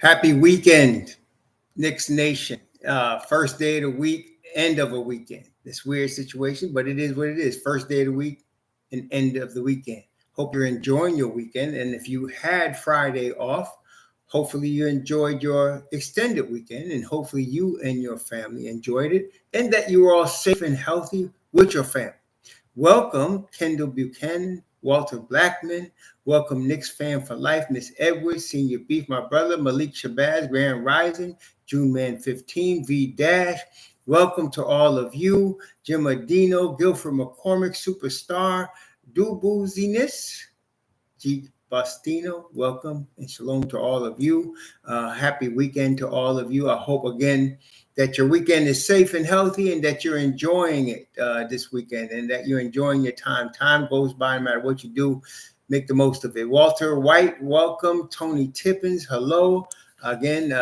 Happy weekend, Knicks Nation. First day of the week, end of a weekend. This weird situation, but it is what it is. First day of the week and end of the weekend. Hope you're enjoying your weekend. And if you had Friday off, hopefully you enjoyed your extended weekend. And hopefully you and your family enjoyed it. And that you were all safe and healthy with your family. Welcome, Kendall Buchanan, Walter Blackman. Welcome, Knicks fan for life, Miss Edwards, Senior Beef, my brother, Malik Shabazz, Grand Rising, June Man 15, V Dash. Welcome to all of you, Jim Adino, Guilford McCormick, Superstar, Dubuziness, G. Bostino, welcome and shalom to all of you. Happy weekend to all of you. I hope again that your weekend is safe and healthy and that you're enjoying it this weekend and that you're enjoying your time. Time goes by no matter what you do. Make the most of it. Walter White, welcome. Tony Tippins, hello. Again,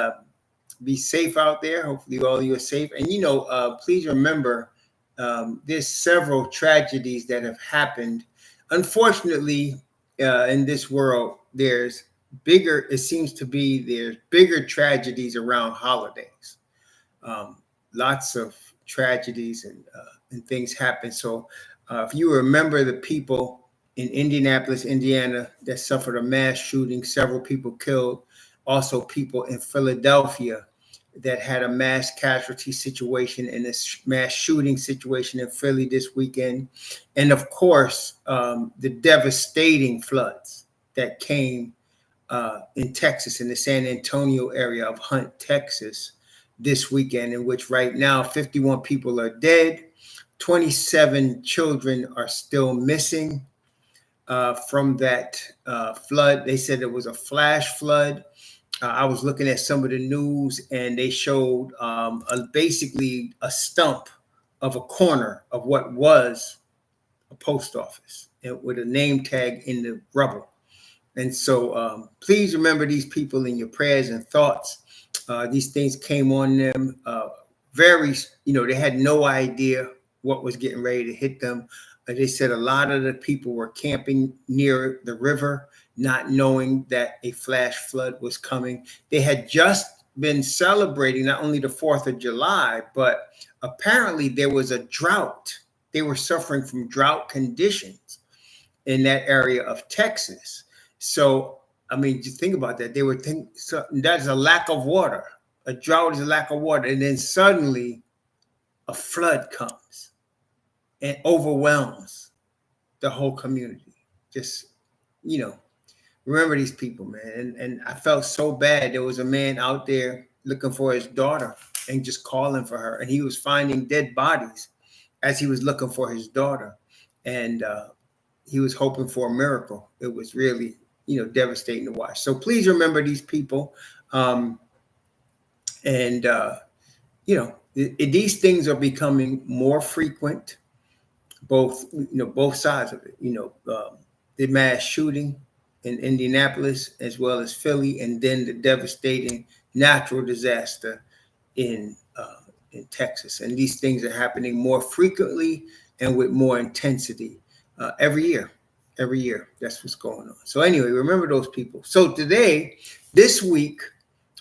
be safe out there. Hopefully all of you are safe. And, please remember there's several tragedies that have happened. Unfortunately, in this world, there's bigger tragedies around holidays. Lots of tragedies and things happen. So if you remember the people in Indianapolis, Indiana, that suffered a mass shooting, several people killed, also people in Philadelphia that had a mass casualty situation and a mass shooting situation in Philly this weekend. And of course, the devastating floods that came in Texas, in the San Antonio area of Hunt, Texas, this weekend, in which right now 51 people are dead, 27 children are still missing from that flood. They said it was a flash flood. I was looking at some of the news and they showed basically a stump of a corner of what was a post office with a name tag in the rubble. And so please remember these people in your prayers and thoughts. These things came on them they had no idea what was getting ready to hit them. They said a lot of the people were camping near the river, not knowing that a flash flood was coming. They had just been celebrating not only the 4th of July, but apparently there was a drought. They were suffering from drought conditions in that area of Texas. So, just think about that. They were thinking that's a lack of water. A drought is a lack of water. And then suddenly a flood comes and overwhelms the whole community. Just, remember these people, man. And I felt so bad. There was a man out there looking for his daughter and just calling for her. And he was finding dead bodies as he was looking for his daughter. And he was hoping for a miracle. It was really, devastating to watch. So please remember these people. These things are becoming more frequent. Both sides of it, the mass shooting in Indianapolis as well as Philly, and then the devastating natural disaster in Texas. And these things are happening more frequently and with more intensity every year. Every year, that's what's going on. So anyway, remember those people. So this week,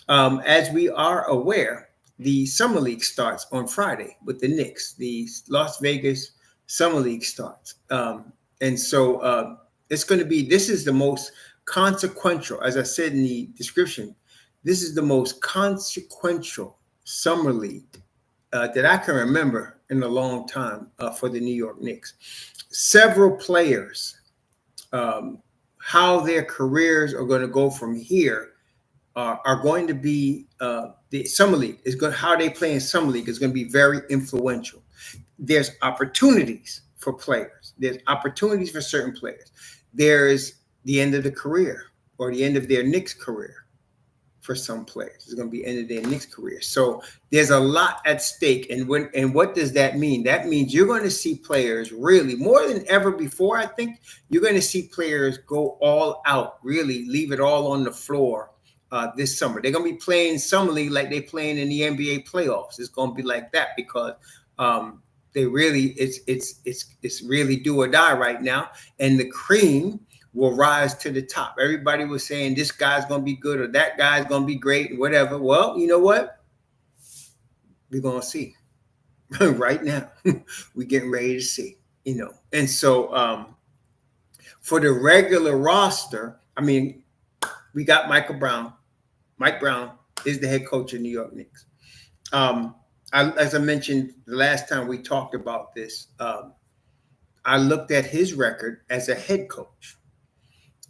as we are aware, the Summer League starts on Friday with the Knicks. The Las Vegas Summer League starts. And so it's going to be, this is the most consequential, as I said in the description, this is the most consequential Summer League that I can remember in a long time for the New York Knicks. Several players, how their careers are going to go from here are going to be, the Summer League is going, how they play in Summer League is going to be very influential. There's opportunities for players. There's opportunities for certain players. There's the end of the career or the end of their Knicks career for some players. It's going to be end of their Knicks career. So there's a lot at stake. And what does that mean? That means you're going to see players really more than ever before. I think you're going to see players go all out, really leave it all on the floor this summer. They're going to be playing Summer League like they're playing in the NBA playoffs. It's going to be like that because they really, it's really do or die right now. And the cream will rise to the top. Everybody was saying this guy's going to be good or that guy's going to be great, whatever. Well, you know what? We're going to see right now. We're getting ready to see, And so for the regular roster, I mean, we got Michael Brown. Mike Brown is the head coach of New York Knicks. As I mentioned the last time we talked about this, I looked at his record as a head coach,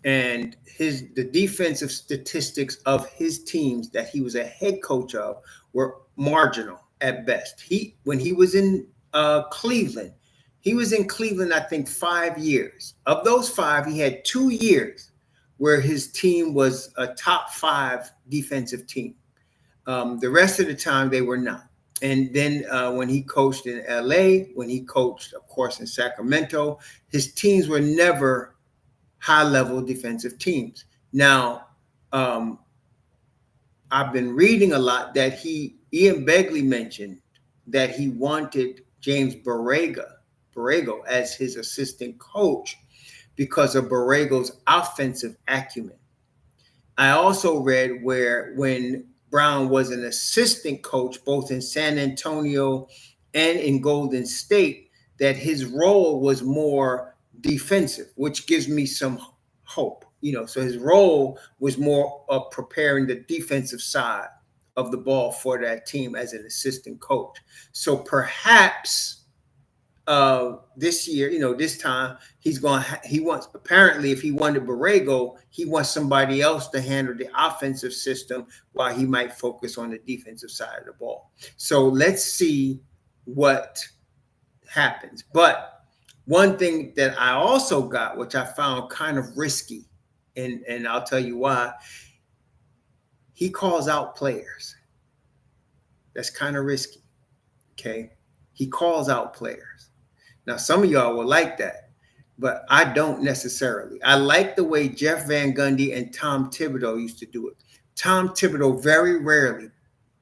and the defensive statistics of his teams that he was a head coach of were marginal at best. When he was in Cleveland, he was in Cleveland, I think, 5 years. Of those 5, he had 2 years where his team was a top 5 defensive team. The rest of the time, they were not. And then when he coached in LA, when he coached, of course, in Sacramento, his teams were never high-level defensive teams. Now, I've been reading a lot that Ian Begley mentioned that he wanted James Borrego as his assistant coach because of Borrego's offensive acumen. I also read when Brown was an assistant coach, both in San Antonio and in Golden State, that his role was more defensive, which gives me some hope. So his role was more of preparing the defensive side of the ball for that team as an assistant coach. So perhaps this year, this time apparently if he wanted Borrego, he wants somebody else to handle the offensive system while he might focus on the defensive side of the ball. So let's see what happens. But one thing that I also got, which I found kind of risky, and I'll tell you why, he calls out players. That's kind of risky. Okay. He calls out players. Now, some of y'all will like that, but I don't necessarily. I like the way Jeff Van Gundy and Tom Thibodeau used to do it. Tom Thibodeau very rarely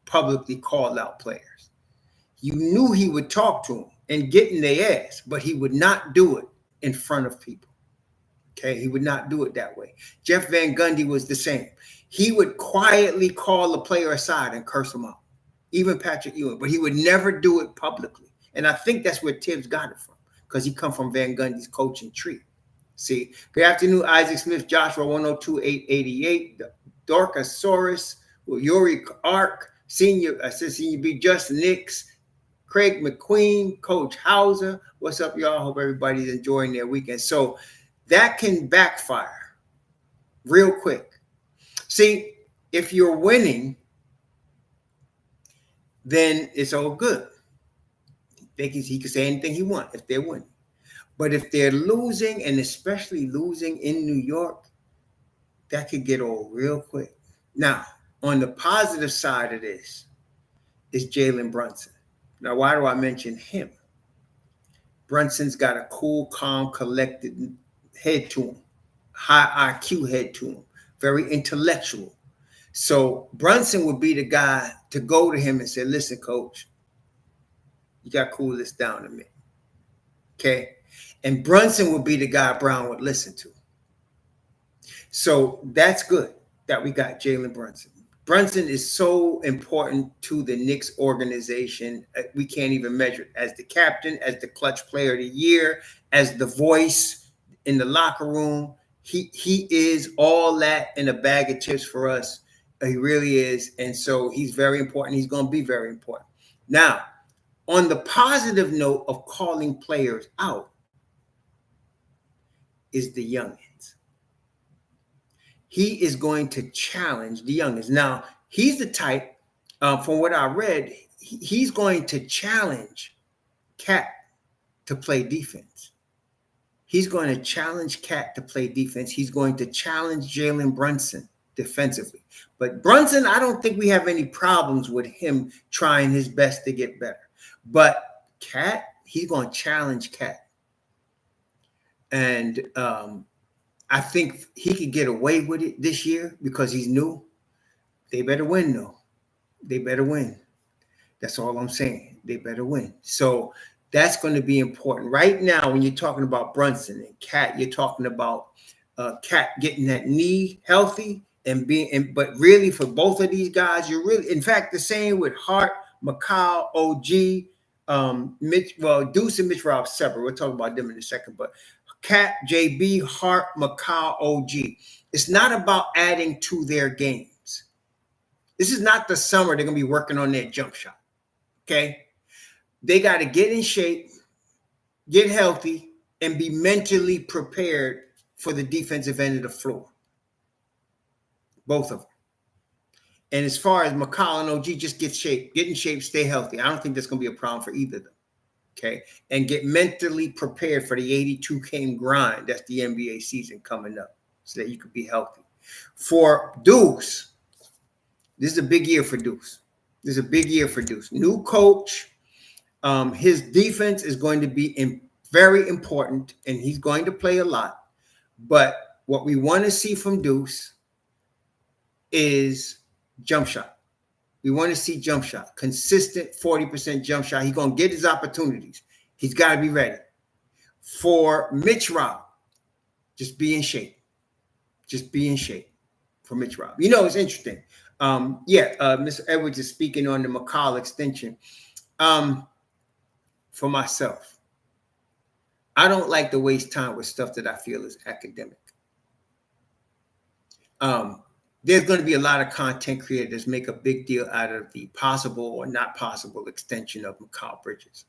publicly called out players. You knew he would talk to them and get in their ass, but he would not do it in front of people. Okay, he would not do it that way. Jeff Van Gundy was the same. He would quietly call the player aside and curse him out, even Patrick Ewing, but he would never do it publicly. And I think that's where Tibbs got it from, because he come from Van Gundy's coaching tree. See, good afternoon, Isaac Smith, Joshua 102888, Dorcasaurus, Yuri Ark, Senior B, Justin Nix, Craig McQueen, Coach Hauser. What's up, y'all? Hope everybody's enjoying their weekend. So that can backfire real quick. See, if you're winning, then it's all good. He can say anything he wants if they're winning. But if they're losing, and especially losing in New York, that could get old real quick. Now, on the positive side of this is Jalen Brunson. Now, why do I mention him? Brunson's got a cool, calm, collected head to him, high IQ head to him, very intellectual. So Brunson would be the guy to go to him and say, listen, coach, you got to cool this down a minute. Okay. And Brunson would be the guy Brown would listen to. So that's good that we got Jalen Brunson. Brunson is so important to the Knicks organization. We can't even measure it. As the captain, as the clutch player of the year, as the voice in the locker room. He is all that in a bag of chips for us. He really is. And so he's very important. He's going to be very important. Now, on the positive note of calling players out is the youngins. He is going to challenge the youngins. Now, he's the type, from what I read, he's going to challenge Cat to play defense. He's going to challenge Cat to play defense. He's going to challenge Jalen Brunson defensively. But Brunson, I don't think we have any problems with him trying his best to get better. But Cat, he's going to challenge Cat. And I think he could get away with it this year because he's new. They better win, though. They better win. That's all I'm saying. They better win. So that's going to be important. Right now, when you're talking about Brunson and Cat, you're talking about Cat getting that knee healthy and but really for both of these guys, you're really, in fact, the same with Hart, McCall, OG, Mitch. Well, Deuce and Mitch Rob separate. We'll talk about them in a second, but Cat, JB, Hart, McCall, OG. It's not about adding to their games. This is not the summer they're going to be working on their jump shot. Okay. They got to get in shape, get healthy, and be mentally prepared for the defensive end of the floor. Both of them. And as far as McCall and OG, just get in shape, stay healthy. I don't think that's going to be a problem for either of them. Okay. And get mentally prepared for the 82 game grind. That's the NBA season coming up so that you could be healthy. For Deuce, this is a big year for Deuce. This is a big year for Deuce. New coach. His defense is going to be very important, and he's going to play a lot. But what we want to see from Deuce is jump shot. We want to see jump shot, consistent 40% jump shot. He's going to get his opportunities. He's got to be ready. For Mitch Rob, just be in shape. Just be in shape for Mitch Rob. You know, it's interesting. Mr. Edwards is speaking on the McCall extension. For myself, I don't like to waste time with stuff that I feel is academic. There's going to be a lot of content creators make a big deal out of the possible or not possible extension of Mikal Bridges.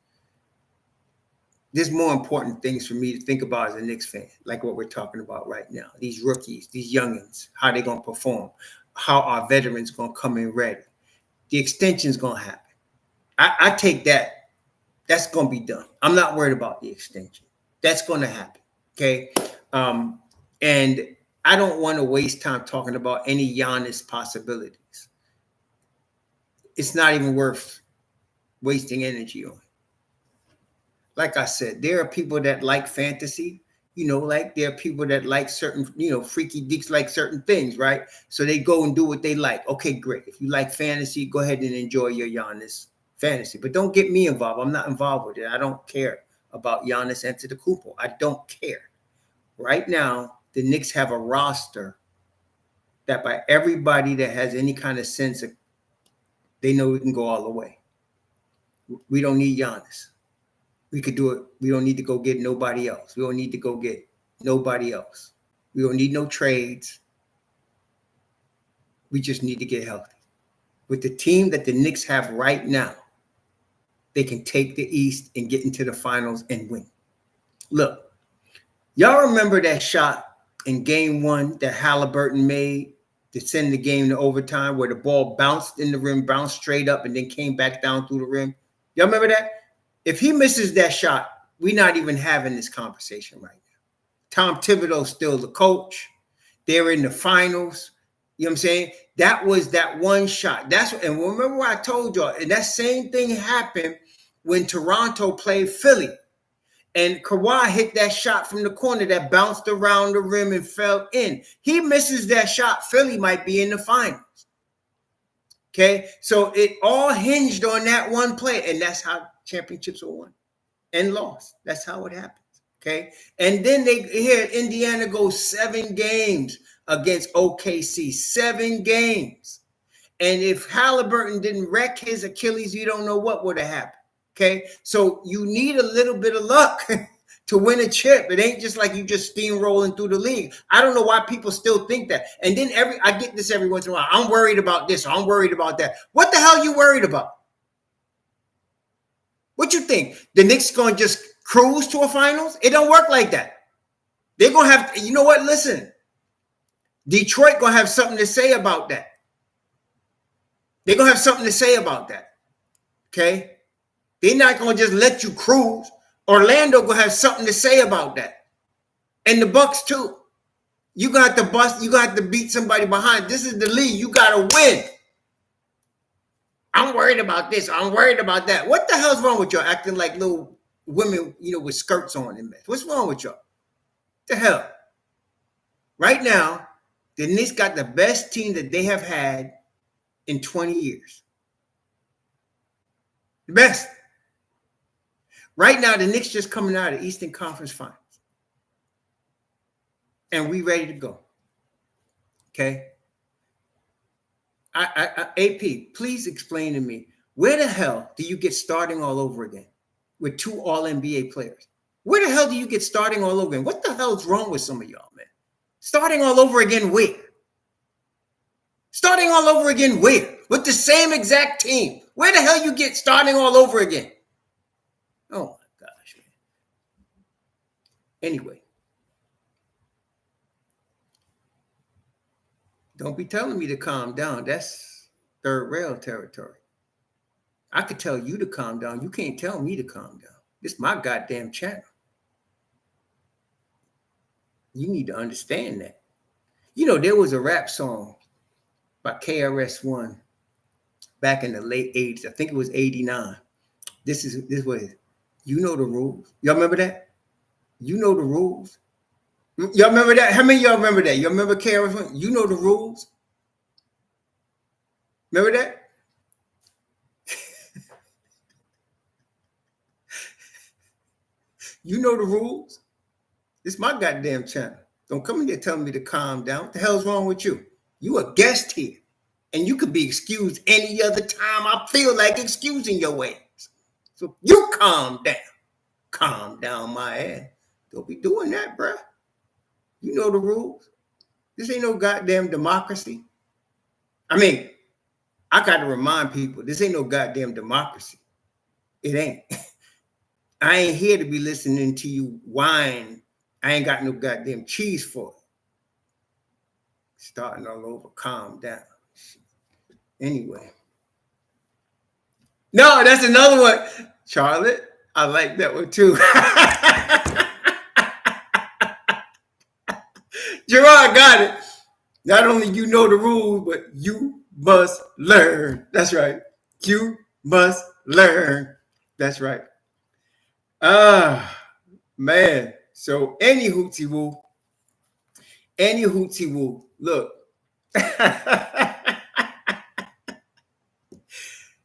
There's more important things for me to think about as a Knicks fan, like what we're talking about right now. These rookies, these youngins, how they're going to perform, how our veterans going to come in ready. The extension's going to happen. I take that. That's going to be done. I'm not worried about the extension. That's going to happen. Okay. And I don't want to waste time talking about any Giannis possibilities. It's not even worth wasting energy on. Like I said, there are people that like fantasy, like there are people that like certain, freaky deeks like certain things, right? So they go and do what they like. Okay, great. If you like fantasy, go ahead and enjoy your Giannis fantasy. But don't get me involved. I'm not involved with it. I don't care about Giannis Antetokounmpo. I don't care. Right now, the Knicks have a roster that by everybody that has any kind of sense of, they know we can go all the way. We don't need Giannis. We could do it. We don't need to go get nobody else. We don't need to go get nobody else. We don't need no trades. We just need to get healthy. With the team that the Knicks have right now, they can take the East and get into the finals and win. Look, y'all remember that shot in game one that Halliburton made to send the game to overtime where the ball bounced in the rim, bounced straight up, and then came back down through the rim? Y'all remember that? If he misses that shot, we're not even having this conversation right now. Tom Thibodeau still the coach. They're in the finals. You know what I'm saying? That was that one shot. And remember what I told y'all, and that same thing happened when Toronto played Philly. And Kawhi hit that shot from the corner that bounced around the rim and fell in. He misses that shot, Philly might be in the finals. Okay? So it all hinged on that one play, and that's how championships are won and lost. That's how it happens. Okay? And then Indiana goes 7 games against OKC. 7 games. And if Halliburton didn't wreck his Achilles, you don't know what would have happened. Okay, so you need a little bit of luck to win a chip. It ain't just like you just steamrolling through the league. I don't know why people still think that. And then I get this every once in a while. I'm worried about this. Or I'm worried about that. What the hell are you worried about? What you think? The Knicks going to just cruise to a finals? It don't work like that. They're going to have, you know what? Listen, Detroit going to have something to say about that. They're going to have something to say about that. Okay? They're not going to just let you cruise. Orlando going to have something to say about that. And the Bucks too. You got to bust. You got to beat somebody behind. This is the league. You got to win. I'm worried about this. I'm worried about that. What the hell's wrong with y'all acting like little women, with skirts on and mess? What's wrong with y'all? What the hell? Right now, the Knicks got the best team that they have had in 20 years. The best. Right now, the Knicks just coming out of the Eastern Conference Finals. and we ready to go. Okay. AP, please explain to me, where the hell do you get starting all over again with 2 All-NBA players? Where the hell do you get starting all over again? What the hell is wrong with some of y'all, man? Starting all over again where? Starting all over again where? With the same exact team. Where the hell you get starting all over again? Oh my gosh, man. Anyway. Don't be telling me to calm down. That's third rail territory. I could tell you to calm down. You can't tell me to calm down. This is my goddamn channel. You need to understand that. You know, there was a rap song by KRS-One back in the late 80s. I think it was 89. This was, you know the rules. Y'all remember that? You know the rules. Y'all remember that? How many of y'all remember that? You remember KRS-One? You know the rules. Remember that? You know the rules. This is my goddamn channel. Don't come in here telling me to calm down. What the hell's wrong with you? You a guest here. And you could be excused any other time I feel like excusing your ass. So you calm down. Calm down my ass. Don't be doing that, bruh. You know the rules. This ain't no goddamn democracy. I mean, I got to remind people, this ain't no goddamn democracy. It ain't. I ain't here to be listening to you whine. I ain't got no goddamn cheese for it. Starting all over. Calm down. Anyway. No, that's another one. Charlotte, I like that one too. Gerard got it. Not only you know the rules, but you must learn. That's right. You must learn. That's right. Man. So any hootsy woo. Look.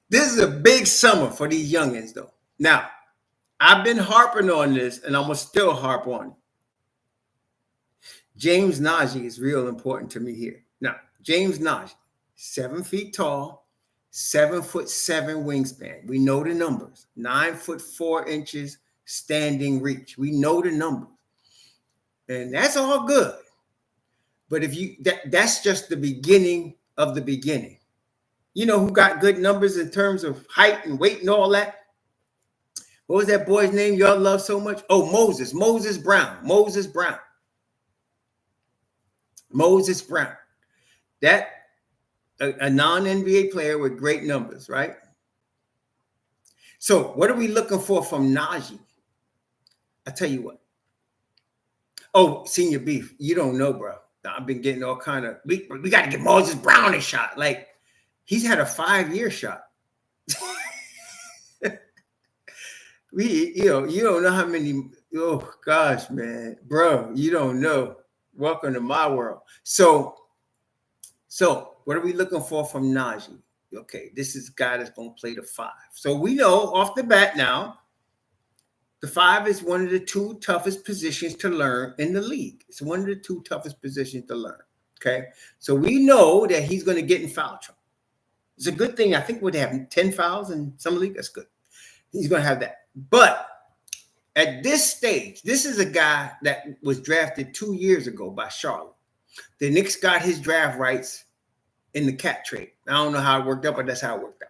This is a big summer for these youngins, though. Now, I've been harping on this, and I'm going to still harp on it. James Nnaji is real important to me here. Now, James Nnaji, 7 feet tall, 7'7" wingspan. We know the numbers. 9'4" standing reach. We know the numbers. And that's all good. But if you that's just the beginning of the beginning. You know who got good numbers in terms of height and weight and all that? What was that boy's name y'all love so much? Oh, Moses Brown. That a non-NBA player with great numbers, right? So what are we looking for from Nnaji? I tell you what. Oh, senior beef. You don't know, bro. I've been getting all kind of, we got to get Moses Brown a shot. Like, he's had a 5-year shot. You don't know how many, oh gosh, man. Bro, you don't know. Welcome to my world. So what are we looking for from Nnaji? Okay, this is a guy that's going to play the 5. So we know off the bat now, the 5 is one of the 2 toughest positions to learn in the league. It's one of the 2 toughest positions to learn. Okay, so we know that he's going to get in foul trouble. It's a good thing. I think we'd have 10 fouls in Summer League. That's good. He's going to have that. But at this stage, this is a guy that was drafted 2 years ago by Charlotte. The Knicks got his draft rights in the cat trade. I don't know how it worked out, but that's how it worked out.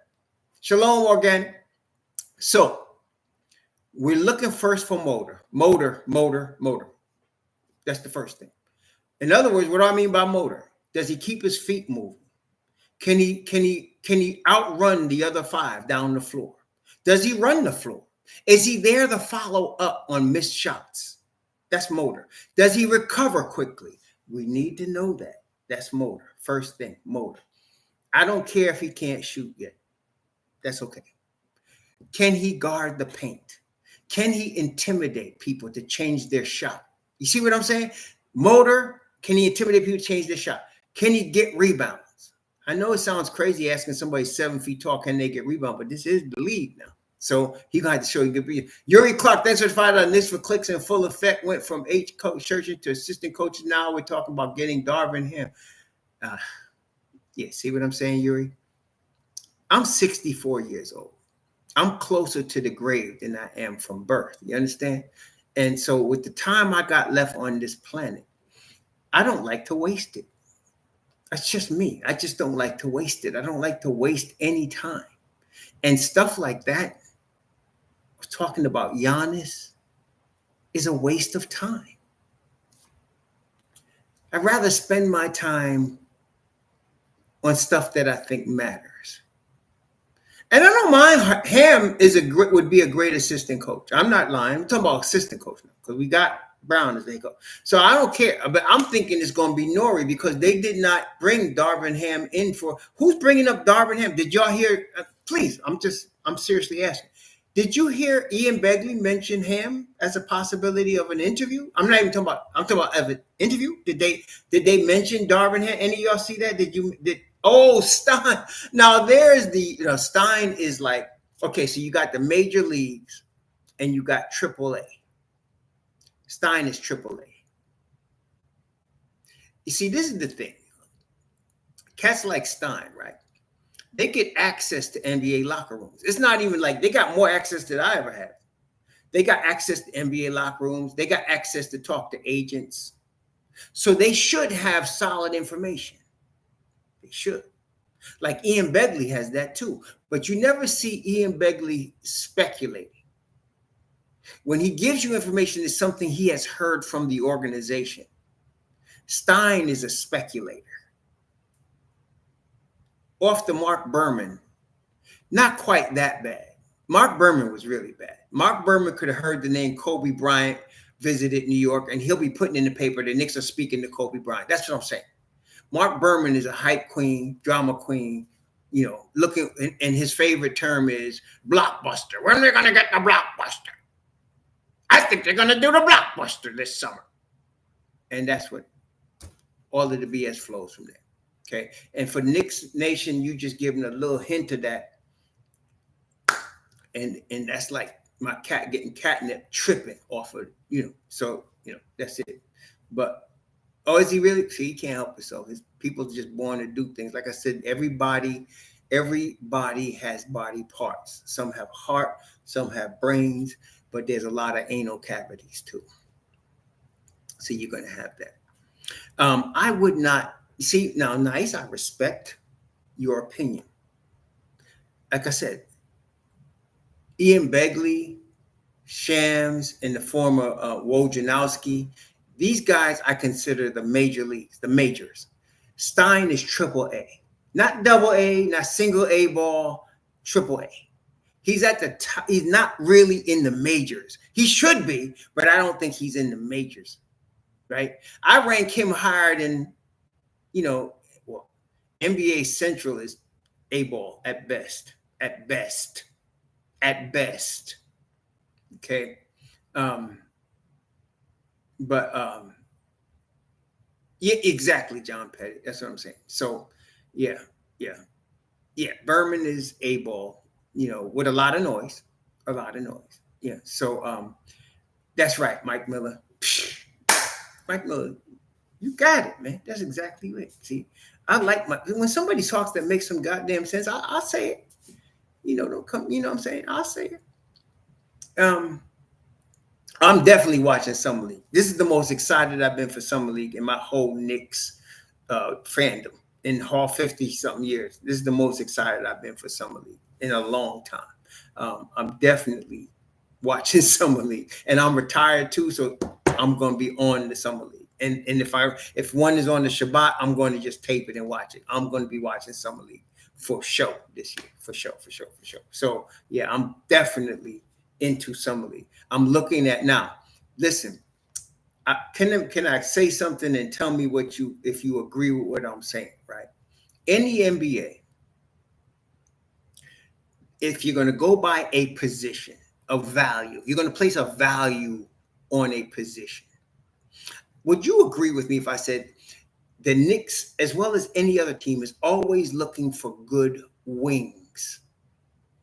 Shalom, Organic. So we're looking first for motor. That's the first thing. In other words, what do I mean by motor? Does he keep his feet moving? Can he outrun the other 5 down the floor? Does he run the floor? Is he there to follow up on missed shots? That's motor. Does he recover quickly? We need to know that. That's motor. First thing, motor. I don't care if he can't shoot yet. That's okay. Can he guard the paint? Can he intimidate people to change their shot? You see what I'm saying? Motor, can he intimidate people to change their shot? Can he get rebounds? I know it sounds crazy asking somebody 7 feet tall, can they get rebound? But this is the league now. So he gonna have to show you good be. Yuri Clark, thanks for finding on this for clicks in full effect. Went from coach church to assistant coach. Now we're talking about getting Darvin Ham. Yeah, see what I'm saying, Yuri? I'm 64 years old. I'm closer to the grave than I am from birth. You understand? And so with the time I got left on this planet, I don't like to waste it. That's just me. I just don't like to waste it. I don't like to waste any time. And stuff like that, talking about Giannis, is a waste of time. I'd rather spend my time on stuff that I think matters. And I don't mind Ham would be a great assistant coach. I'm not lying. I'm talking about assistant coach now because we got Brown as they go. So I don't care. But I'm thinking it's going to be Nori because they did not bring Darvin Ham in for. Who's bringing up Darvin Ham? Did y'all hear? Please, I'm seriously asking. Did you hear Ian Begley mention Ham as a possibility of an interview? I'm not even talking about. I'm talking about an interview. Did they mention Darvin Ham? Any of y'all see that? Oh, Stein. Now there's Stein is like, okay, so you got the major leagues and you got AAA. Stein is AAA. You see, this is the thing. Cats like Stein, right? They get access to NBA locker rooms. It's not even like they got more access than I ever had. They got access to NBA locker rooms. They got access to talk to agents. So they should have solid information. They should. Like Ian Begley has that too. But you never see Ian Begley speculating. When he gives you information, it's something he has heard from the organization. Stein is a speculator. Off the Mark Berman, not quite that bad. Mark Berman was really bad. Mark Berman could have heard the name Kobe Bryant visited New York, and he'll be putting in the paper the Knicks are speaking to Kobe Bryant. That's what I'm saying. Mark Berman is a hype queen, drama queen, looking, and his favorite term is blockbuster. When are they going to get the blockbuster? I think they're going to do the blockbuster this summer. And that's what all of the BS flows from there. Okay. And for Knicks Nation, you just giving a little hint of that. And that's like my cat getting catnip tripping off of, that's it. But, is he really? See, he can't help himself. His people just born to do things. Like I said, everybody has body parts. Some have heart, some have brains, but there's a lot of anal cavities too. So you're going to have that. I would not. See, now, nice, I respect your opinion. Like I said, Ian Begley, Shams, and the former Wojnarowski, these guys I consider the major leagues, the majors. Stein is AAA, not double A, not single A ball, AAA. He's at the top. He's not really in the majors. He should be, but I don't think he's in the majors, right? I rank him higher than, NBA Central is A ball at best. Okay. Yeah, exactly, John Petty. That's what I'm saying. So, yeah. Berman is A ball, with a lot of noise. Yeah. So, that's right, Mike Miller. Mike Miller, you got it, man. That's exactly it. See, I like when somebody talks that makes some goddamn sense, I'll say it. Don't come, what I'm saying? I'll say it. I'm definitely watching Summer League. This is the most excited I've been for Summer League in my whole Knicks fandom in all 50-something years. This is the most excited I've been for Summer League in a long time. I'm definitely watching Summer League, and I'm retired too, so I'm going to be on the Summer League. And if one is on the Shabbat, I'm going to just tape it and watch it. I'm going to be watching Summer League for sure this year, for sure. So yeah, I'm definitely into Summer League. I'm looking at now. Listen, can I say something and tell me if you agree with what I'm saying, right? In the NBA, if you're going to go by a position of value, you're going to place a value on a position. Would you agree with me if I said the Knicks, as well as any other team, is always looking for good wings?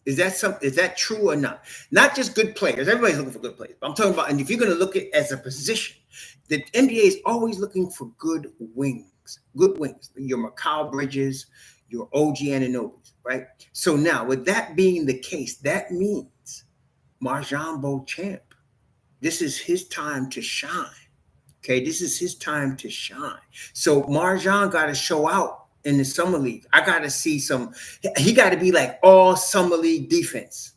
Is that true or not? Not just good players. Everybody's looking for good players. But I'm talking about, and if you're going to look at it as a position, the NBA is always looking for good wings. Good wings. Your Mikal Bridges, your OG Anunobies, right? So now, with that being the case, that means Marjan Beauchamp, this is his time to shine. Okay, this is his time to shine. So Marjan got to show out in the summer league. I got to see some. He got to be like all summer league defense.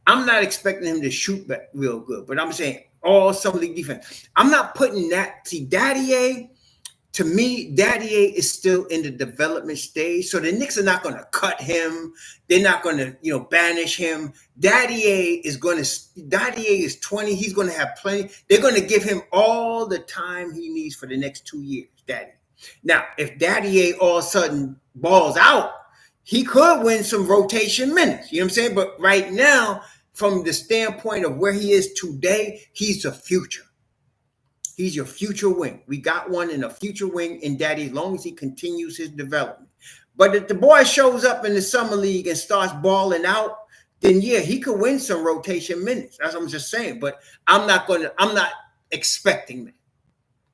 I'm not expecting him to shoot back real good, but I'm saying all summer league defense. I'm not putting that. See, Dadiet. To me, Dadiet is still in the development stage, so the Knicks are not going to cut him. They're not going to, banish him. Dadiet is 20. He's going to have plenty. They're going to give him all the time he needs for the next 2 years. Dadiet. Now, if Dadiet all of a sudden balls out, he could win some rotation minutes. You know what I'm saying? But right now, from the standpoint of where he is today, he's the future. He's your future wing. We got one in a future wing in Daddy as long as he continues his development. But if the boy shows up in the summer league and starts balling out, then yeah, he could win some rotation minutes. That's what I'm just saying. But I'm not expecting that.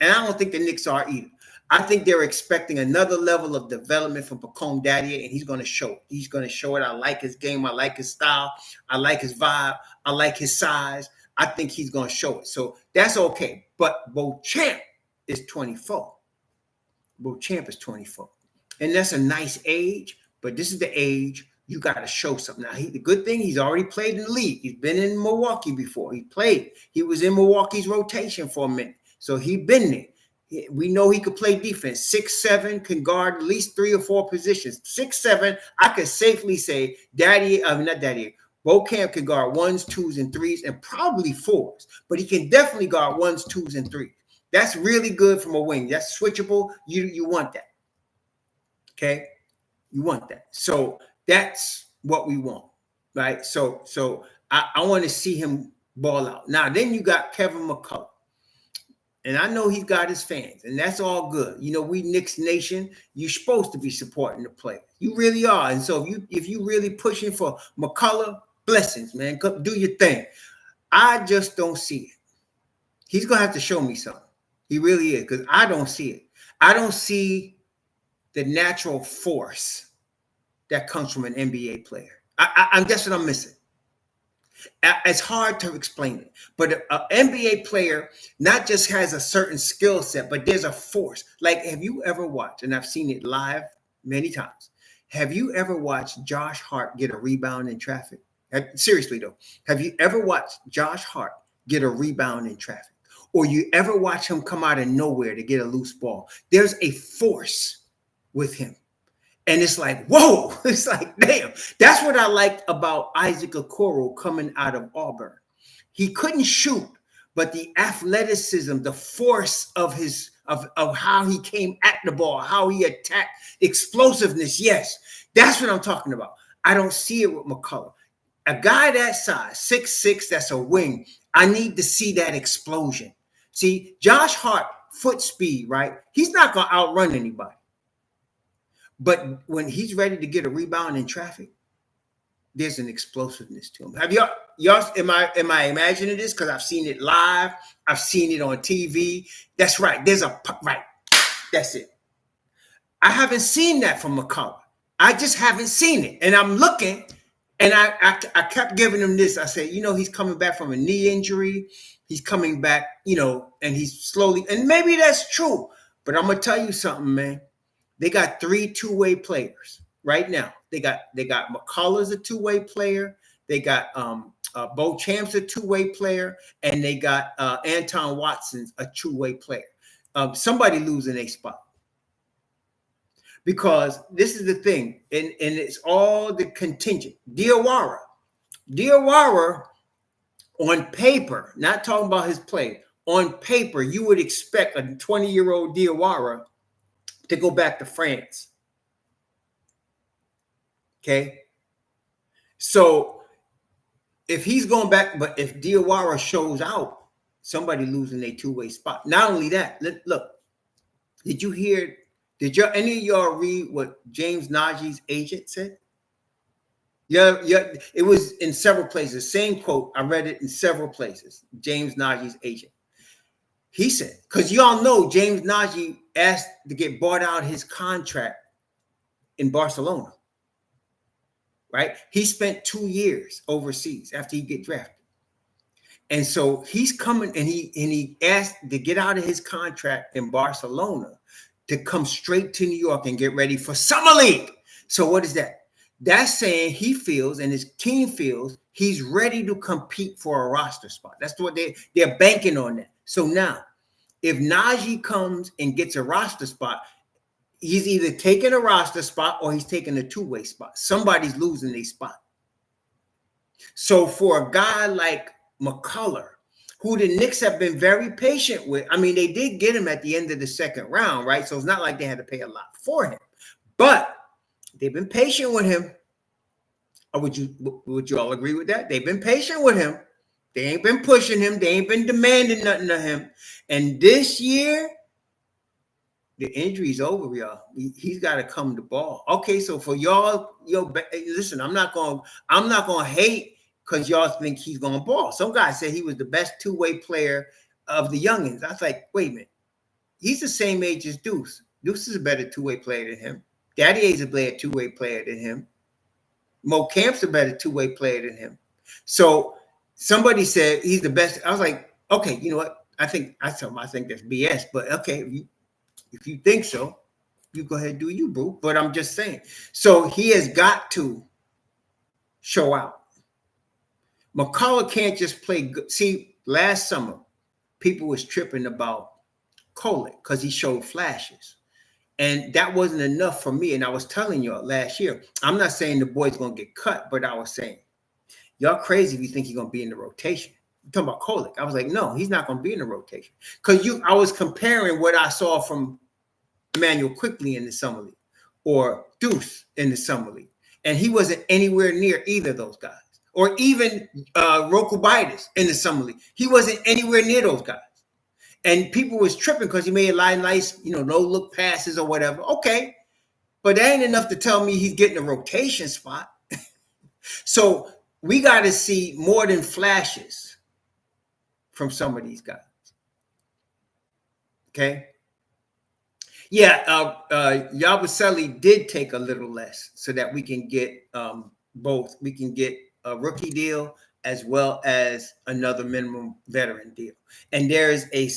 And I don't think the Knicks are either. I think they're expecting another level of development from Kolek Dadiet, and he's going to show it. He's going to show it. I like his game. I like his style. I like his vibe. I like his size. I think he's going to show it. So that's okay. But Beauchamp is 24. Beauchamp is 24. And that's a nice age, but this is the age you got to show something. Now, the good thing, he's already played in the league. He's been in Milwaukee before. He played. He was in Milwaukee's rotation for a minute. So he's been there. We know he could play defense. 6'7", can guard at least 3 or 4 positions. 6'7", I could safely say Beauchamp can guard 1s, 2s, and 3s, and probably 4s. But he can definitely guard 1s, 2s, and 3s. That's really good from a wing. That's switchable. You want that. Okay? You want that. So that's what we want. Right? So I want to see him ball out. Now, then you got Kevin McCullough. And I know he's got his fans, and that's all good. We Knicks Nation, you're supposed to be supporting the player. You really are. And so if you really pushing for McCullough, blessings, man. Do your thing. I just don't see it. He's going to have to show me something. He really is, because I don't see it. I don't see the natural force that comes from an NBA player. That's what I'm missing. It's hard to explain it, but an NBA player not just has a certain skill set, but there's a force. Like, have you ever watched, and I've seen it live many times, have you ever watched Josh Hart get a rebound in traffic? Seriously, though, have you ever watched Josh Hart get a rebound in traffic? Or you ever watch him come out of nowhere to get a loose ball? There's a force with him. And it's like, whoa, it's like, damn. That's what I liked about Isaac Okoro coming out of Auburn. He couldn't shoot, but the athleticism, the force of how he came at the ball, how he attacked, explosiveness. Yes, that's what I'm talking about. I don't see it with McCullough. A guy that size, 6'6", that's a wing. I need to see that explosion. See, Josh Hart, foot speed, right? He's not going to outrun anybody. But when he's ready to get a rebound in traffic, there's an explosiveness to him. Have y'all am I imagining this? Because I've seen it live. I've seen it on TV. That's right. Right. That's it. I haven't seen that from McCullough. I just haven't seen it. And I'm looking, and I kept giving him this. I said, he's coming back from a knee injury. He's coming back, and he's slowly, and maybe that's true. But I'm going to tell you something, man. They got 3 two-way players right now. They got McCullough's a two-way player. They got Beauchamp's a two-way player, and they got Anton Watson's a two-way player. Somebody losing a spot, because this is the thing, and it's all the contingent. Diawara on paper, not talking about his play. On paper, you would expect a 20-year-old Diawara to go back to France. Okay. So if he's going back, but if Diawara shows out, somebody losing a two-way spot. Not only that, look, did any of y'all read what James Nnaji's agent said? Yeah, yeah. It was in several places. Same quote. I read it in several places. James Nnaji's agent. He said, because y'all know James Nnaji asked to get bought out his contract in Barcelona, right? He spent 2 years overseas after he get drafted. And so he's coming and he asked to get out of his contract in Barcelona to come straight to New York and get ready for Summer League. So what is that? That's saying he feels and his team feels he's ready to compete for a roster spot. That's what they're banking on that. So now, if Nnaji comes and gets a roster spot, he's either taking a roster spot or he's taking a two-way spot. Somebody's losing their spot. So for a guy like McCullough, who the Knicks have been very patient with, I mean, they did get him at the end of the second round, right? So it's not like they had to pay a lot for him, but they've been patient with him. Or would you all agree with that? They've been patient with him. They ain't been pushing him. They ain't been demanding nothing of him. And this year, the injury's over, y'all. He's got to come to ball. Okay, so for y'all, listen, I'm not gonna hate because y'all think he's gonna ball. Some guy said he was the best two-way player of the youngins. I was like, wait a minute, he's the same age as Deuce. Deuce is a better two-way player than him. Dadiet's a better two-way player than him. Mo Camp's a better two-way player than him. So somebody said he's the best. I was like, okay, you know what? I think that's BS. But okay, if you think so, you go ahead and do you, boo. But I'm just saying. So he has got to show out. McCullough can't just play good. See, last summer, people was tripping about Kolek because he showed flashes. And that wasn't enough for me. And I was telling y'all last year, I'm not saying the boy's going to get cut, but I was saying, y'all crazy if you think he's going to be in the rotation. I'm talking about Kolek. I was like, no, he's not going to be in the rotation. Because I was comparing what I saw from Emmanuel Quickly in the Summer League or Deuce in the Summer League. And he wasn't anywhere near either of those guys. Or even Rokubitis in the Summer League. He wasn't anywhere near those guys. And people was tripping because he made a lot of nice, no-look passes or whatever. Okay. But that ain't enough to tell me he's getting a rotation spot. So we got to see more than flashes from some of these guys. Okay? Yeah, Yabusele did take a little less so that we can get both. We can get a rookie deal as well as another minimum veteran deal. And there is a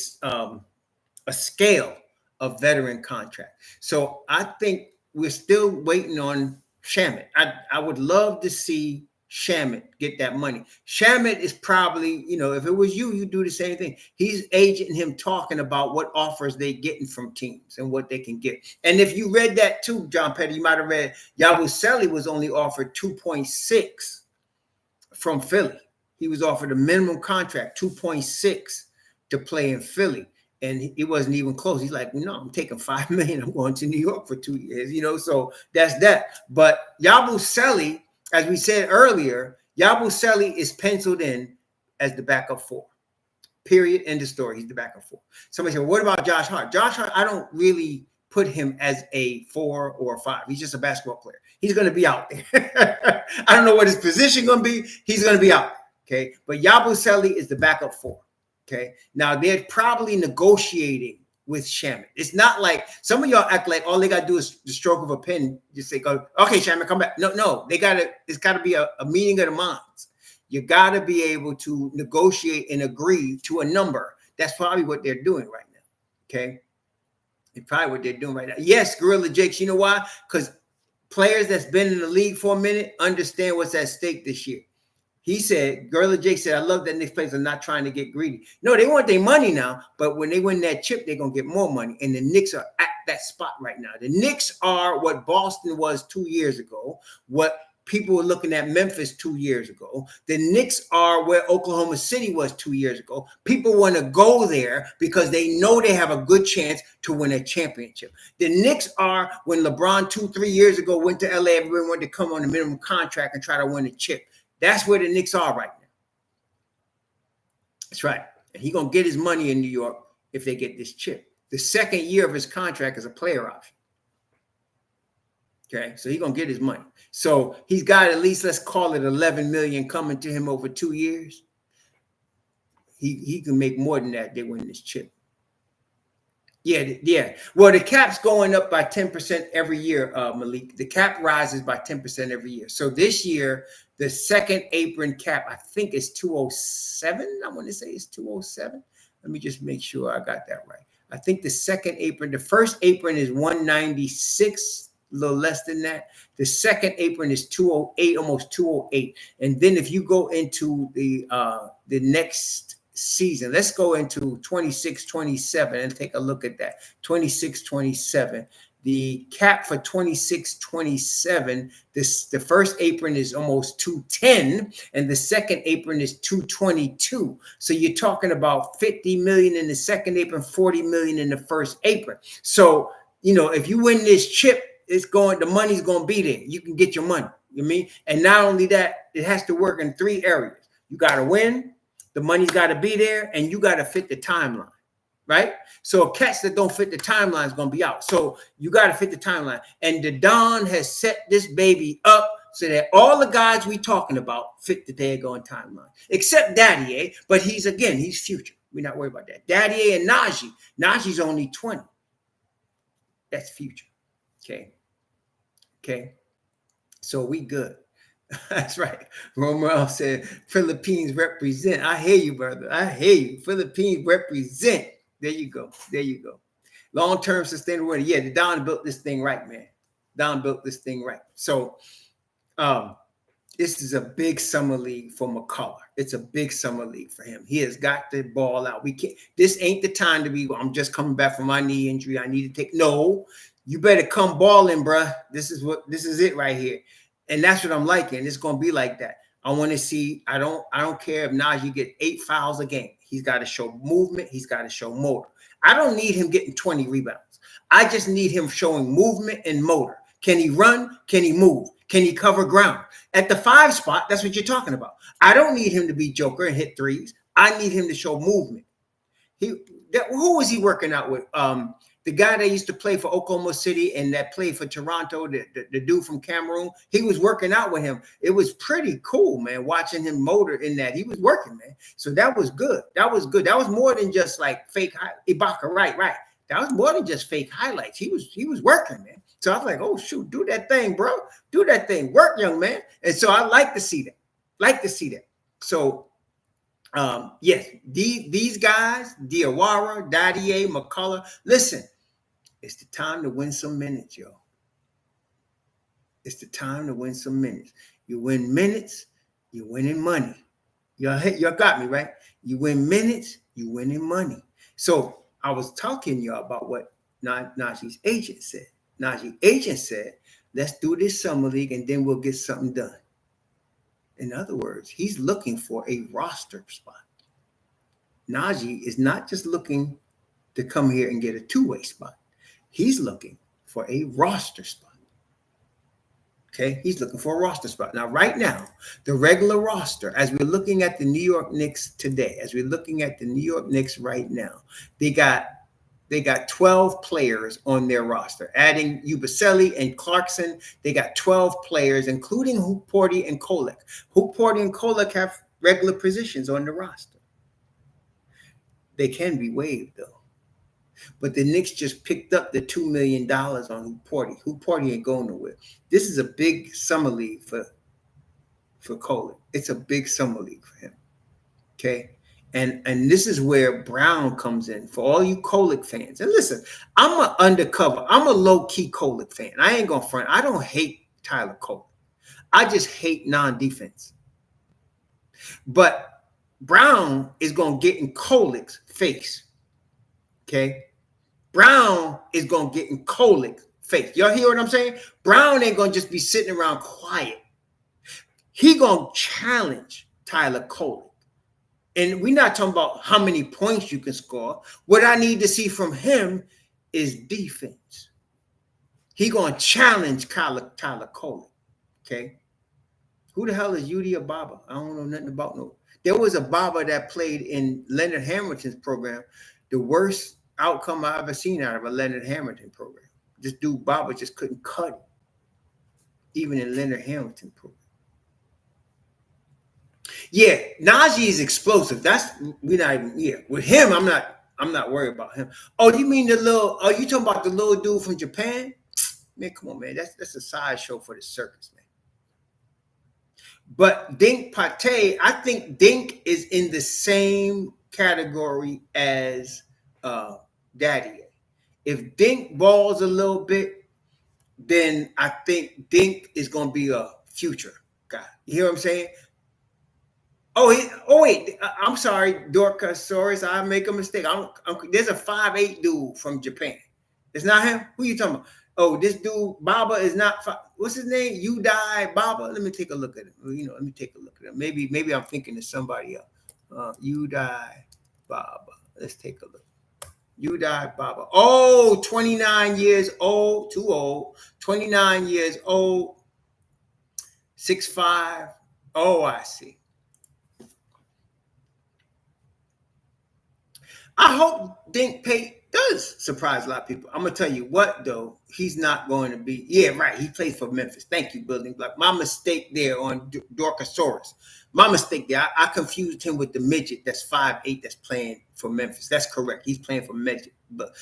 scale of veteran contract. So I think we're still waiting on Shamet. I would love to see Shamet get that money. Shamet is probably, if it was you, you'd do the same thing. He's agenting him talking about what offers they're getting from teams and what they can get. And if you read that too, John Petty, you might have read Yabusele was only offered 2.6 from Philly. He was offered a minimum contract, 2.6 to play in Philly. And it wasn't even close. He's like, no, I'm taking $5 million. I'm going to New York for 2 years, so that's that. But Yabusele, as we said earlier, Yabusele is penciled in as the backup 4. Period. End of story. He's the backup 4. Somebody said, well, what about Josh Hart? Josh Hart, I don't really put him as a 4 or a 5. He's just a basketball player. He's going to be out there. I don't know what his position going to be. He's going to be out there. Okay. But Yabusele is the backup 4. Okay. Now they're probably negotiating with Shamet. It's not like some of y'all act like all they got to do is the stroke of a pen. Just say, "Go, okay, Shamet, come back." No, it's got to be a meeting of the minds. You got to be able to negotiate and agree to a number. That's probably what they're doing right now. Okay. It's probably what they're doing right now. Yes, Gorilla Jakes. You know why? Because players that's been in the league for a minute understand what's at stake this year. He said, Gorilla Jake said, I love that Knicks players are not trying to get greedy. No, they want their money now, but when they win that chip, they're going to get more money. And the Knicks are at that spot right now. The Knicks are what Boston was 2 years ago, what people were looking at Memphis 2 years ago. The Knicks are where Oklahoma City was 2 years ago. People want to go there because they know they have a good chance to win a championship. The Knicks are when LeBron 2-3 years ago went to LA, everyone wanted to come on a minimum contract and try to win a chip. That's where the Knicks are right now. That's right. And he's going to get his money in New York if they get this chip. The second year of his contract is a player option. Okay, so he's gonna get his money. So he's got at least, let's call it 11 million coming to him over 2 years. He can make more than that. They win this chip. Yeah. Well, the cap's going up by 10% every year, Malik. The cap rises by 10% every year. So this year, the second apron cap, I think is 207. I want to say it's 207. Let me just make sure I got that right. I think the second apron, the first apron is 196, a little less than that. The second apron is 208, almost 208. And then if you go into the next season, let's go into 26-27 and take a look at that. 26-27. The cap for 26-27, the first apron is almost 210 and the second apron is 222. So you're talking about 50 million in the second apron, 40 million in the first apron. So, if you win this chip, the money's going to be there. You can get your money. You know what I mean? And not only that, it has to work in 3 areas. You got to win, the money's got to be there, and you got to fit the timeline. Right? So a catch that don't fit the timeline is going to be out. So you got to fit the timeline. And the Don has set this baby up so that all the guys we talking about fit the daggone timeline. Except Dadiet, but he's future. We're not worried about that. Dadiet and Nnaji. Naji's only 20. That's future. Okay. So we good. That's right. Romero said, Philippines represent. I hear you, brother. I hear you. Philippines represent. There you go. Long-term sustainability. Yeah, the Don built this thing right, man. So this is a big summer league for McCullough. It's a big summer league for him. He has got the ball out. This ain't the time to be, I'm just coming back from my knee injury. I need to take. No, you better come balling, bruh. This is it right here. And that's what I'm liking. It's gonna be like that. I want to see. I don't care if Nnaji get 8 fouls a game. He's got to show movement. He's got to show motor. I don't need him getting 20 rebounds. I just need him showing movement and motor. Can he run? Can he move? Can he cover ground? At the 5 spot, that's what you're talking about. I don't need him to be Joker and hit threes. I need him to show movement. Who was he working out with? The guy that used to play for Oklahoma City and that played for Toronto, the dude from Cameroon, he was working out with him. It was pretty cool, man, watching him motor in that. He was working, man. So that was good. That was more than just like fake Ibaka, right. That was more than just fake highlights. He was working, man. So I was like, oh, shoot, do that thing, bro. Do that thing. Work, young man. And so I like to see that. So yes, these guys, Diawara, Dadiet, McCullough, listen, it's the time to win some minutes, yo. It's the time to win some minutes. You win minutes, you're winning money. Y'all got me, right? You win minutes, you winning money. So I was talking to y'all about what Nnaji's agent said. Nnaji's agent said, let's do this summer league and then we'll get something done. In other words, he's looking for a roster spot. Nnaji is not just looking to come here and get a 2-way spot. He's looking for a roster spot. Okay, he's looking for a roster spot. Now, right now, the regular roster, as we're looking at the New York Knicks today, as we're looking at the New York Knicks right now, they got 12 players on their roster. Adding Ubaselli and Clarkson, they got 12 players, including Hukporti and Kolek. Hukporti and Kolek have regular positions on the roster. They can be waived, though. But the Knicks just picked up the $2 million on Hukporti. Hukporti ain't going nowhere. This is a big summer league for Kolek. It's a big summer league for him. Okay? And this is where Brown comes in for all you Kolek fans. And listen, I'm a low-key Kolek fan. I ain't going to front. I don't hate Tyler Kolek. I just hate non-defense. But Brown is going to get in Kolek's face. Okay? Brown is going to get in Kolek's face. Y'all hear what I'm saying? Brown ain't going to just be sitting around quiet. He going to challenge Tyler Kolek. And we're not talking about how many points you can score. What I need to see from him is defense. He going to challenge Tyler Kolek. Okay? Who the hell is Udi Ababa? I don't know nothing about no. There was a Baba that played in Leonard Hamilton's program. The worst outcome I ever seen out of a Leonard Hamilton program. This dude Baba just couldn't cut it. even in Leonard Hamilton program. Yeah, Nnaji is explosive. That's we're not even with him. I'm not worried about him. Oh, you mean the little? Oh, you talking about the little dude from Japan? Man, come on, man. That's a sideshow for the circus, man. But Dink Pate, I think Dink is in the same category as Dadiet. If Dink balls a little bit, then I think Dink is going to be a future guy. You hear what I'm saying? Oh wait, I'm sorry, Dorcasaurus. I make a mistake. There's a 5'8" dude from Japan. It's not him. Who you talking about? Oh, this dude Baba is not. What's his name? Udai Baba. Let me take a look at him. Let me take a look at him. Maybe I'm thinking of somebody else. Udai Baba. Let's take a look. Udai Baba. Oh, 29 years old. Too old. 29 years old. 6'5". Oh, I see. I hope Dink Pate does surprise a lot of people. I'm gonna tell you what, though, he's not going to be. Yeah, right. He plays for Memphis. Thank you, Building Block. My mistake there on Dorcasaurus. My mistake there. I confused him with the midget that's 5'8" that's playing for Memphis. That's correct. He's playing for midget. But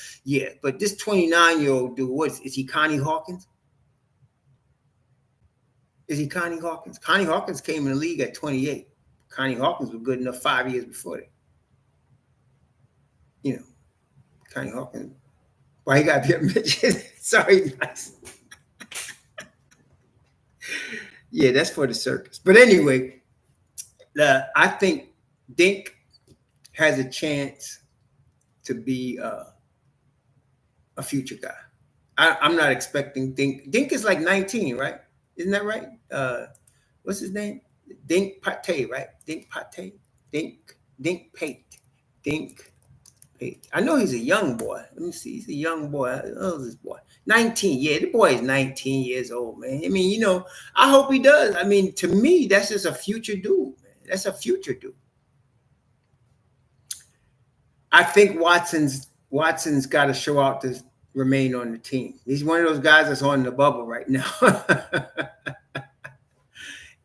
this 29-year-old dude, what is he? Connie Hawkins? Is he Connie Hawkins? Connie Hawkins came in the league at 28. Connie Hawkins was good enough 5 years before that. Connie Hawkins. Why he got to be a midget? Sorry, nice. Yeah, that's for the circus. But anyway, I think Dink has a chance to be a future guy. I'm not expecting Dink. Dink is like 19, right? Isn't that right? What's his name? Dink Pate, right? Dink Pate. Dink Pate. Dink. I know he's a young boy. Let me see. He's a young boy. Oh, this boy. 19. Yeah, the boy is 19 years old, man. I mean, I hope he does. I mean, to me, that's just a future dude, man. That's a future dude. I think Watson's got to show out to remain on the team. He's one of those guys that's on the bubble right now.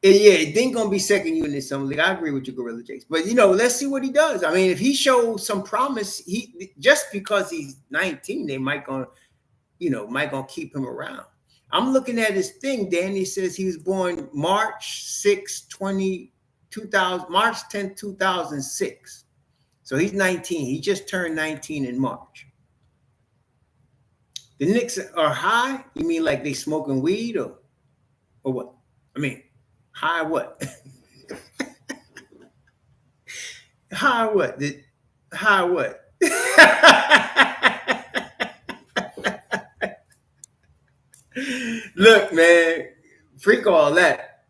It ain't gonna be second unit Summer League. I agree with you, Gorilla Jakes. But let's see what he does. I mean, if he shows some promise, just because he's 19, they might gonna keep him around. I'm looking at his thing. Danny says he was born March 6, 2000, March 10, 2006. So he's 19. He just turned 19 in March. The Knicks are high? You mean like they smoking weed or what? I mean, high what? High what? High what? Look, man, freak all that.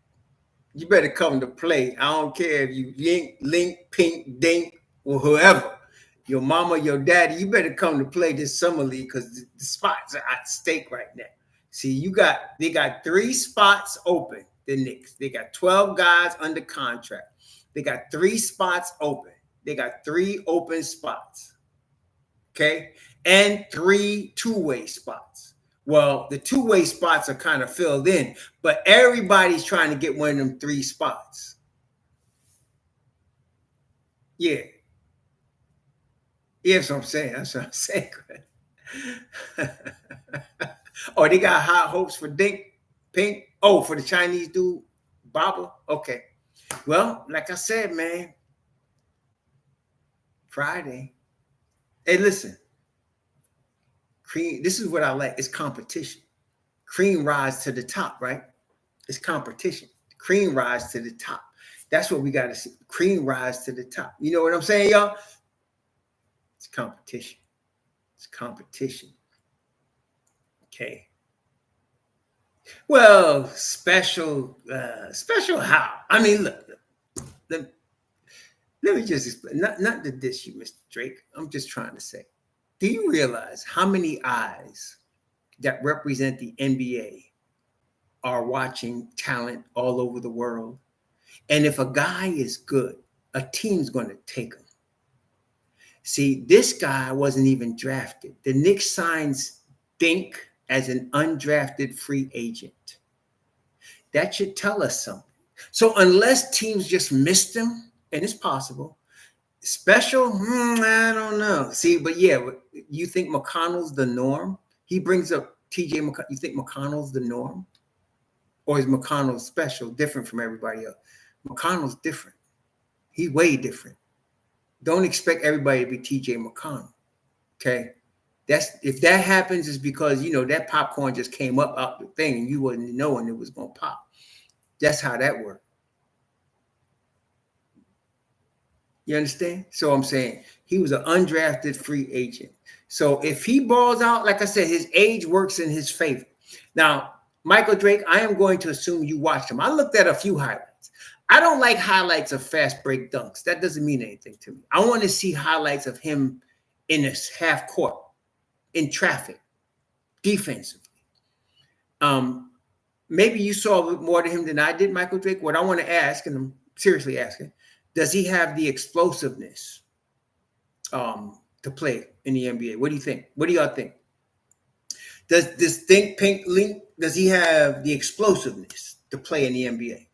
You better come to play. I don't care if you link, pink, dink, or whoever. Your mama, your daddy, you better come to play this summer league because the spots are at stake right now. See, they got 3 spots open. The Knicks. They got 12 guys under contract. They got 3 spots open. They got 3 open spots. Okay? And 3 two-way spots. Well, the two-way spots are kind of filled in, but everybody's trying to get one of them 3 spots. Yeah. Yeah, that's what I'm saying. That's what I'm saying. Oh, they got high hopes for Dink, Pink. Oh, for the Chinese dude, Baba. Okay. Well, like I said, man, Friday. Hey, listen. Cream. This is what I like. It's competition. Cream rise to the top, right? It's competition. Cream rise to the top. That's what we got to see. Cream rise to the top. You know what I'm saying, y'all? It's competition. It's competition. Okay. Well, special how? I mean, look, let me just explain. Not to diss you, Mr. Drake. I'm just trying to say, do you realize how many eyes that represent the NBA are watching talent all over the world? And if a guy is good, a team's going to take him. See, this guy wasn't even drafted. The Knicks signs Dink as an undrafted free agent. That should tell us something. So unless teams just missed him, and it's possible, special, I don't know. See, but yeah, you think McConnell's the norm? He brings up TJ McConnell. You think McConnell's the norm? Or is McConnell special, different from everybody else? McConnell's different. He's way different. Don't expect everybody to be TJ McConnell. Okay? If that happens, it's because that popcorn just came up out the thing and you wasn't knowing it was gonna pop. That's how that worked. You understand? So I'm saying he was an undrafted free agent. So if he balls out, like I said, his age works in his favor. Now, Michael Drake, I am going to assume you watched him. I looked at a few highlights. I don't like highlights of fast break dunks. That doesn't mean anything to me. I want to see highlights of him in this half court, in traffic, defensively. Maybe you saw more to him than I did, Michael Drake. What I want to ask, and I'm seriously asking, does he have the explosiveness to play in the NBA? What do you think? What do y'all think? Does this Think Pink Link, does he have the explosiveness to play in the NBA?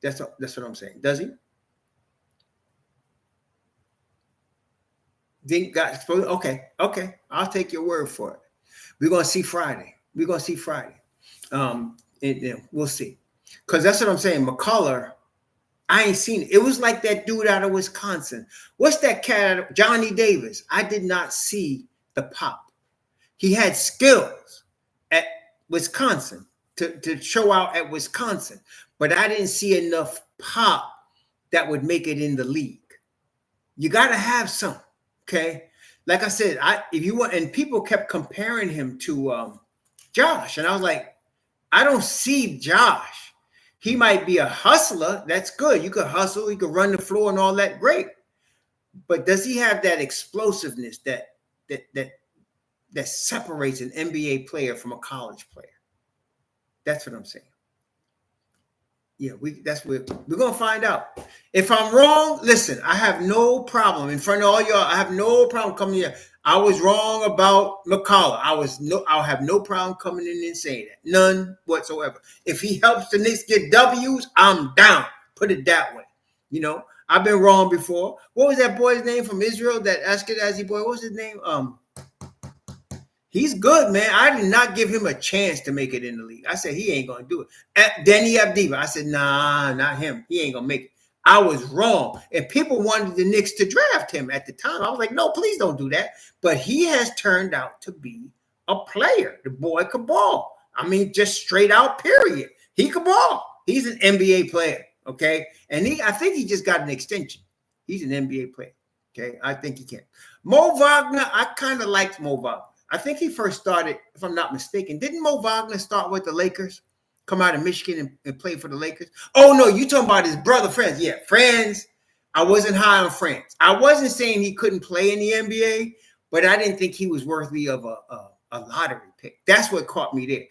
That's what I'm saying. Does he? Dink got explosive? Okay. I'll take your word for it. We're going to see Friday. We'll see. Because that's what I'm saying. McCullough, I ain't seen it. It was like that dude out of Wisconsin. What's that cat? Johnny Davis. I did not see the pop. He had skills at Wisconsin to show out at Wisconsin, but I didn't see enough pop that would make it in the league. You got to have some, okay? Like I said, if you want, and people kept comparing him to Josh, and I was like, I don't see Josh. He might be a hustler. That's good. You could hustle. You could run the floor and all that. Great. But does he have that explosiveness that separates an NBA player from a college player? That's what I'm saying. Yeah, we're gonna find out. If I'm wrong, listen, I have no problem in front of all y'all. I have no problem coming here. I was wrong about McCullough. I'll have no problem coming in and saying that. None whatsoever. If he helps the Knicks get W's, I'm down. Put it that way. I've been wrong before. What was that boy's name from Israel? That Ashkenazi boy. What was his name? He's good, man. I did not give him a chance to make it in the league. I said he ain't gonna do it. Denny Abdiva. I said, nah, not him. He ain't gonna make it. I was wrong. And people wanted the Knicks to draft him at the time. I was like, no, please don't do that. But he has turned out to be a player. The boy could ball. I mean, just straight out, period. He could ball. He's an NBA player, okay? And I think he just got an extension. He's an NBA player, okay? I think he can. Mo Wagner, I kind of liked Mo Wagner. I think he first started, if I'm not mistaken, didn't Mo Wagner start with the Lakers? Come out of Michigan and play for the Lakers? Oh, no, you talking about his brother, Franz. Yeah, Franz. I wasn't high on Franz. I wasn't saying he couldn't play in the NBA, but I didn't think he was worthy of a lottery pick. That's what caught me there.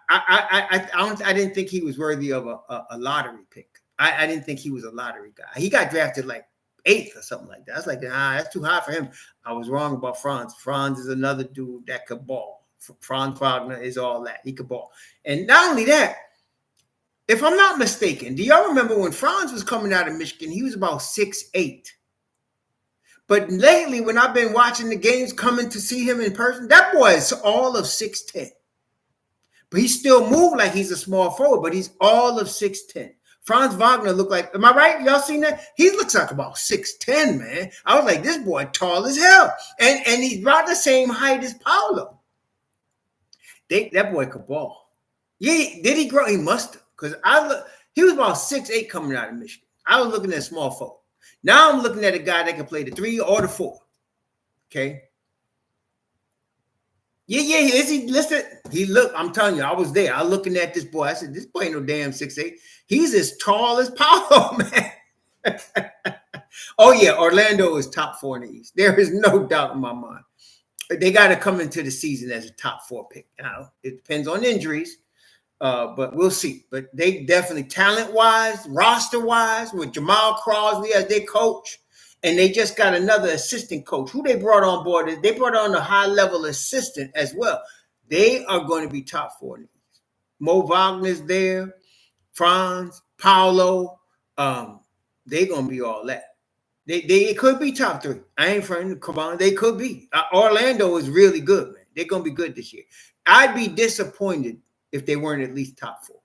I didn't think he was worthy of a lottery pick. I didn't think he was a lottery guy. He got drafted like 8th or something like that. I was like, that's too high for him. I was wrong about Franz. Franz is another dude that could ball. Franz Wagner is all that. He could ball. And not only that, if I'm not mistaken, do y'all remember when Franz was coming out of Michigan, he was about 6'8". But lately, when I've been watching the games, coming to see him in person, that boy is all of 6'10". But he still moves like he's a small forward, but he's all of 6'10". Franz Wagner looked like, am I right? Y'all seen that? He looks like about 6'10", man. I was like, this boy tall as hell. And he's about the same height as Paolo. That boy could ball. Yeah, did he grow? He must have. Because he was about 6'8" coming out of Michigan. I was looking at small forward. Now I'm looking at a guy that can play the 3 or the 4. Okay. Yeah. Is he? Listen, I'm telling you, I was there. I was looking at this boy. I said, this boy ain't no damn 6'8". He's as tall as Paolo, man. Oh, yeah. Orlando is top 4 in the East. There is no doubt in my mind. They got to come into the season as a top 4 pick. Now, it depends on injuries, but we'll see. But they definitely, talent-wise, roster-wise, with Jamal Crosby as their coach, and they just got another assistant coach. Who they brought on board? They brought on a high-level assistant as well. They are going to be top 4 in the East. Mo Wagner's there. Franz, Paolo, they're gonna be all that. They could be top 3. I ain't friend. Come on, they could be. Orlando is really good, man. They're gonna be good this year. I'd be disappointed if they weren't at least top 4.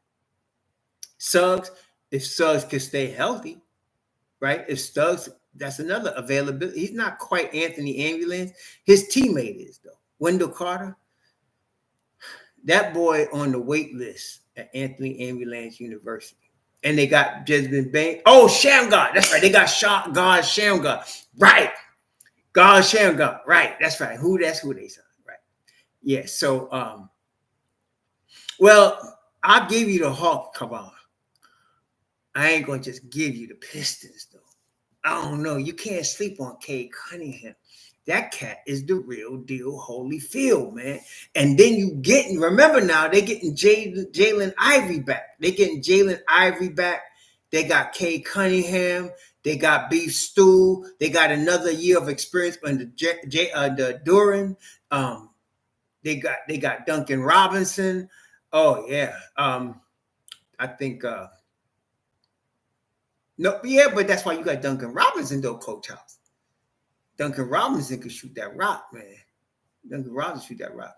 Suggs, if Suggs could stay healthy, right? If Suggs, that's another availability. He's not quite Anthony Ambulance. His teammate is, though. Wendell Carter, that boy on the wait list at Anthony Ambulance University. And they got Desmond Bain. Oh, Shamgar. That's right. They got God Shamgar. Right. God Shamgar. Right. That's right. That's who they signed. Right. Yeah. So, well, I'll give you the Hawk. Come on. I ain't going to just give you the Pistons, though. I don't know. You can't sleep on Cade Cunningham. That cat is the real deal, Holyfield, man. And then remember now, they're getting Jalen Ivey back. They're getting Jalen Ivey back. They got Cade Cunningham. They got Beef Stew. They got another year of experience under the Duran. They got Duncan Robinson. Oh, yeah. I think no, yeah, but that's why you got Duncan Robinson, though, Coach House. Duncan Robinson could shoot that rock, man. Duncan Robinson shoot that rock.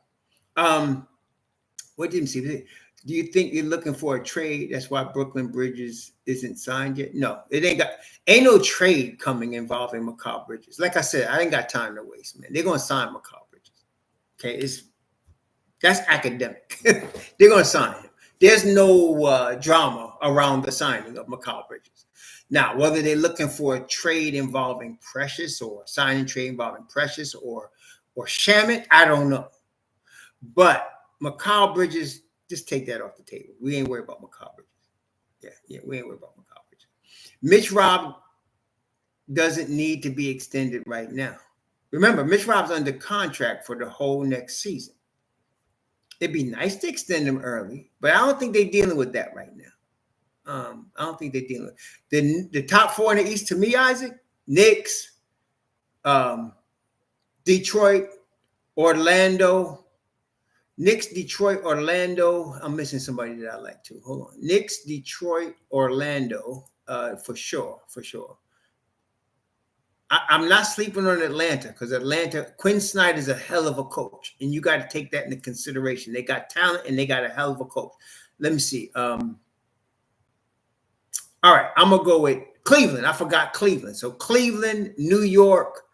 What did you see? Do you think you're looking for a trade? That's why Brooklyn Bridges isn't signed yet? No, ain't no trade coming involving Mikal Bridges. Like I said, I ain't got time to waste, man. They're gonna sign Mikal Bridges. Okay, that's academic. They're gonna sign him. There's no drama around the signing of Mikal Bridges. Now, whether they're looking for a trade involving Precious or signing trade involving Precious or Shamet, I don't know. But Mikal Bridges, just take that off the table. We ain't worried about Mikal Bridges. Yeah, we ain't worried about Mikal Bridges. Mitch Rob doesn't need to be extended right now. Remember, Mitch Rob's under contract for the whole next season. It'd be nice to extend him early, but I don't think they're dealing with that right now. I don't think they're dealing with the top 4 in the East. To me, Isaac, Knicks, Detroit, Orlando. Knicks, Detroit, Orlando. I'm missing somebody that I like too. Hold on. Knicks, Detroit, Orlando, for sure. I'm not sleeping on Atlanta because Quinn Snyder's a hell of a coach, and you got to take that into consideration. They got talent and they got a hell of a coach. Let me see. All right, I'm gonna go with Cleveland. I forgot Cleveland. So Cleveland, New York,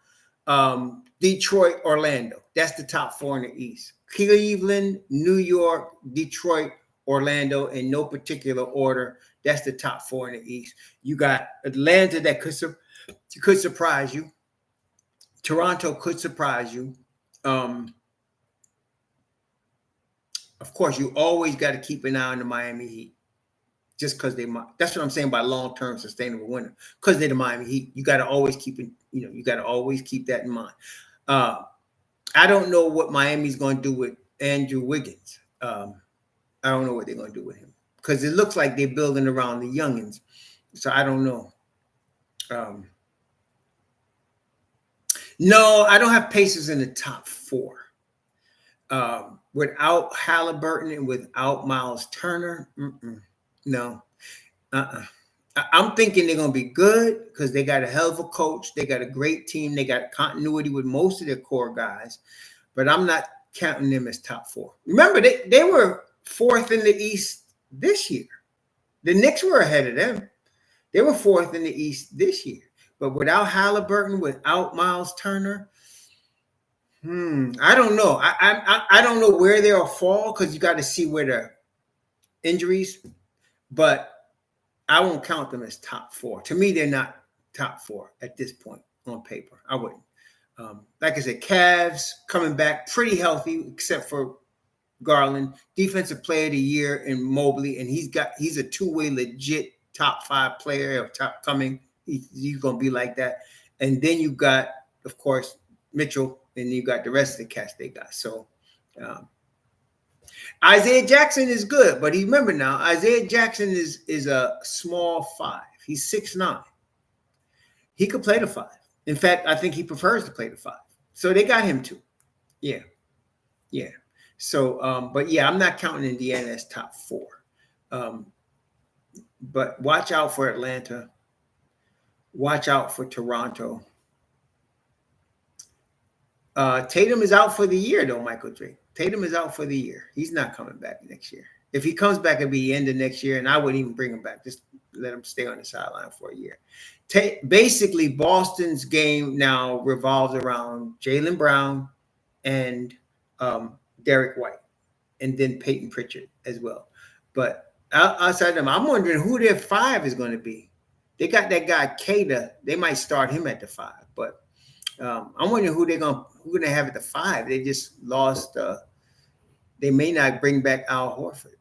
Detroit, Orlando. That's the top 4 in the East. Cleveland, New York, Detroit, Orlando, in no particular order. That's the top 4 in the East. You got Atlanta that could surprise you. Toronto could surprise you. Of course, you always got to keep an eye on the Miami Heat. Just because that's what I'm saying by long-term sustainable winner. Because they're the Miami Heat, you got to always keep it. You got to always keep that in mind. I don't know what Miami's going to do with Andrew Wiggins. I don't know what they're going to do with him because it looks like they're building around the youngins. So I don't know. No, I don't have Pacers in the top 4. Without Halliburton and without Miles Turner, no. I'm thinking they're going to be good because they got a hell of a coach. They got a great team. They got continuity with most of their core guys. But I'm not counting them as top 4. Remember, they were 4th in the East this year. The Knicks were ahead of them. They were 4th in the East this year. But without Halliburton, without Miles Turner, I don't know. I don't know where they'll fall because you got to see where the injuries. But I won't count them as top 4. To me, they're not top 4 at this point on paper. I wouldn't. Like I said, Cavs coming back pretty healthy, except for Garland, defensive player of the year in Mobley, and he's a two-way legit top 5 player or top coming. He's gonna be like that. And then you got, of course, Mitchell, and you got the rest of the cast they got. So Isaiah Jackson is good, but remember now, Isaiah Jackson is a small 5. He's 6'9". He could play the 5. In fact, I think he prefers to play the 5. So they got him too. Yeah. So, but yeah, I'm not counting Indiana as top 4. But watch out for Atlanta. Watch out for Toronto. Tatum is out for the year, though, Michael Drake. Tatum is out for the year. He's not coming back next year. If he comes back, it'll be the end of next year, and I wouldn't even bring him back. Just let him stay on the sideline for a year. Basically, Boston's game now revolves around Jaylen Brown and Derek White, and then Peyton Pritchard as well. But outside them, I'm wondering who their five is going to be. They got that guy Kada. They might start him at the five, but I'm wondering who gonna have at the five. They just lost. They may not bring back Al Horford.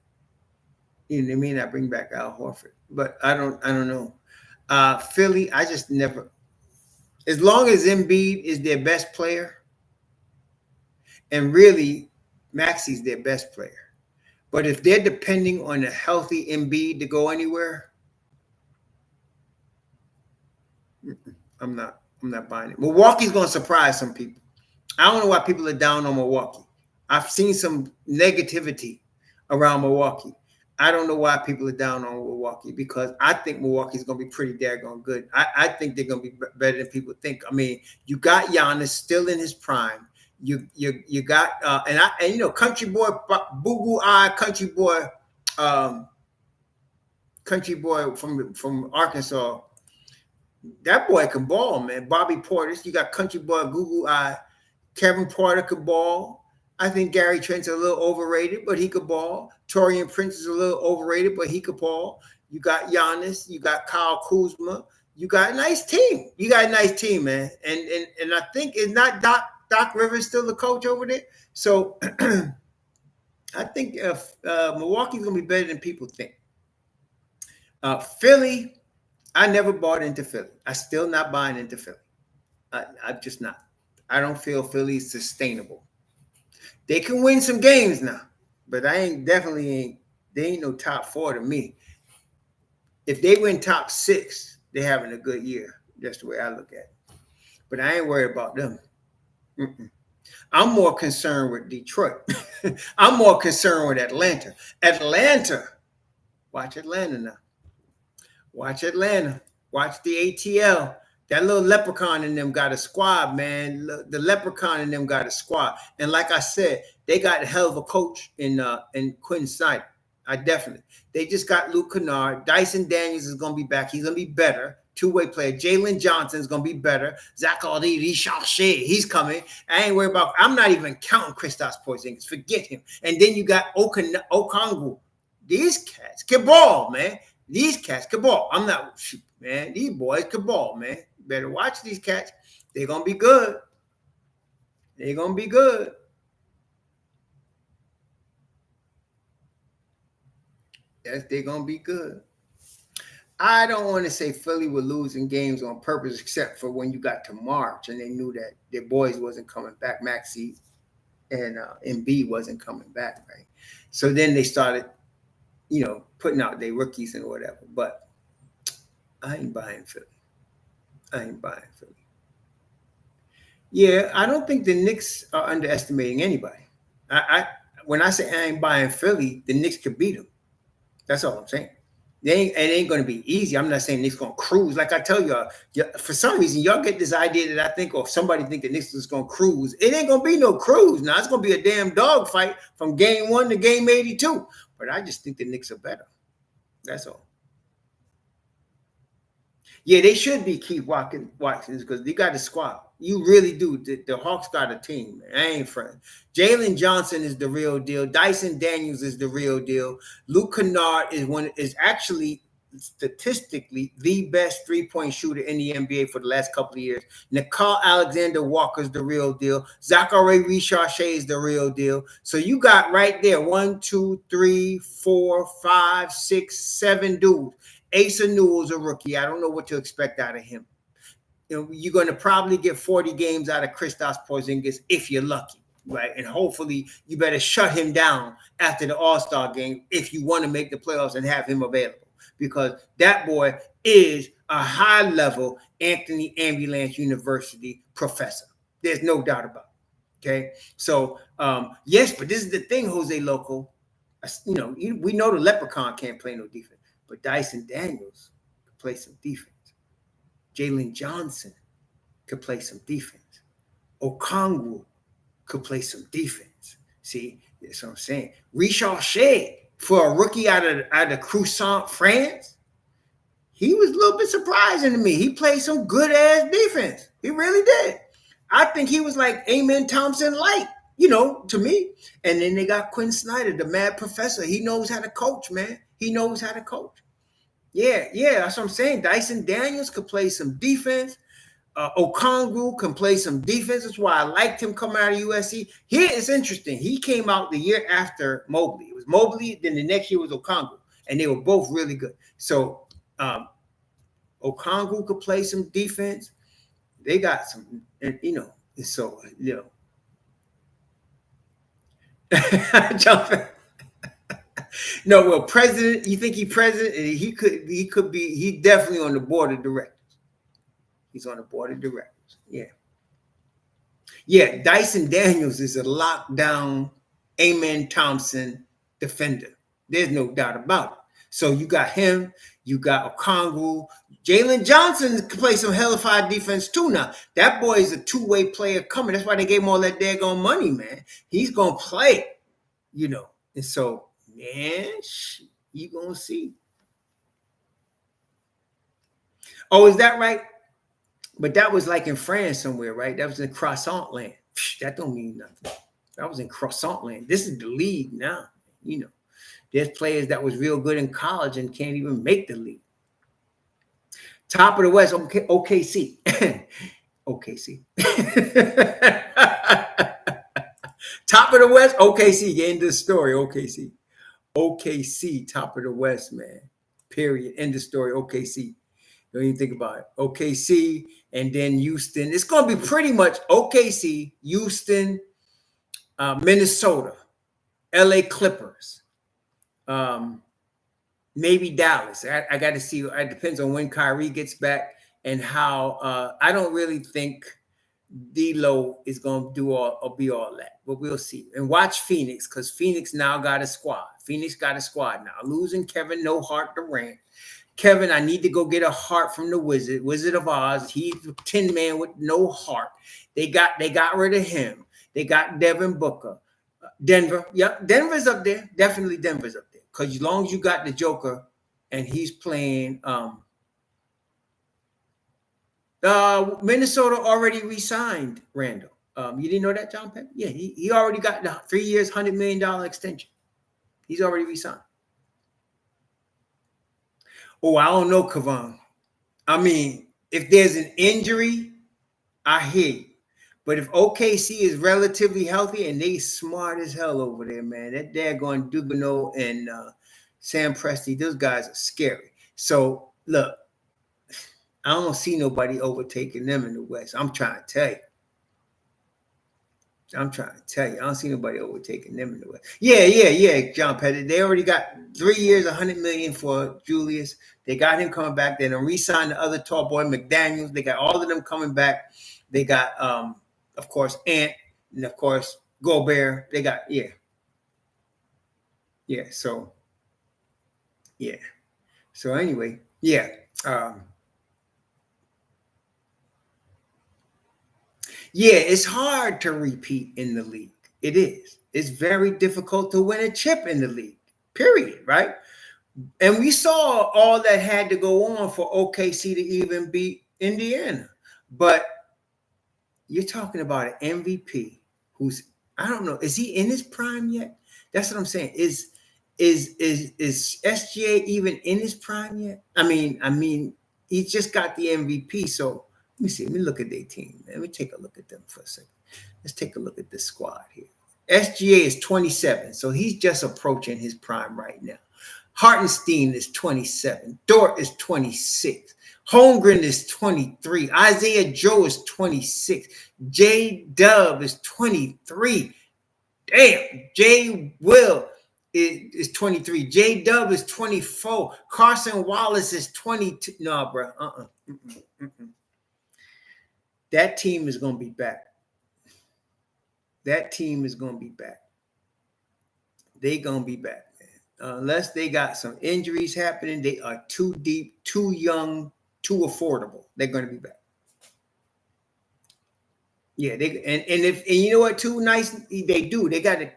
They may not bring back Al Horford, but I don't know. Philly, I just never. As long as Embiid is their best player, and really Maxi's their best player, but if they're depending on a healthy Embiid to go anywhere, I'm not buying it. Milwaukee's going to surprise some people. I don't know why people are down on Milwaukee. I've seen some negativity around Milwaukee. I don't know why people are down on Milwaukee, because I think Milwaukee's going to be pretty daggone good. I think they're going to be better than people think. I mean, you got Giannis still in his prime. You got and country boy Boo Eye, country boy from Arkansas. That boy can ball, man. Bobby Portis. You got country boy Google Eye. Kevin Porter could ball. I think Gary Trent's a little overrated, but he could ball. Torian Prince is a little overrated, but he could ball. You got Giannis. You got Kyle Kuzma. You got a nice team. You got a nice team, man. And I think it's not Doc Rivers still the coach over there. So I think Milwaukee's going to be better than people think. Philly, I never bought into Philly. I'm still not buying into Philly. I'm just not. I don't feel Philly's sustainable. They can win some games now, but they ain't no top four to me. If they win top six, they're having a good year. That's the way I look at it. But I ain't worried about them. I'm more concerned with Detroit. I'm more concerned with Atlanta. Watch Atlanta now. Watch Atlanta. Watch the ATL. That little leprechaun in them got a squad, man. The leprechaun in them got a squad. And like I said, they got a hell of a coach in Quinn Snyder. They just got Luke Kennard. Dyson Daniels is going to be back. He's going to be better. Two-way player. Jalen Johnson is going to be better. Zach Aldi, he's coming. I ain't worried about. I'm not even counting Kristaps Porzingis. Forget him. And then you got Okongwu. These cats can ball, man. These cats can ball. I'm not, man. These boys can ball, man. Better watch these cats. They're going to be good. They're going to be good. Yes, they're going to be good. I don't want to say Philly were losing games on purpose, except for when you got to March and they knew that their boys wasn't coming back. Maxey and Embiid wasn't coming back, right? So then they started, putting out their rookies and whatever. But I ain't buying Philly. Yeah, I don't think the Knicks are underestimating anybody. When I say I ain't buying Philly, the Knicks could beat them. That's all I'm saying. It ain't going to be easy. I'm not saying Knicks going to cruise. Like I tell y'all, for some reason, y'all get this idea that I think, or somebody think the Knicks is going to cruise. It ain't going to be no cruise. Now, it's going to be a damn dogfight from game 1 to game 82. But I just think the Knicks are better. That's all. Yeah, they should be Keith Watkins because they got a squad. You really do. The Hawks got a team, man. I ain't friends. Jalen Johnson is the real deal. Dyson Daniels is the real deal. Luke Kennard is actually statistically the best three-point shooter in the NBA for the last couple of years. Nicole Alexander Walker's the real deal. Zachary Richarche is the real deal. So you got right there 1, 2, 3, 4, 5, 6, 7 dudes. Asa Newell's a rookie. I don't know what to expect out of him. You're going to probably get 40 games out of Kristaps Porzingis if you're lucky, right? And hopefully you better shut him down after the All-Star game if you want to make the playoffs and have him available, because that boy is a high-level Anthony Ambulance University professor. There's no doubt about it, okay? So, yes, but this is the thing, Jose Loco. We know the leprechaun can't play no defense. But Dyson Daniels could play some defense. Jalen Johnson could play some defense. Okongwu could play some defense. See, that's what I'm saying. Richard Shea, for a rookie out of Croissant, France, he was a little bit surprising to me. He played some good ass defense. He really did. I think he was like Amen Thompson light, to me. And then they got Quinn Snyder, the mad professor. He knows how to coach, man. He knows how to coach. Yeah, that's what I'm saying. Dyson Daniels could play some defense. Okongwu can play some defense. That's why I liked him coming out of USC. Here it's interesting. He came out the year after Mobley. It was Mobley, then the next year was Okongwu. And they were both really good. So Okongwu could play some defense. They got some, so, No, well, president, you think he president? He could be, he definitely on the board of directors. He's on the board of directors. Yeah, Dyson Daniels is a lockdown Amen Thompson defender. There's no doubt about it. So you got him, you got Okongwu. Jalen Johnson can play some hellified defense too now. That boy is a two-way player coming. That's why they gave him all that daggone money, man. He's going to play, And so, man, you going to see. Oh, is that right? But that was like in France somewhere, right? That was in Croissant land. That don't mean nothing. That was in Croissant land. This is the league now. There's players that was real good in college and can't even make the league. Top of the West, OKC. OKC. Top of the West, OKC. Get into the story, OKC. OKC, top of the West, man. Period. End of story, OKC. Don't even think about it. OKC and then Houston. It's going to be pretty much OKC, Houston, Minnesota, LA Clippers, maybe Dallas. I got to see. It depends on when Kyrie gets back and how. I don't really think D'Lo is going to do be all that, but we'll see. And watch Phoenix, because Phoenix now got a squad. Phoenix got a squad now. Losing Kevin No Heart Durant. Kevin, I need to go get a heart from the Wizard of Oz. He's a 10-man with no heart. They got rid of him. They got Devin Booker. Denver. Yep, Denver's up there. Definitely Denver's up there. Because as long as you got the Joker and he's playing Minnesota already re-signed Randall. You didn't know that, John Penn? Yeah, he already got the 3 years, $100 million extension. He's already re-signed. Oh, I don't know, Kavan. I mean, if there's an injury, I hear you. But if OKC is relatively healthy and they smart as hell over there, man, that daggone Dubino and Sam Presti, those guys are scary. So, look, I don't see nobody overtaking them in the West. I'm trying to tell you. I don't see nobody overtaking them in the West. Yeah, John Pettit. They already got 3 years, $100 million for Julius. They got him coming back. They re-signed the other tall boy, McDaniels. They got all of them coming back. They got, of course, Ant, and of course, Gobert. They got, So anyway, it's hard to repeat in the league. It is. It's very difficult to win a chip in the league, period, right? And we saw all that had to go on for OKC to even beat Indiana. But you're talking about an MVP who's, I don't know, is he in his prime yet? That's what I'm saying. Is SGA even in his prime yet? I mean, he just got the MVP, so let me see. Let me look at their team. Let me take a look at them for a second. Let's take a look at this squad here. SGA is 27, so he's just approaching his prime right now. Hartenstein is 27. Dort is 26. Holmgren is 23. Isaiah Joe is 26. J-Dub is 23. Damn. J. Will is 23. J-Dub is 24. Carson Wallace is 22. No, bro. That team is going to be back. They're going to be back, man. Unless they got some injuries happening, they are too deep, too young, too affordable. They're going to be back. Yeah, they and you know what? Too nice they do. They got a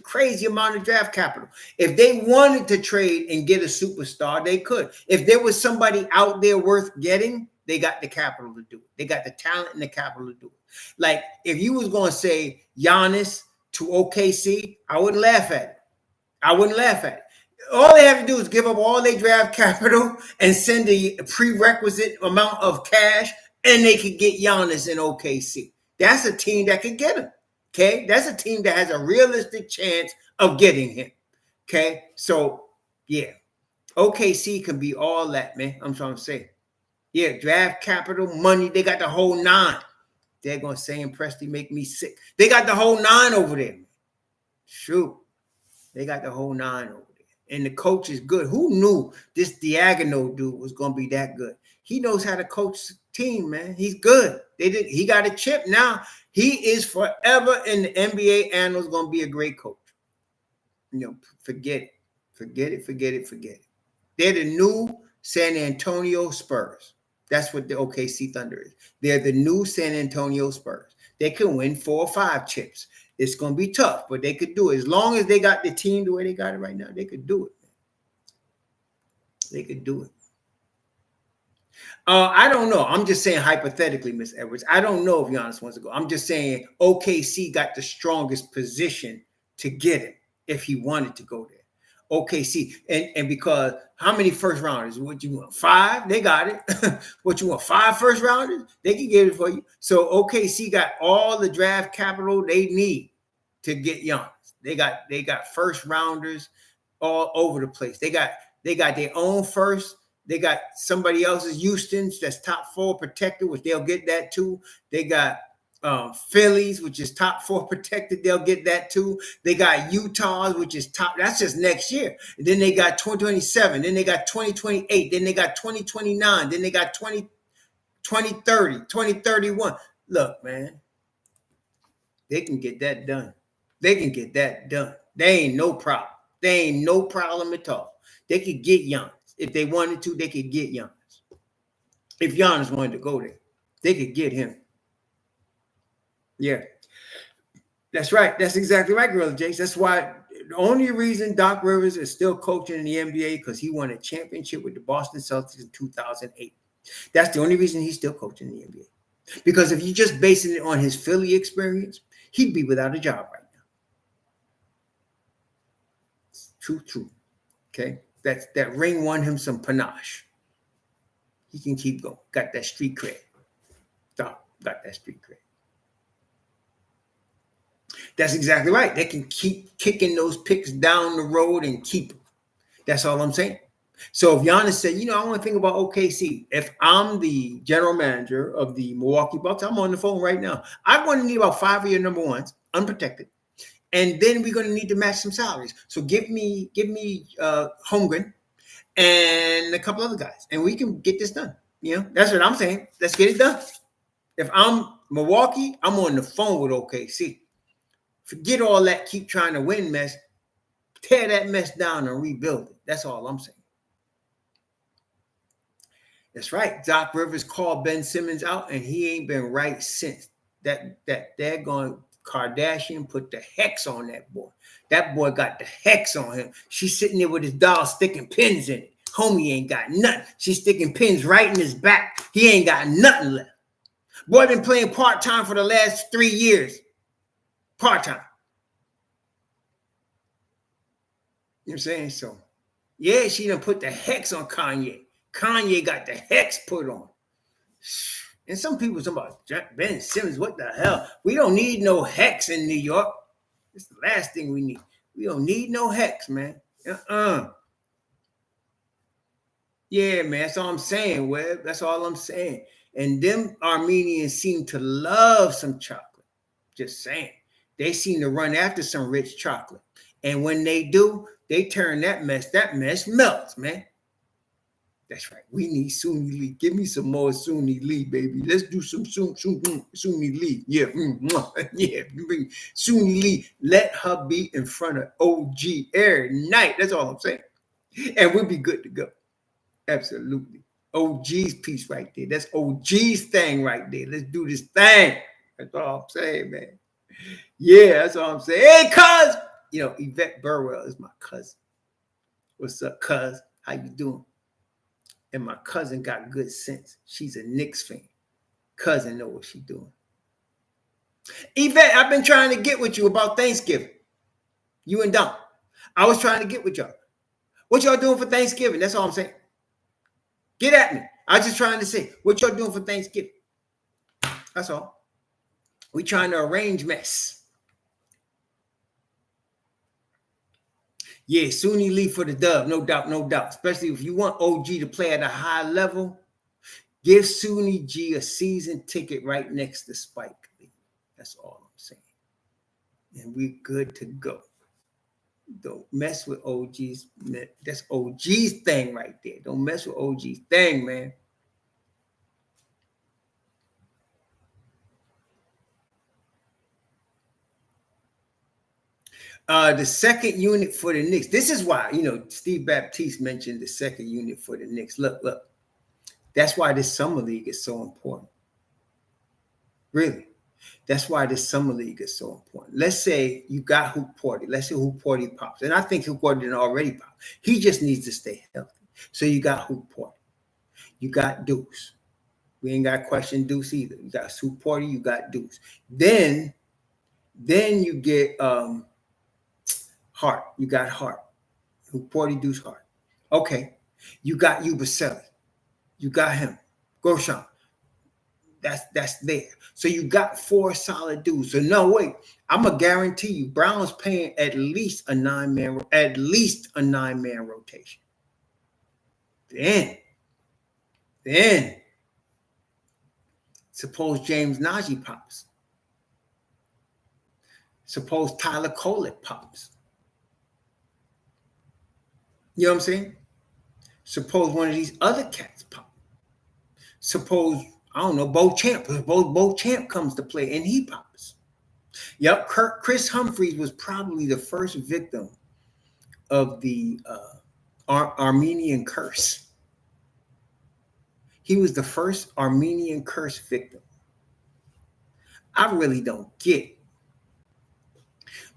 crazy amount of draft capital. If they wanted to trade and get a superstar, they could. If there was somebody out there worth getting, they got the capital to do it. They got the talent and the capital to do it. Like if you was going to say Giannis to OKC, I wouldn't laugh at it. I wouldn't laugh at it. All they have to do is give up all their draft capital and send a prerequisite amount of cash, and they could get Giannis in OKC. That's a team that could get him. Okay, that's a team that has a realistic chance of getting him. Okay, so yeah, OKC can be all that, man. I'm trying to say, yeah, draft capital, money, they got the whole nine. They're gonna say and Presti make me sick. They got the whole nine over there. Shoot, they got the whole nine over there, and the coach is good. Who knew this Diagonal dude was gonna be that good? He knows how to coach team, man. He's good. He got a chip now. He is forever in the NBA annals going to be a great coach. You know, forget it. Forget it. They're the new San Antonio Spurs. That's what the OKC Thunder is. They're the new San Antonio Spurs. They can win 4 or 5 chips. It's going to be tough, but they could do it. As long as they got the team the way they got it right now, they could do it. They could do it. I don't know. I'm just saying hypothetically, Miss Edwards. I don't know if Giannis wants to go. I'm just saying OKC got the strongest position to get him if he wanted to go there. OKC. And because how many first rounders? What you want? 5? They got it. What you want? 5 first rounders? They can get it for you. So OKC got all the draft capital they need to get Giannis. They got first rounders all over the place. They got their own first. They got somebody else's Houston's that's top 4 protected, which they'll get that too. They got Phillies, which is top 4 protected. They'll get that too. They got Utah's, which is top. That's just next year. And then they got 2027. Then they got 2028. Then they got 2029. Then they got 2030, 2031. Look, man, they can get that done. They can get that done. They ain't no problem. They ain't no problem at all. They could get Giannis. If they wanted to, they could get Giannis. If Giannis wanted to go there, they could get him. Yeah. That's right. That's exactly right, Gorilla Jakes. That's why the only reason Doc Rivers is still coaching in the NBA because he won a championship with the Boston Celtics in 2008. That's the only reason he's still coaching in the NBA. Because if you're just basing it on his Philly experience, he'd be without a job right now. True. Okay? That ring won him some panache. He can keep going. Got that street cred. Got that street cred. That's exactly right. They can keep kicking those picks down the road and keep them. That's all I'm saying. So if Giannis said, I want to think about OKC. If I'm the general manager of the Milwaukee Bucks, I'm on the phone right now. I'm going to need about 5 of your number ones, unprotected. And then we're going to need to match some salaries. So give me Holmgren and a couple other guys, and we can get this done. That's what I'm saying. Let's get it done. If I'm Milwaukee, I'm on the phone with OKC. Forget all that keep trying to win mess. Tear that mess down and rebuild it. That's all I'm saying. That's right. Doc Rivers called Ben Simmons out, and he ain't been right since. That daggone Kardashian put the hex on that boy. That boy got the hex on him. She's sitting there with his doll sticking pins in it. Homie ain't got nothing. She's sticking pins right in his back. He ain't got nothing left. Boy been playing part-time for the last 3 years. Part-time. You know what I'm saying? So, yeah, she done put the hex on Kanye. Kanye got the hex put on. And some people talking about Ben Simmons, what the hell? We don't need no hex in New York. It's the last thing we need. We don't need no hex, man. Yeah, man, that's all I'm saying, Webb. That's all I'm saying. And them Armenians seem to love some chocolate. Just saying. They seem to run after some rich chocolate. And when they do, they turn that mess melts, man. That's right. We need Suni Lee. Give me some more Suni Lee, baby. Let's do some Suni Lee. Yeah. Yeah. Bring Suni Lee. Let her be in front of OG every night. That's all I'm saying. And we'll be good to go. Absolutely. OG's piece right there. That's OG's thing right there. Let's do this thing. That's all I'm saying, man. Yeah, that's all I'm saying. Hey, cuz. Yvette Burwell is my cousin. What's up, cuz? How you doing? And my cousin got good sense. She's a Knicks fan. Cousin know what she's doing. Yvette, I've been trying to get with you about Thanksgiving. You and Dom. I was trying to get with y'all. What y'all doing for Thanksgiving? That's all I'm saying. Get at me. I was just trying to say, what y'all doing for Thanksgiving? That's all. We trying to arrange mess. Yeah, Suni Lee for the dub, no doubt, no doubt. Especially if you want OG to play at a high level, give Suni G a season ticket right next to Spike Lee. That's all I'm saying. And we're good to go. Don't mess with OG's. That's OG's thing right there. Don't mess with OG's thing, man. The second unit for the Knicks. This is why, Steve Baptiste mentioned the second unit for the Knicks. Look. That's why this summer league is so important. Really. That's why this summer league is so important. Let's say you got Hukporti. Let's say Hukporti pops. And I think Hukporti didn't already pop. He just needs to stay healthy. So you got Hukporti. You got Deuce. We ain't got to question Deuce either. You got Hukporti, you got Deuce. Then you get Hart. You got Hart. Hukporti, Deuce, Hart. Okay. You got Ubaselli. You got him. Beauchamp. That's there. So you got 4 solid dudes. So no, wait. I'm gonna guarantee you, Brown's paying at least a 9-man rotation. Then suppose James Nnaji pops. Suppose Tyler Kolek pops. You know what I'm saying? Suppose one of these other cats pop. Suppose, I don't know, Beauchamp. Beauchamp comes to play and he pops. Yep, Chris Humphries was probably the first victim of the Armenian curse. He was the first Armenian curse victim. I really don't get it.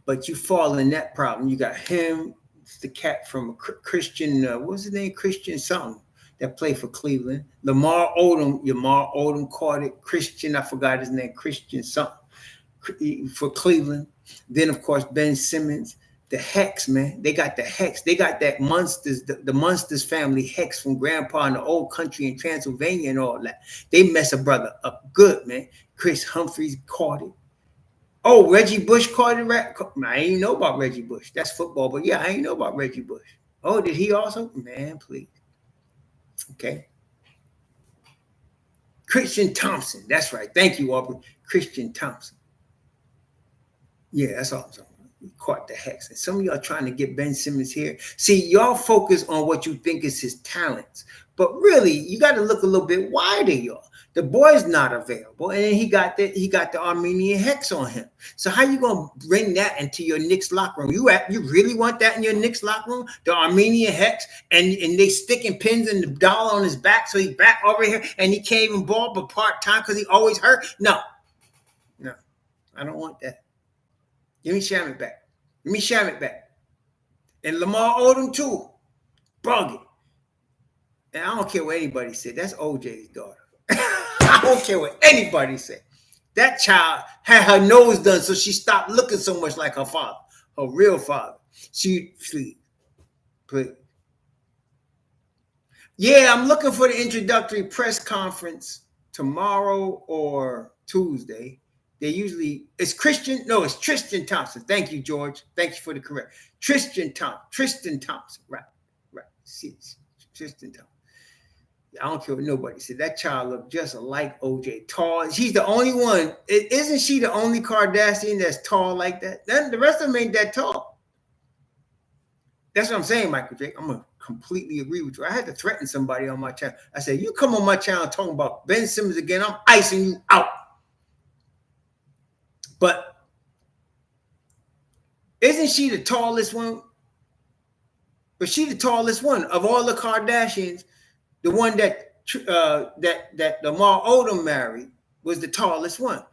But you fall in that problem. You got him, the cat from Christian, what was his name? Christian something that played for Cleveland. Lamar Odom caught it. Christian, I forgot his name. Christian something for Cleveland. Then, of course, Ben Simmons. The Hex, man. They got the Hex. They got that Munsters, the Munsters family Hex from Grandpa in the old country in Transylvania and all that. They mess a brother up good, man. Chris Humphries caught it. Oh, Reggie Bush caught it. I ain't know about Reggie Bush. That's football, but yeah, I ain't know about Reggie Bush. Oh, did he also? Man, please. Okay. Christian Thompson. That's right. Thank you, Aubrey. Christian Thompson. Yeah, that's all I'm talking about. We caught the Hex. And some of y'all trying to get Ben Simmons here. See, y'all focus on what you think is his talents. But really, you got to look a little bit wider, y'all. The boy's not available, and he got the Armenian Hex on him. So how you gonna bring that into your Knicks locker room? You really want that in your Knicks locker room? The Armenian Hex, and they sticking pins in the dollar on his back, so he's back over here, and he can't even ball but part time because he always hurt. No, I don't want that. Give me Shamet back. And Lamar Odom too. Bug it. And I don't care what anybody said. That's OJ's daughter. I don't care what anybody said. That child had her nose done, so she stopped looking so much like her father, her real father. Please. Yeah, I'm looking for the introductory press conference tomorrow or Tuesday. It's Tristan Thompson. Thank you, George. Thank you for the correct. Tristan Thompson. Right. See, Tristan Thompson. I don't care what nobody said. That child looked just like OJ. Tall. She's the only one. Isn't she the only Kardashian that's tall like that? The rest of them ain't that tall. That's what I'm saying, Michael J. I'm a completely agree with you. I had to threaten somebody on my channel. I said, you come on my channel talking about Ben Simmons again, I'm icing you out. But isn't she the tallest one? But she the tallest one of all the Kardashians. The one that Lamar Odom married was the tallest one.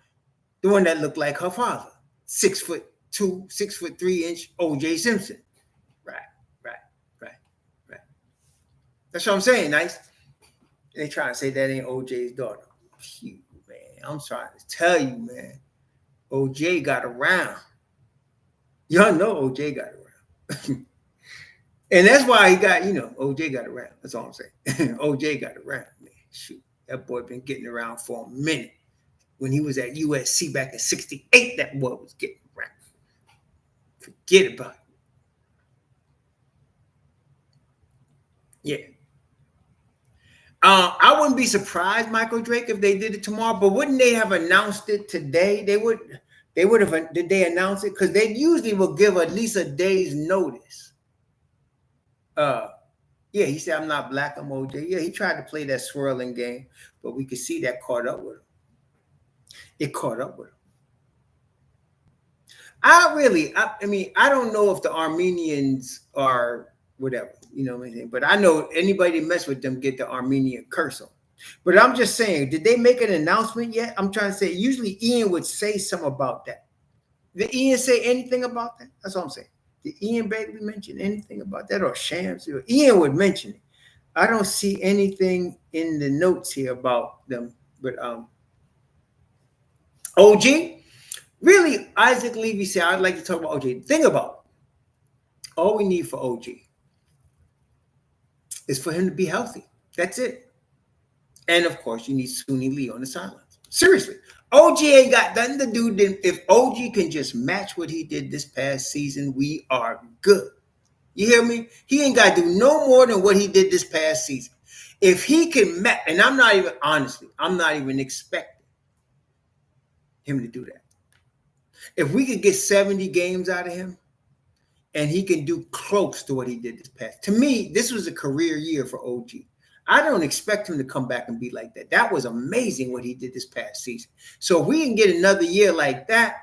The one that looked like her father, 6'2", 6'3" O.J. Simpson. Right. That's what I'm saying, nice. They trying to say that ain't OJ's daughter. Phew, man, I'm trying to tell you, man. OJ got around. Y'all know OJ got around. And that's why he got, OJ got around. That's all I'm saying. OJ got around, man. Shoot, that boy been getting around for a minute. When he was at USC back in '68, that boy was getting around. Forget about it. Yeah. I wouldn't be surprised, Michael Drake, if they did it tomorrow. But wouldn't they have announced it today? They would have. Did they announce it? Because they usually will give at least a day's notice. Yeah, he said, I'm not black, I'm OJ. Yeah, he tried to play that swirling game, but we could see that caught up with him. It caught up with him. I mean, I don't know if the Armenians are whatever, you know what I mean? But I know anybody that mess with them get the Armenian curse on. But I'm just saying, did they make an announcement yet? I'm trying to say, usually Ian would say something about that. Did Ian say anything about that? That's all I'm saying. Did Ian Bailey mention anything about that, or Shams? Ian would mention it. I don't see anything in the notes here about them. But OG, really, Isaac Levy said, I'd like to talk about OG. Think about it. All we need for OG is for him to be healthy. That's it. And of course, you need Suni Lee on the sidelines. Seriously. OG ain't got nothing to do. If OG can just match what he did this past season, we are good. You hear me? He ain't got to do no more than what he did this past season. If he can match, and I'm not even expecting him to do that. If we could get 70 games out of him, and he can do close to what he did this past. To me, this was a career year for OG. I don't expect him to come back and be like that. That was amazing what he did this past season. So if we can get another year like that,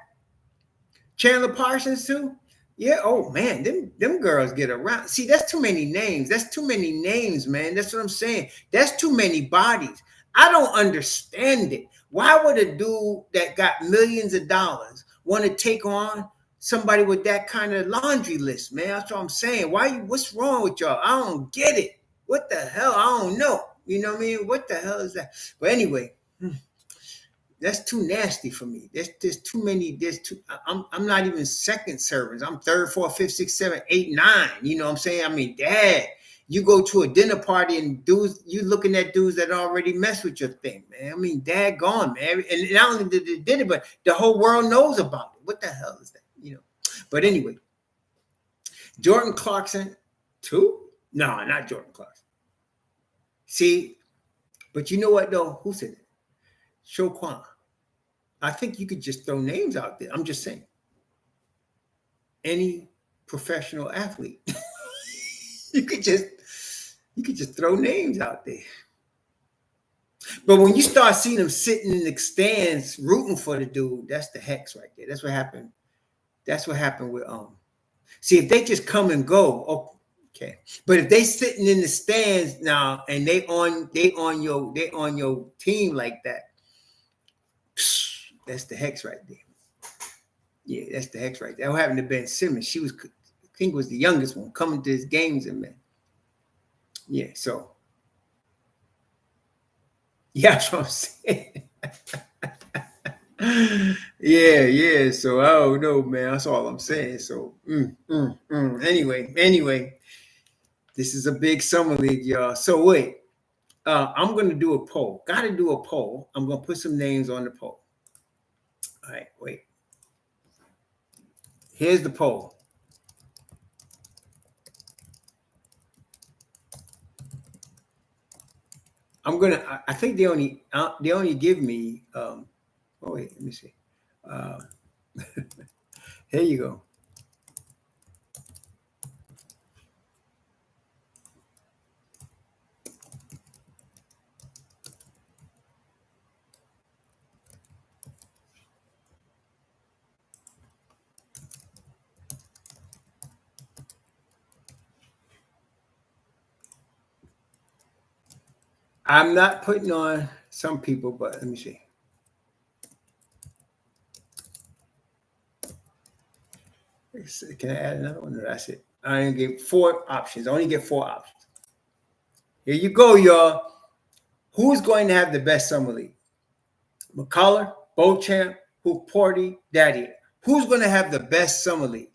Chandler Parsons too, yeah, oh man, them girls get around. See, that's too many names. That's too many names, man. That's what I'm saying. That's too many bodies. I don't understand it. Why would a dude that got millions of dollars want to take on somebody with that kind of laundry list, man? That's what I'm saying. What's wrong with y'all? I don't get it. What the hell? I don't know. You know what I mean? What the hell is that? But anyway, that's too nasty for me. There's too many. I'm not even second servers. I'm third, fourth, fifth, sixth, seventh, eight, nine. You know what I'm saying? I mean, Dad, you go to a dinner party and dudes, you looking at dudes that already mess with your thing, man. I mean, Dad gone, man. And not only did they did it, but the whole world knows about it. What the hell is that? You know. But anyway, Jordan Clarkson, too? No, not Jordan Clarkson. See, but you know what though? Who said it? Shoquan. I think you could just throw names out there. I'm just saying. Any professional athlete, you could just throw names out there. But when you start seeing them sitting in the stands rooting for the dude, that's the hex right there. That's what happened. That's what happened with See, if they just come and go, okay. But if they sitting in the stands now and they on your team like that, that's the hex right there. Yeah, that's the hex right there. What happened to Ben Simmons? She was, I think, was the youngest one coming to his games, and man, yeah. So, yeah, that's what I'm saying. yeah. So I don't know, man. That's all I'm saying. So, Anyway, this is a big summer league, y'all. So wait, I'm gonna do a poll. Got to do a poll. I'm gonna put some names on the poll. All right, wait. Here's the poll. I think they only give me. Oh wait, let me see. Here you go. I'm not putting on some people, but let me see. Can I add another one? No, that's it. I only get 4 options. I only get 4 options. Here you go, y'all. Who's going to have the best summer league? McCullough, Beauchamp, Hukporti, Dadiet. Who's going to have the best summer league?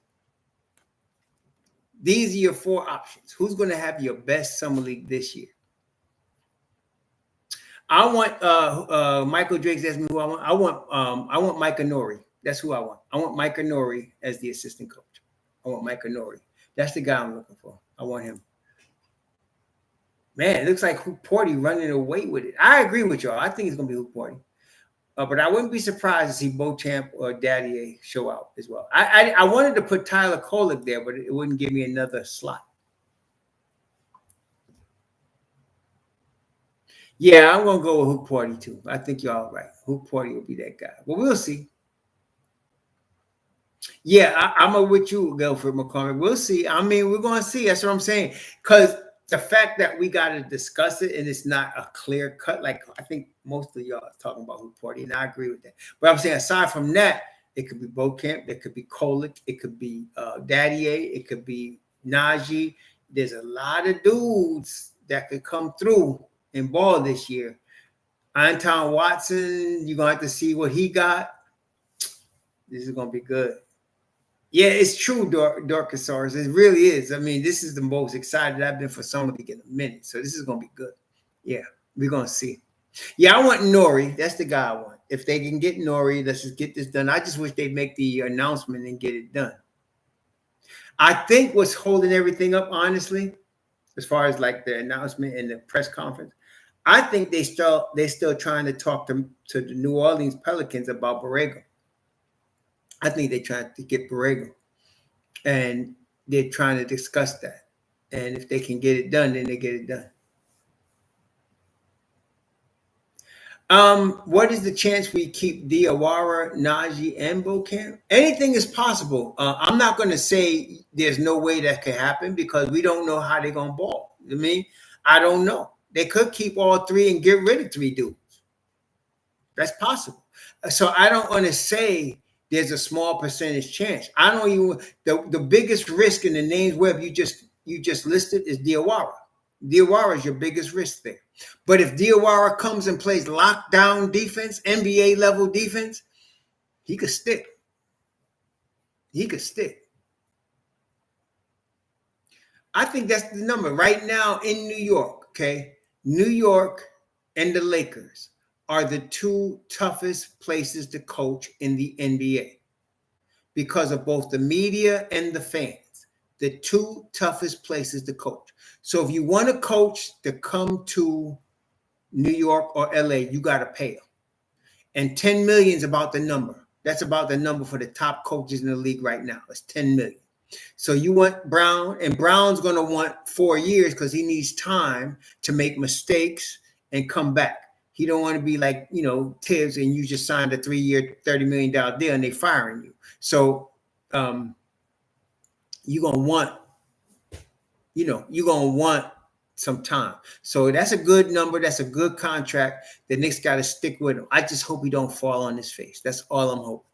These are your 4 options. Who's going to have your best summer league this year? I want Michael Drake's asking me who I want. I want Mike Nnaji. That's who I want. I want Mike Nnaji as the assistant coach. I want Mike Nnaji. That's the guy I'm looking for. I want him. Man, it looks like Hukporti running away with it. I agree with y'all. I think it's going to be Hukporti. But I wouldn't be surprised to see Beauchamp or Dadiet show out as well. I wanted to put Tyler Kolek there, but it wouldn't give me another slot. Yeah, I'm going to go with Hukporti too. I think y'all right. Hukporti will be that guy. But we'll see. Yeah, I'm with you, Guilford McCormick. We'll see. I mean, we're going to see. That's what I'm saying. Because the fact that we got to discuss it and it's not a clear cut, like I think most of y'all are talking about Hukporti, and I agree with that. But I'm saying aside from that, it could be Beauchamp, it could be Kolek, it could be Dadiet, it could be Nnaji. There's a lot of dudes that could come through and ball this year. Anton Watson, you're going to have to see what he got. This is going to be good. Yeah, it's true, Dorcasaurus. It really is. I mean, this is the most excited I've been for Summer League in a minute. So this is going to be good. Yeah, we're going to see. Yeah, I want Nori. That's the guy I want. If they can get Nori, let's just get this done. I just wish they'd make the announcement and get it done. I think what's holding everything up, honestly, as far as like the announcement and the press conference, I think they're still trying to talk to the New Orleans Pelicans about Borrego. I think they're trying to get Borrego, and they're trying to discuss that. And if they can get it done, then they get it done. What is the chance we keep Diawara, Nnaji, and Beauchamp? Anything is possible. I'm not going to say there's no way that could happen because we don't know how they're going to ball. I mean, I don't know. They could keep all 3 and get rid of 3 dudes. That's possible. So I don't want to say there's a small percentage chance. I don't even the biggest risk in the names web you just listed is Diawara. Diawara is your biggest risk there. But if Diawara comes and plays lockdown defense, NBA level defense, he could stick. He could stick. I think that's the number right now in New York. Okay, New York and the Lakers are the 2 toughest places to coach in the NBA because of both the media and the fans. The 2 toughest places to coach. So if you want a coach to come to New York or LA, you got to pay them. And 10 million is about the number. That's about the number for the top coaches in the league right now. It's 10 million. So you want Brown, and Brown's going to want 4 years because he needs time to make mistakes and come back. He don't want to be like, Tibbs, and you just signed a 3-year, $30 million deal and they firing you. So you're going to want some time. So that's a good number. That's a good contract. The Knicks got to stick with him. I just hope he don't fall on his face. That's all I'm hoping.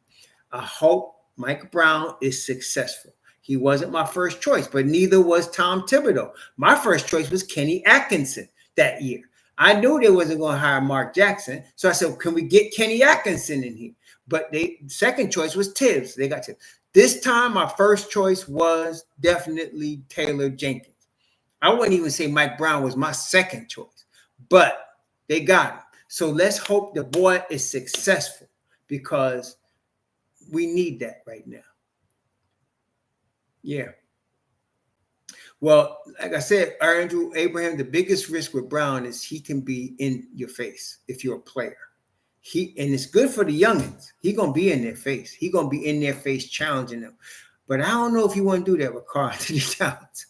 I hope Mike Brown is successful. He wasn't my first choice, but neither was Tom Thibodeau. My first choice was Kenny Atkinson that year. I knew they wasn't going to hire Mark Jackson. So I said, can we get Kenny Atkinson in here? But second choice was Tibbs. They got Tibbs. This time, my first choice was definitely Taylor Jenkins. I wouldn't even say Mike Brown was my second choice, but they got him. So let's hope the boy is successful because we need that right now. Yeah. Well, like I said, Andrew Abraham, the biggest risk with Brown is he can be in your face if you're a player. And it's good for the youngins. He's gonna be in their face. He's gonna be in their face challenging them. But I don't know if you want to do that with Karl Anthony Towns.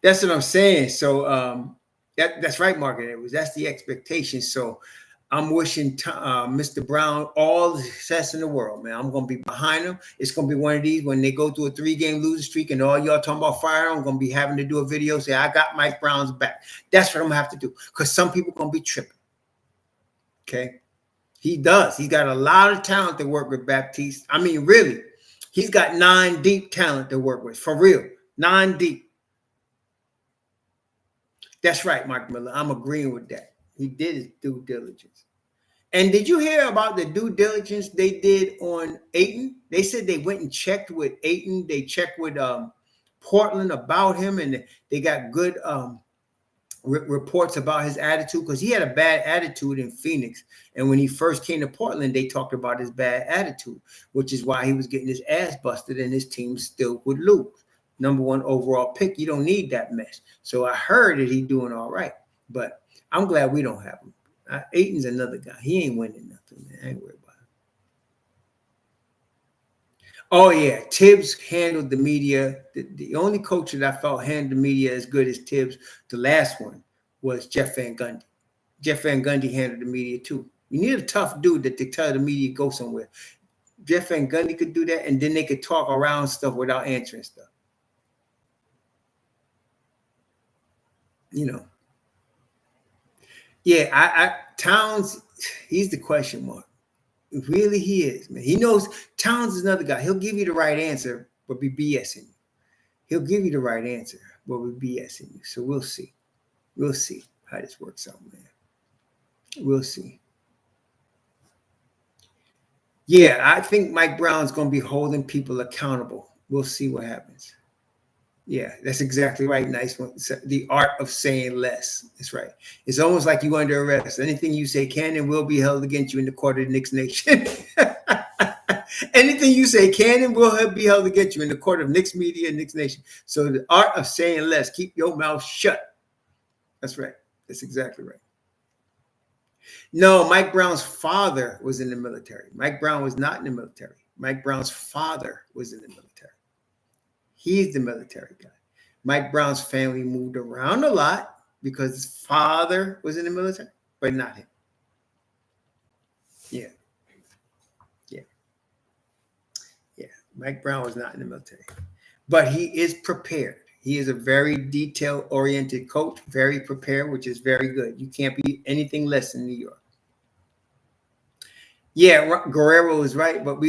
That's what I'm saying. So that's right, Mark Edwards. That's the expectation. So I'm wishing Mr. Brown all the success in the world, man. I'm going to be behind him. It's going to be one of these when they go through a 3-game losing streak and all y'all talking about fire. I'm going to be having to do a video say, I got Mike Brown's back. That's what I'm going to have to do because some people going to be tripping. Okay? He does. He's got a lot of talent to work with, Baptiste. I mean, really, he's got 9 deep talent to work with. For real. 9 deep. That's right, Mark Miller. I'm agreeing with that. He did his due diligence. And did you hear about the due diligence they did on Ayton? They said they went and checked with Ayton. They checked with Portland about him, and they got good reports about his attitude because he had a bad attitude in Phoenix. And when he first came to Portland, they talked about his bad attitude, which is why he was getting his ass busted and his team still would lose. #1 overall pick. You don't need that mess. So I heard that he's doing all right, but I'm glad we don't have him. Ayton's another guy. He ain't winning nothing, man. I ain't worried about it. Oh, yeah. Tibbs handled the media. The only coach that I felt handled the media as good as Tibbs, the last one, was Jeff Van Gundy. Jeff Van Gundy handled the media, too. You need a tough dude that to tell the media go somewhere. Jeff Van Gundy could do that, and then they could talk around stuff without answering stuff. You know. Yeah, Towns, he's the question mark. Really, he is, man. He knows Towns is another guy. He'll give you the right answer, but be BSing you. He'll give you the right answer, but be BSing you. So we'll see. We'll see how this works out, man. We'll see. Yeah, I think Mike Brown's going to be holding people accountable. We'll see what happens. Yeah, that's exactly right. Nice one. The art of saying less. That's right. It's almost like you under arrest. Anything you say can and will be held against you in the court of the Knicks Nation. Anything you say can and will be held against you in the court of Knicks Media and Knicks Nation. So the art of saying less. Keep your mouth shut. That's right. That's exactly right. No, Mike Brown's father was in the military. Mike Brown was not in the military. Mike Brown's father was in the military. He's the military guy. Mike Brown's family moved around a lot because his father was in the military, but not him. Yeah. Yeah. Yeah. Mike Brown was not in the military, but he is prepared. He is a very detail-oriented coach, very prepared, which is very good. You can't be anything less in New York. Yeah, Guerrero is right, but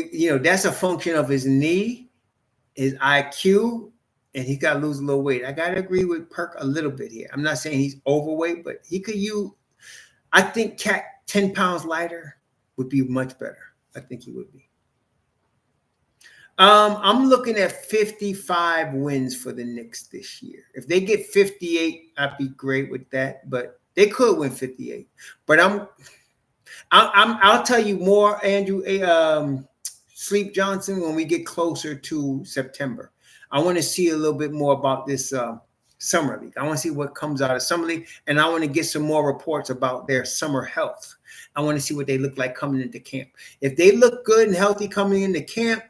that's a function of his knee, his IQ, and he got to lose a little weight. I got to agree with Perk a little bit here. I'm not saying he's overweight, but he could use, I think 10 pounds lighter would be much better. I think he would be. I'm looking at 55 wins for the Knicks this year. If they get 58, I'd be great with that, but they could win 58. But I'll tell you more, Andrew, Sleep Johnson, when we get closer to September. I want to see a little bit more about this Summer League. I want to see what comes out of Summer League, and I want to get some more reports about their summer health. I want to see what they look like coming into camp. If they look good and healthy coming into camp,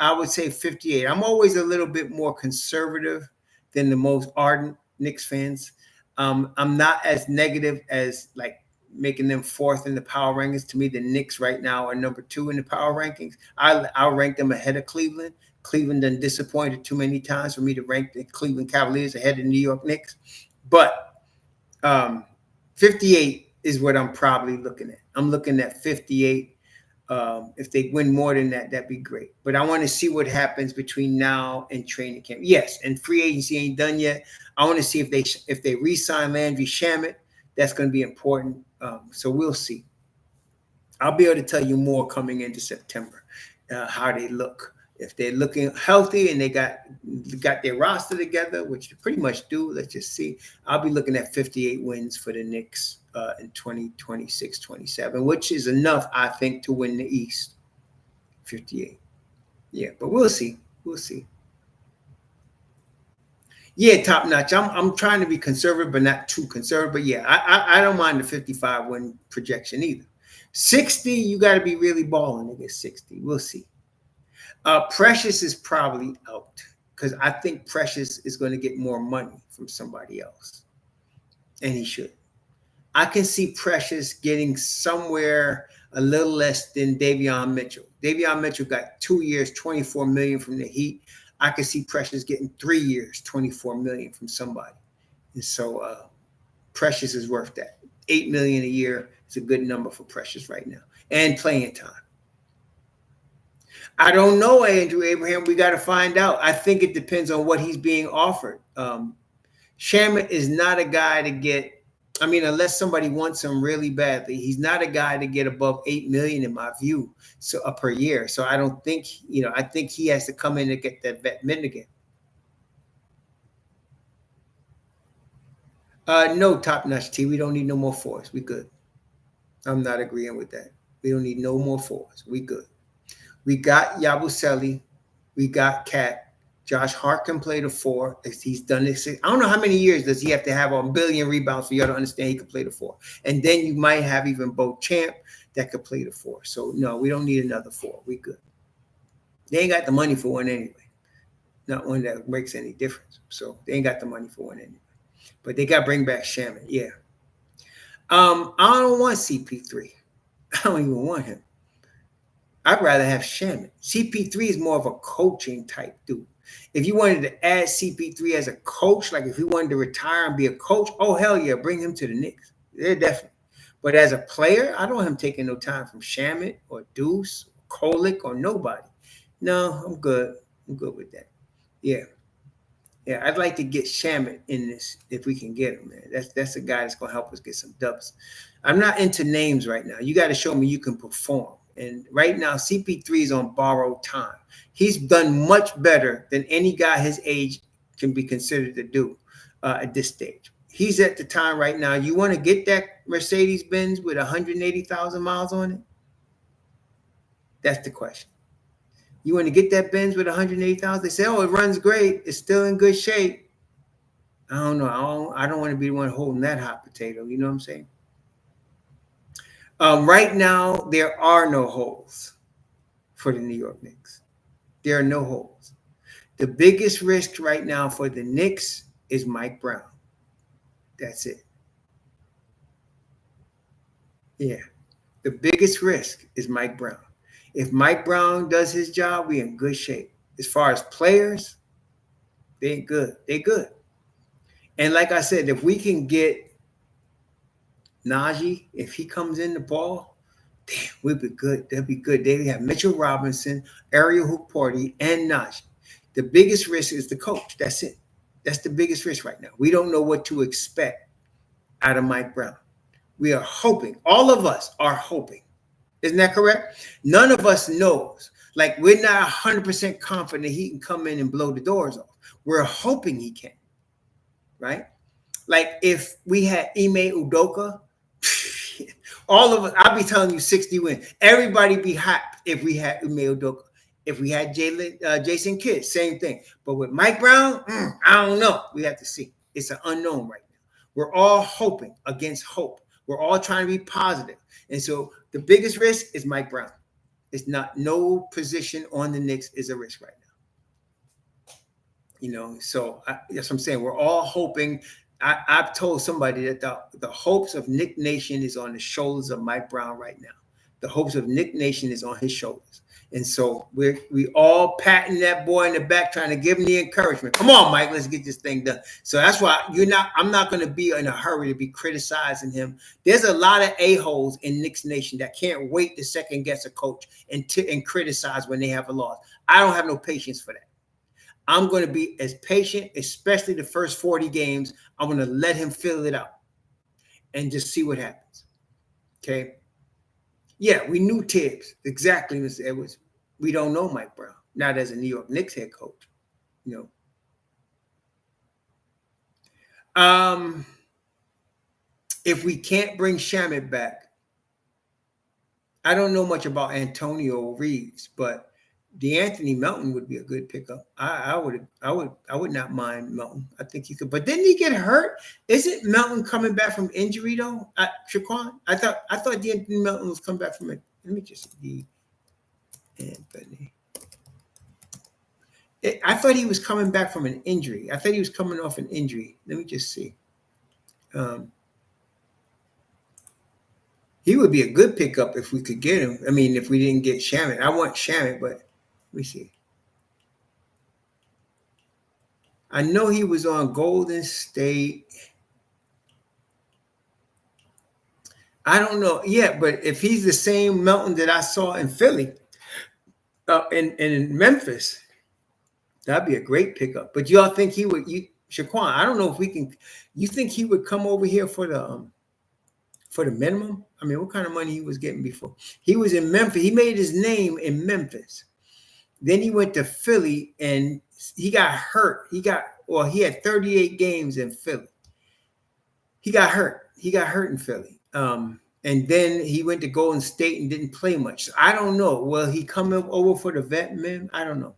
I would say 58. I'm always a little bit more conservative than the most ardent Knicks fans. I'm not as negative as like making them 4th in the power rankings. To me, the Knicks right now are #2 in the power rankings. I'll rank them ahead of Cleveland. Cleveland done disappointed too many times for me to rank the Cleveland Cavaliers ahead of the New York Knicks. But 58 is what I'm probably looking at. I'm looking at 58. If they win more than that, that'd be great. But I want to see what happens between now and training camp. Yes, and free agency ain't done yet. I want to see if they re-sign Landry Shamet. That's going to be important. So we'll see. I'll be able to tell you more coming into September, how they look. If they're looking healthy and they got their roster together, which they pretty much do, let's just see. I'll be looking at 58 wins for the Knicks in 2026-27, which is enough, I think, to win the East. 58. Yeah, but we'll see. We'll see. Yeah, top notch. I'm trying to be conservative, but not too conservative. But yeah, I don't mind the 55 win projection either. 60, you got to be really balling to get 60. We'll see. Precious is probably out because I think Precious is going to get more money from somebody else, and he should. I can see Precious getting somewhere a little less than Davion Mitchell. Davion Mitchell got 2 years, $24 million from the Heat. I can see Precious getting 3 years, $24 million from somebody. And so Precious is worth that. $8 million a year is a good number for Precious right now. And playing time. I don't know, Andrew Abraham. We got to find out. I think it depends on what he's being offered. Shamet is not a guy to get, I mean, unless somebody wants him really badly, he's not a guy to get above 8 million in my view, so per year. So I don't think, I think he has to come in and get that vet min again. No, top notch T. We don't need no more fours. We good. I'm not agreeing with that. We don't need no more fours. We good. We got Yabusele. We got Cat. Josh Hart can play the 4. He's done this. I don't know how many years does he have to have a billion rebounds for y'all to understand he can play the 4. And then you might have even Beauchamp that could play the 4. So no, we don't need another 4. We good. They ain't got the money for one anyway. Not one that makes any difference. So they ain't got the money for one anyway. But they got to bring back Shaman. Yeah. I don't want CP3. I don't even want him. I'd rather have Shaman. CP3 is more of a coaching type dude. If you wanted to add CP3 as a coach, like if he wanted to retire and be a coach, oh, hell yeah, bring him to the Knicks. Yeah, definitely. But as a player, I don't want him taking no time from Shaman or Deuce, or Kolek, or nobody. No, I'm good. I'm good with that. Yeah. Yeah, I'd like to get Shaman in this if we can get him, man. That's a guy that's going to help us get some dubs. I'm not into names right now. You got to show me you can perform. And right now, CP3 is on borrowed time. He's done much better than any guy his age can be considered to do at this stage. He's at the time right now. You want to get that Mercedes-Benz with 180,000 miles on it? That's the question. You want to get that Benz with 180,000? They say, oh, it runs great. It's still in good shape. I don't know. I don't want to be the one holding that hot potato. You know what I'm saying? Right now, there are no holes for the New York Knicks. There are no holes. The biggest risk right now for the Knicks is Mike Brown. That's it. Yeah. The biggest risk is Mike Brown. If Mike Brown does his job, we're in good shape. As far as players, they ain't good. They good. And like I said, if we can get Nnaji, if he comes in the ball, damn, we'd be good. That'd be good. They have Mitchell Robinson, Ariel Hukporti, and Nnaji. The biggest risk is the coach. That's it. That's the biggest risk right now. We don't know what to expect out of Mike Brown. We are hoping. All of us are hoping. Isn't that correct? None of us knows. Like, we're not 100% confident he can come in and blow the doors off. We're hoping he can. Right? Like, if we had Ime Udoka, all of us, I'll be telling you 60 wins. Everybody be hyped if we had Ime Udoka. If we had Jason Kidd, same thing. But with Mike Brown, I don't know. We have to see. It's an unknown right now. We're all hoping against hope. We're all trying to be positive. And so the biggest risk is Mike Brown. It's not, no position on the Knicks is a risk right now. So that's what I'm saying. We're all hoping. I've told somebody that the hopes of Knick Nation is on the shoulders of Mike Brown right now. The hopes of Knick Nation is on his shoulders. And so we all patting that boy in the back, trying to give him the encouragement. Come on, Mike, let's get this thing done. So that's why I'm not going to be in a hurry to be criticizing him. There's a lot of a-holes in Knicks Nation that can't wait to second guess a coach and criticize when they have a loss. I don't have no patience for that. I'm going to be as patient, especially the first 40 games. I'm going to let him fill it out and just see what happens. Okay. Yeah, we knew Tibbs. Exactly, Mr. Edwards. We don't know Mike Brown, not as a New York Knicks head coach. If we can't bring Shamet back, I don't know much about Antonio Reeves, but DeAnthony Melton would be a good pickup. I would not mind Melton. I think he could. But didn't he get hurt? Isn't Melton coming back from injury though? Shaquan? I thought DeAnthony Melton was coming back from it. Let me just see. Anthony. I thought he was coming back from an injury. I thought he was coming off an injury. Let me just see. He would be a good pickup if we could get him. I mean, if we didn't get Shamet. I want Shamet, but let me see. I know he was on Golden State. I don't know yet, but if he's the same Melton that I saw in Philly, in Memphis, that'd be a great pickup. But y'all think he would? Shaquan, I don't know if we can. You think he would come over here for the minimum? I mean, what kind of money he was getting before? He was in Memphis. He made his name in Memphis. Then he went to Philly and he got hurt. He had 38 games in Philly. He got hurt. He got hurt in Philly. And then he went to Golden State and didn't play much. So I don't know. Will he come over for the vet men? I don't know.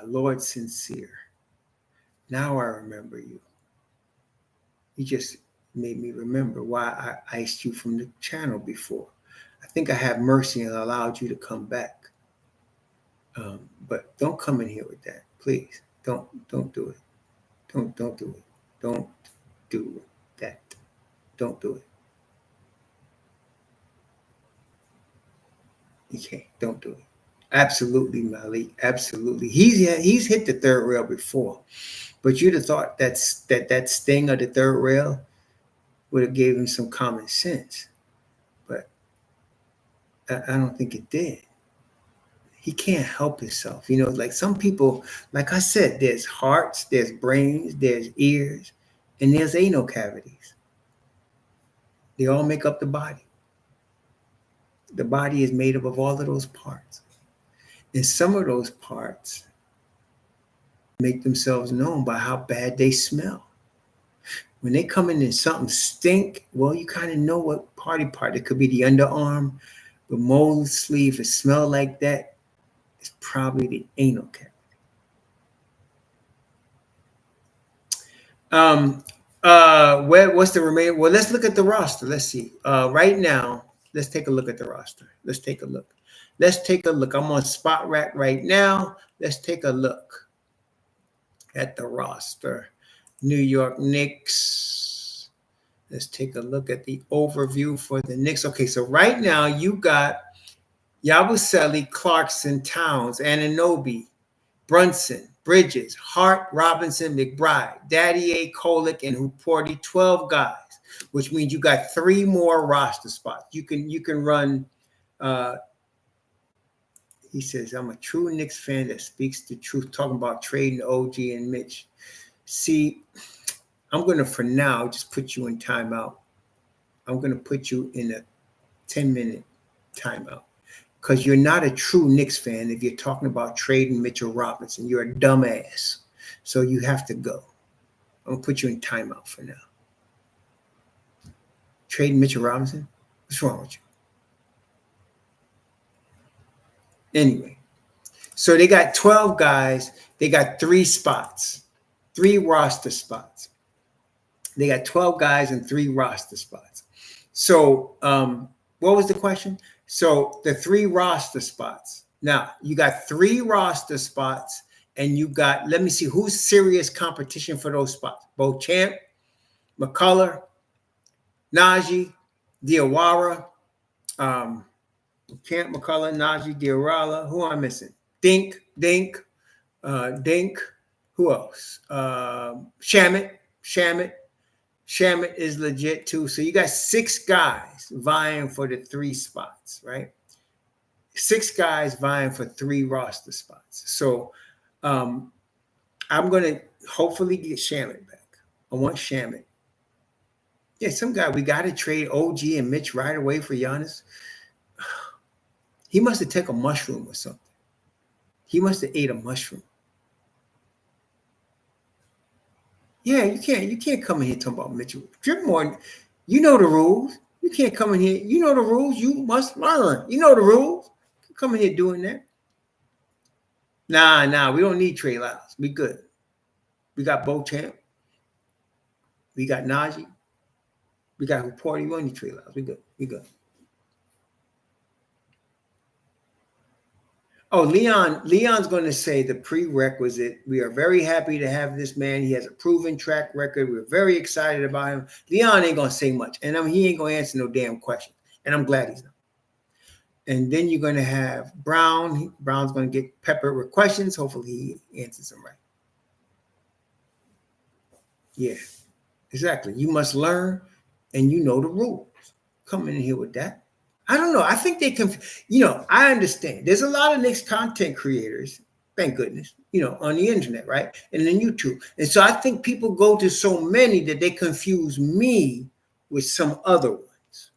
Lord Sincere. Now I remember you. You just made me remember why I iced you from the channel before. I think I have mercy and allowed you to come back. But don't come in here with that, please. Don't do it. Don't do it. Don't do that. Don't do it. Okay, don't do it. Absolutely, Malik. Absolutely. He's hit the third rail before, but you'd have thought that sting of the third rail would have gave him some common sense, but I don't think it did. He can't help himself. Like some people, like I said, there's hearts, there's brains, there's ears, and there's anal cavities. They all make up the body. The body is made up of all of those parts. And some of those parts make themselves known by how bad they smell. When they come in and something stink, well, you kind of know what part. It could be the underarm, the mostly if it smells like that, it's probably the anal cavity. What's the remaining? Well, let's look at the roster. Let's see. Right now, let's take a look at the roster. Let's take a look. I'm on Spot Rack right now. Let's take a look at the roster. New York Knicks. Let's take a look at the overview for the Knicks. Okay, so right now you got Yabusele, Clarkson, Towns, Anunoby, Brunson, Bridges, Hart, Robinson, McBride, Dadiet, Kolek, and Hukporti, 12 guys, which means you got 3 more roster spots. You can run. He says, I'm a true Knicks fan that speaks the truth, talking about trading OG and Mitch. See, I'm going to, for now, just put you in timeout. I'm going to put you in a 10-minute timeout because you're not a true Knicks fan if you're talking about trading Mitchell Robinson. You're a dumbass. So you have to go. I'm going to put you in timeout for now. Trading Mitchell Robinson? What's wrong with you? Anyway, so they got 12 guys. They got 3 spots, 3 roster spots. They got 12 guys and 3 roster spots. So what was the question? So the 3 roster spots. Now, you got 3 roster spots, and you got, let me see, who's serious competition for those spots? Beauchamp, McCullough, Nnaji, Diawara, Camp McCullough, Nnaji, Diawara. Who am I missing? Dink. Who else? Shamet. Shamet is legit too. So you got 6 guys vying for the 3 spots, right? 6 guys vying for 3 roster spots. So I'm going to hopefully get Shamet back. I want Shamet. Yeah, some guy, we got to trade OG and Mitch right away for Giannis. He must have taken a mushroom or something. He must have ate a mushroom. Yeah, you can't come in here talking about Mitchell. Drip more. You know the rules. You can't come in here. You know the rules. You must learn. You know the rules. You come in here doing that. Nah. We don't need Trey Lyles. We good. We got Beauchamp. We got Nnaji. We got Hukporti. We don't need Trey Lyles. We good. Oh, Leon's going to say the prerequisite. We are very happy to have this man. He has a proven track record. We're very excited about him. Leon ain't going to say much. And he ain't going to answer no damn question. And I'm glad he's not. And then you're going to have Brown. Brown's going to get peppered with questions. Hopefully he answers them right. Yeah, exactly. You must learn and you know the rules. Come in here with that. I don't know. I think they can, I understand. There's a lot of Knicks content creators, thank goodness, on the internet, right? And then YouTube. And so I think people go to so many that they confuse me with some other ones.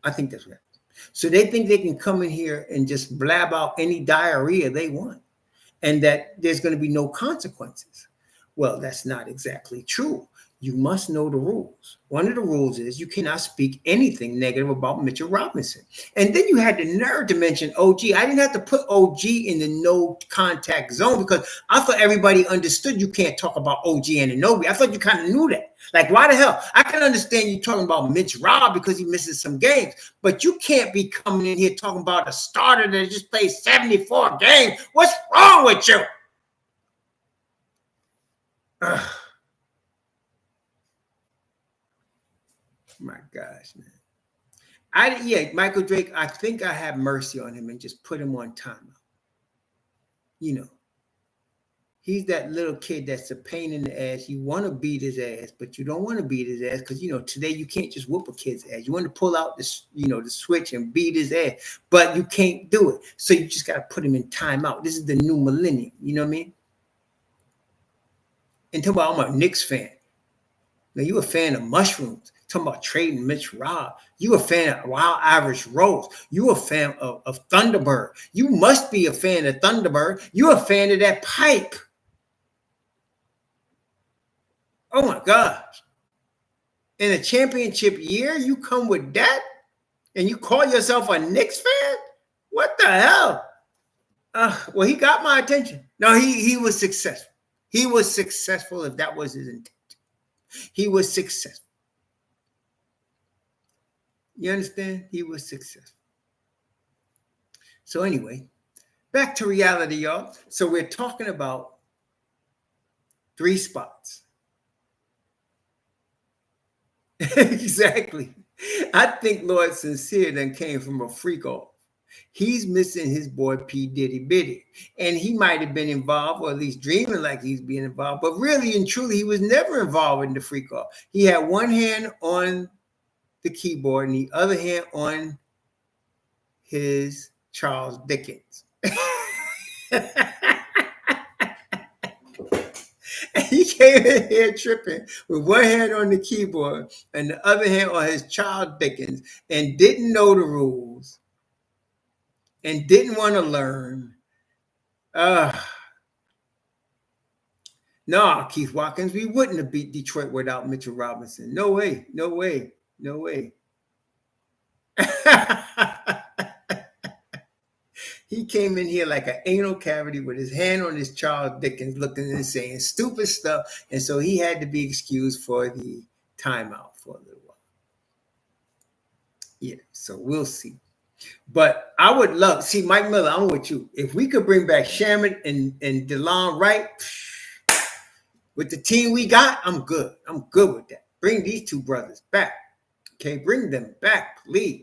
I think that's right. So they think they can come in here and just blab out any diarrhea they want and that there's going to be no consequences. Well, that's not exactly true. You must know the rules. One of the rules is you cannot speak anything negative about Mitchell Robinson. And then you had the nerve to mention OG. I didn't have to put OG in the no contact zone because I thought everybody understood you can't talk about OG and Anunoby. I thought you kind of knew that. Like, why the hell? I can understand you talking about Mitch Rob because he misses some games, but you can't be coming in here talking about a starter that just played 74 games. What's wrong with you? My gosh, man. Michael Drake, I think I have mercy on him and just put him on timeout. He's that little kid that's a pain in the ass. You want to beat his ass, but you don't want to beat his ass because, today you can't just whoop a kid's ass. You want to pull out this, the switch and beat his ass, but you can't do it. So you just got to put him in timeout. This is the new millennium. You know what I mean? And talk about, I'm a Knicks fan. Now, you a fan of mushrooms. Talking about trading Mitch Rob. You a fan of Wild Irish Rose. You a fan of Thunderbird. You must be a fan of Thunderbird. You a fan of that pipe. Oh, my gosh. In a championship year, you come with that? And you call yourself a Knicks fan? What the hell? Well, he got my attention. No, he was successful. He was successful if that was his intent. He was successful. You understand? He was successful. So anyway, back to reality, y'all. So we're talking about 3 spots. Exactly. I think Lord Sincere then came from a freak off. He's missing his boy P. Diddy Biddy. And he might have been involved, or at least dreaming like he's being involved. But really and truly, he was never involved in the freak off. He had one hand on the keyboard and the other hand on his Charles Dickens. And he came in here tripping with one hand on the keyboard and the other hand on his Charles Dickens and didn't know the rules and didn't want to learn. No, Keith Watkins, we wouldn't have beat Detroit without Mitchell Robinson. No way, no way, no way. He came in here like an anal cavity with his hand on his Charles Dickens, looking and saying stupid stuff. And so he had to be excused for the timeout for a little while. Yeah, so we'll see. But I would love, see, Mike Miller, I'm with you. If we could bring back Shaman and DeLon Wright with the team we got, I'm good. I'm good with that. Bring these 2 brothers back. Okay, bring them back, please.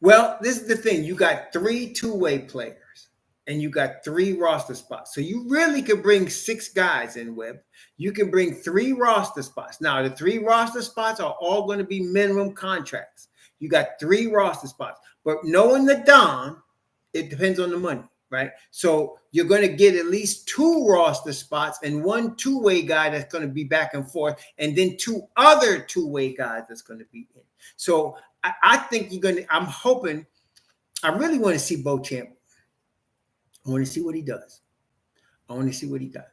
Well, this is the thing. You got 3 two-way players and you got 3 roster spots. So you really could bring 6 guys in, Webb. You can bring 3 roster spots. Now, the 3 roster spots are all going to be minimum contracts. You got 3 roster spots. But knowing the Don, it depends on the money, right? So you're going to get at least 2 roster spots and 1 two-way guy that's going to be back and forth, and then 2 other two-way guys that's going to be in. So I think you're going to, I'm hoping, I really want to see Beauchamp. I want to see what he does. I want to see what he got.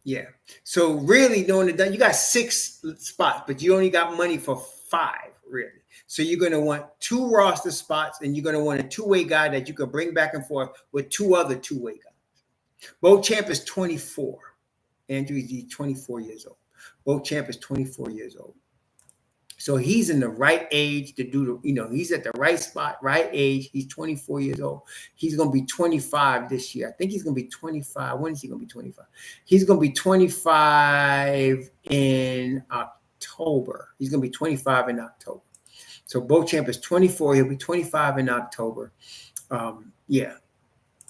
Yeah. So really knowing that you got 6 spots, but you only got money for 5, really. So you're going to want 2 roster spots, and you're going to want a two-way guy that you can bring back and forth with 2 other two-way guys. Beauchamp is 24. Andrew is 24 years old. Beauchamp is 24 years old. So he's in the right age to do he's at the right spot, right age. He's 24 years old. He's going to be 25 this year. I think he's going to be 25. When is he going to be 25? He's going to be 25 in October. He's going to be 25 in October. So Beauchamp is 24. He'll be 25 in October. Yeah.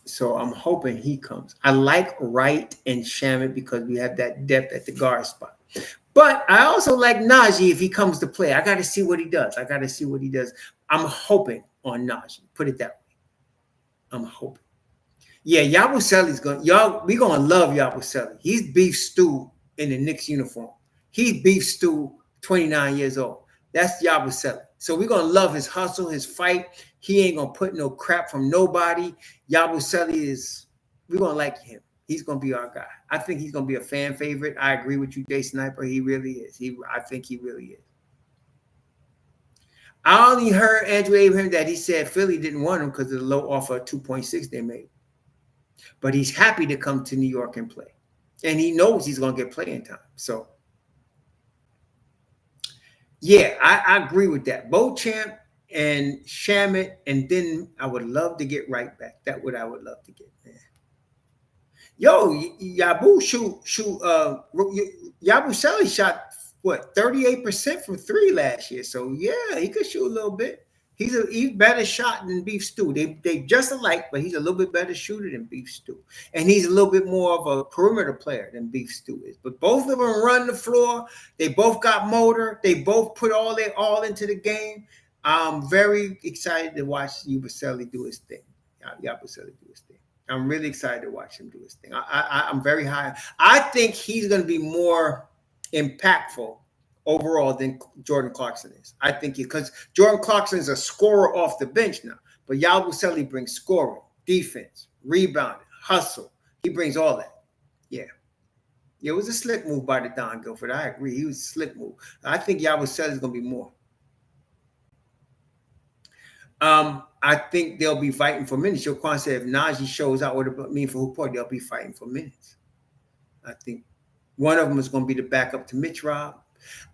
So I'm hoping he comes. I like Wright and Shamet because we have that depth at the guard spot. But I also like Nnaji if he comes to play. I got to see what he does. I'm hoping on Nnaji. Put it that way. I'm hoping. Yeah, Yabusele's we're gonna love Yabusele. He's beef stew in the Knicks uniform. He's beef stew, 29 years old. That's Yabusele. So we're gonna love his hustle, his fight. He ain't gonna put no crap from nobody. Yabusele we're gonna like him. He's gonna be our guy. I think he's gonna be a fan favorite. I agree with you, Jay Sniper. He really is. I think he really is. I only heard Andrew Abraham that he said Philly didn't want him because of the low offer of 2.6 they made. But he's happy to come to New York and play. And he knows he's going to get playing time. So, yeah, I agree with that. Beauchamp and Shamet, and then I would love to get Wright back. That's what I would love to get, man. Yo, Yabusele shot, 38% from 3 last year. So, yeah, he could shoot a little bit. He's better shot than Beef Stew. They just alike, but he's a little bit better shooter than Beef Stew. And he's a little bit more of a perimeter player than Beef Stew is. But both of them run the floor. They both got motor. They both put all into the game. I'm very excited to watch Yabusele do his thing. I'm really excited to watch him do his thing. I'm very high. I think he's going to be more impactful overall than Jordan Clarkson is. I think because Jordan Clarkson is a scorer off the bench now, but Yabusele brings scoring, defense, rebounding, hustle. He brings all that. Yeah. It was a slick move by the Don Guilford. I agree. He was a slick move. I think Yabusele is going to be more. I think they'll be fighting for minutes. Joquan said if Nnaji shows out, what it mean for Hukporti, they'll be fighting for minutes. I think one of them is going to be the backup to Mitch Rob.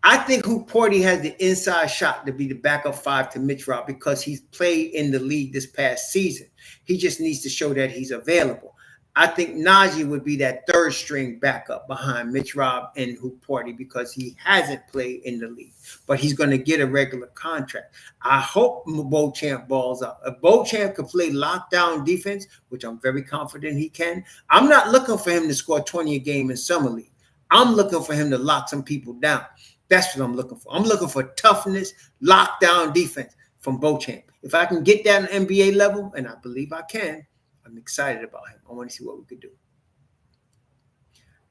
I think Hukporti has the inside shot to be the backup 5 to Mitch Rob because he's played in the league this past season. He just needs to show that he's available. I think Nnaji would be that 3rd string backup behind Mitch Rob and Hukporti because he hasn't played in the league, but he's going to get a regular contract. I hope Beauchamp balls up. If Beauchamp can play lockdown defense, which I'm very confident he can, I'm not looking for him to score 20 a game in Summer League. I'm looking for him to lock some people down. That's what I'm looking for. I'm looking for toughness, lockdown defense from Beauchamp. If I can get that on NBA level, and I believe I can, I'm excited about him. I want to see what we could do.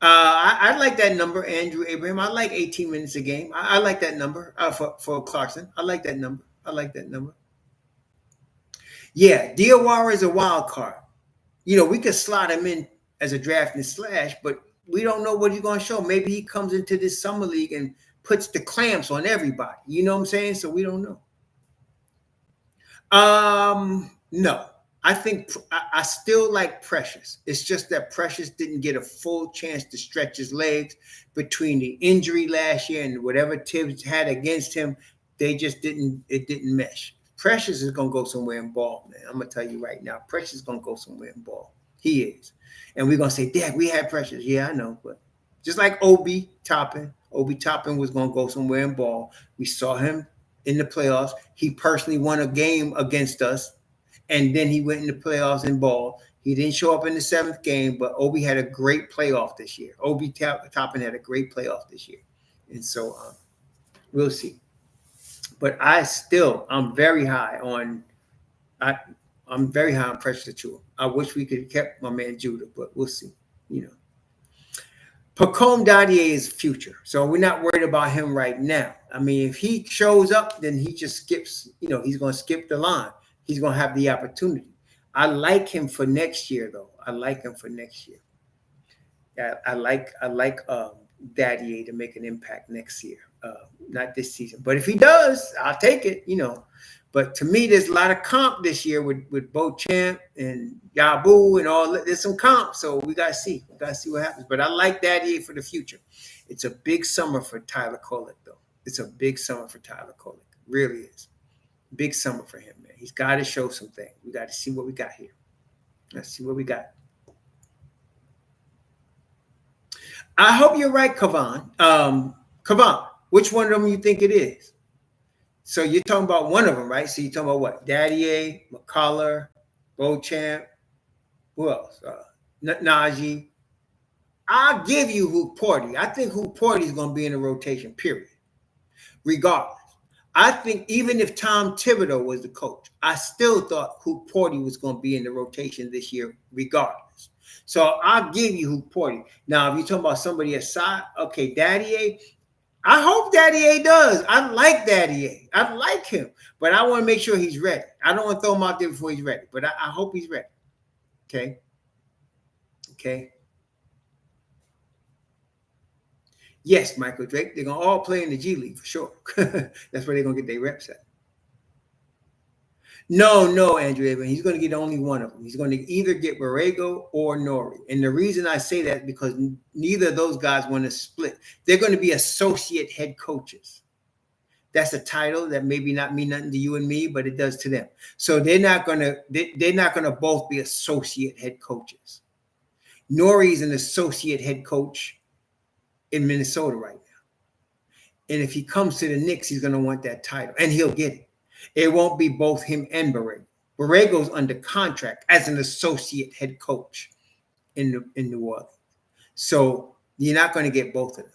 I like that number, Andrew Abraham. I like 18 minutes a game. I like that number for Clarkson. I like that number. Yeah, Diawara is a wild card. We could slot him in as a drafting slash, but we don't know what he's going to show. Maybe he comes into this summer league and puts the clamps on everybody. You know what I'm saying? So we don't know. No. I think I still like Precious. It's just that Precious didn't get a full chance to stretch his legs between the injury last year and whatever Tibbs had against him. It didn't mesh. Precious is going to go somewhere and ball, man. I'm going to tell you right now. Precious is going to go somewhere and ball. He is. And we're going to say, Dad, we had Precious. Yeah, I know. But just like Obi Toppin was going to go somewhere and ball. We saw him in the playoffs. He personally won a game against us. And then he went in the playoffs and ball. He didn't show up in the 7th game, but Obi had a great playoff this year. Obi Toppin had a great playoff this year. And so we'll see. But I'm very high on Precious Achiuwa. I wish we could have kept my man Judah, but we'll see. Pacome Dadiet is future. So we're not worried about him right now. I mean, if he shows up, then he just skips, he's going to skip the line. He's going to have the opportunity. I like him for next year, though. Yeah, I like Dadiet to make an impact next year, not this season. But if he does, I'll take it, But to me, there's a lot of comp this year with Beauchamp and Yabu and all. There's some comp, so we got to see. What happens. But I like Dadiet for the future. It's a big summer for Tyler Kolek, though. It's a big summer for Tyler Kolek. Really is. Big summer for him, man. He's got to show some things. We got to see what we got here. Let's see what we got. I hope you're right, Kavan. Kavan, which one of them you think it is? So you're talking about one of them, right? So you're talking about what? Dadiet, McCullough, Beauchamp. Who else? Nnaji. I'll give you Hukporti. I think Hukporti is going to be in the rotation, period. Regardless. I think even if Tom Thibodeau was the coach, I still thought Hukporti was going to be in the rotation this year, regardless. So I'll give you Hukporti. Now, if you're talking about somebody aside, okay, Dadiet, I hope Dadiet does. I like Dadiet. I like him, but I want to make sure he's ready. I don't want to throw him out there before he's ready, but I hope he's ready. Okay. Okay. Yes, Michael Drake. They're going to all play in the G League for sure. That's where they're going to get their reps at. No, Andrew Evan. He's going to get only one of them. He's going to either get Borrego or Nori. And the reason I say that is because neither of those guys want to split. They're going to be associate head coaches. That's a title that maybe not mean nothing to you and me, but it does to them. So they're not going to both be associate head coaches. Nori's an associate head coach in Minnesota right now. And if he comes to the Knicks, he's going to want that title, and he'll get it. It won't be both him and Borrego. Borrego's under contract as an associate head coach in New Orleans. So you're not going to get both of them.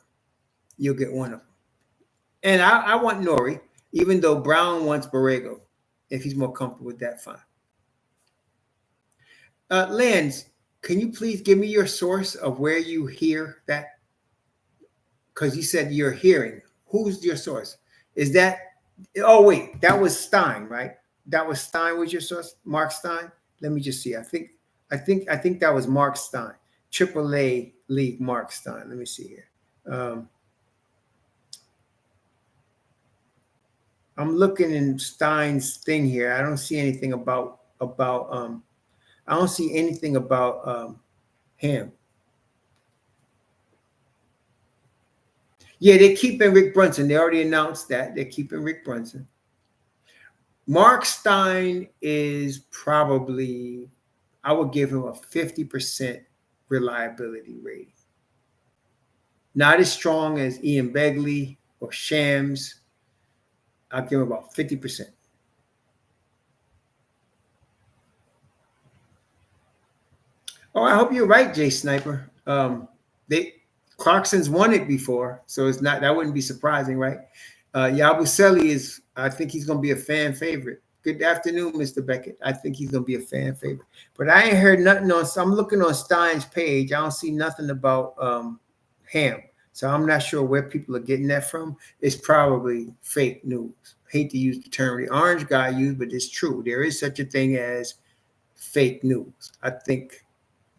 You'll get one of them. And I want Nori, even though Brown wants Borrego. If he's more comfortable with that, fine. Lance, can you please give me your source of where you hear that? Because you said you're hearing. Who's your source? Is that? Oh wait, that was Stein, right? That was Stein was your source, Mark Stein. Let me just see. I think that was Mark Stein, AAA League Mark Stein. Let me see here. I'm looking in Stein's thing here. I don't see anything about I don't see anything about him. Yeah, they're keeping Rick Brunson. They already announced that. They're keeping Rick Brunson. Mark Stein is probably, I would give him a 50% reliability rating. Not as strong as Ian Begley or Shams. I'll give him about 50%. Oh, I hope you're right, Jay Sniper. Clarkson's won it before, so it's not, that wouldn't be surprising, right? Yabusele is, I think he's going to be a fan favorite. Good afternoon, Mr. Beckett. I think he's going to be a fan favorite. But I ain't heard nothing on, so I'm looking on Stein's page. I don't see nothing about Ham. So I'm not sure where people are getting that from. It's probably fake news. Hate to use the term the orange guy used, but it's true. There is such a thing as fake news. I think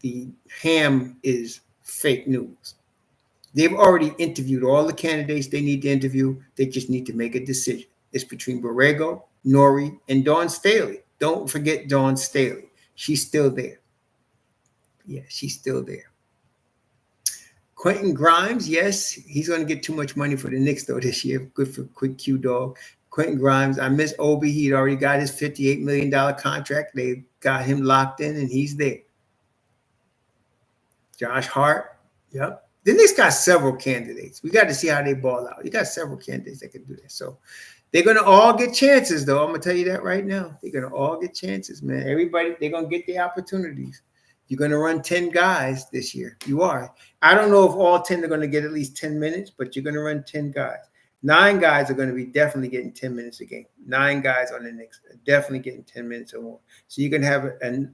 the Ham is fake news. They've already interviewed all the candidates they need to interview. They just need to make a decision. It's between Borrego, Nori, and Dawn Staley. Don't forget Dawn Staley. She's still there. Yeah, she's still there. Quentin Grimes, yes, he's going to get too much money for the Knicks, though, this year. Good for Quick Q Dog. Quentin Grimes, I miss Obi. He'd already got his $58 million contract. They got him locked in, and he's there. Josh Hart, yep. The Knicks got several candidates. We got to see how they ball out. You got several candidates that can do that. So they're going to all get chances, though. I'm going to tell you that right now. They're going to all get chances, man. Everybody, they're going to get their opportunities. You're going to run 10 guys this year. You are. I don't know if all 10 are going to get at least 10 minutes, but you're going to run 10 guys. 9 guys are going to be definitely getting 10 minutes a game. 9 guys on the Knicks are definitely getting 10 minutes or more. So you're going to have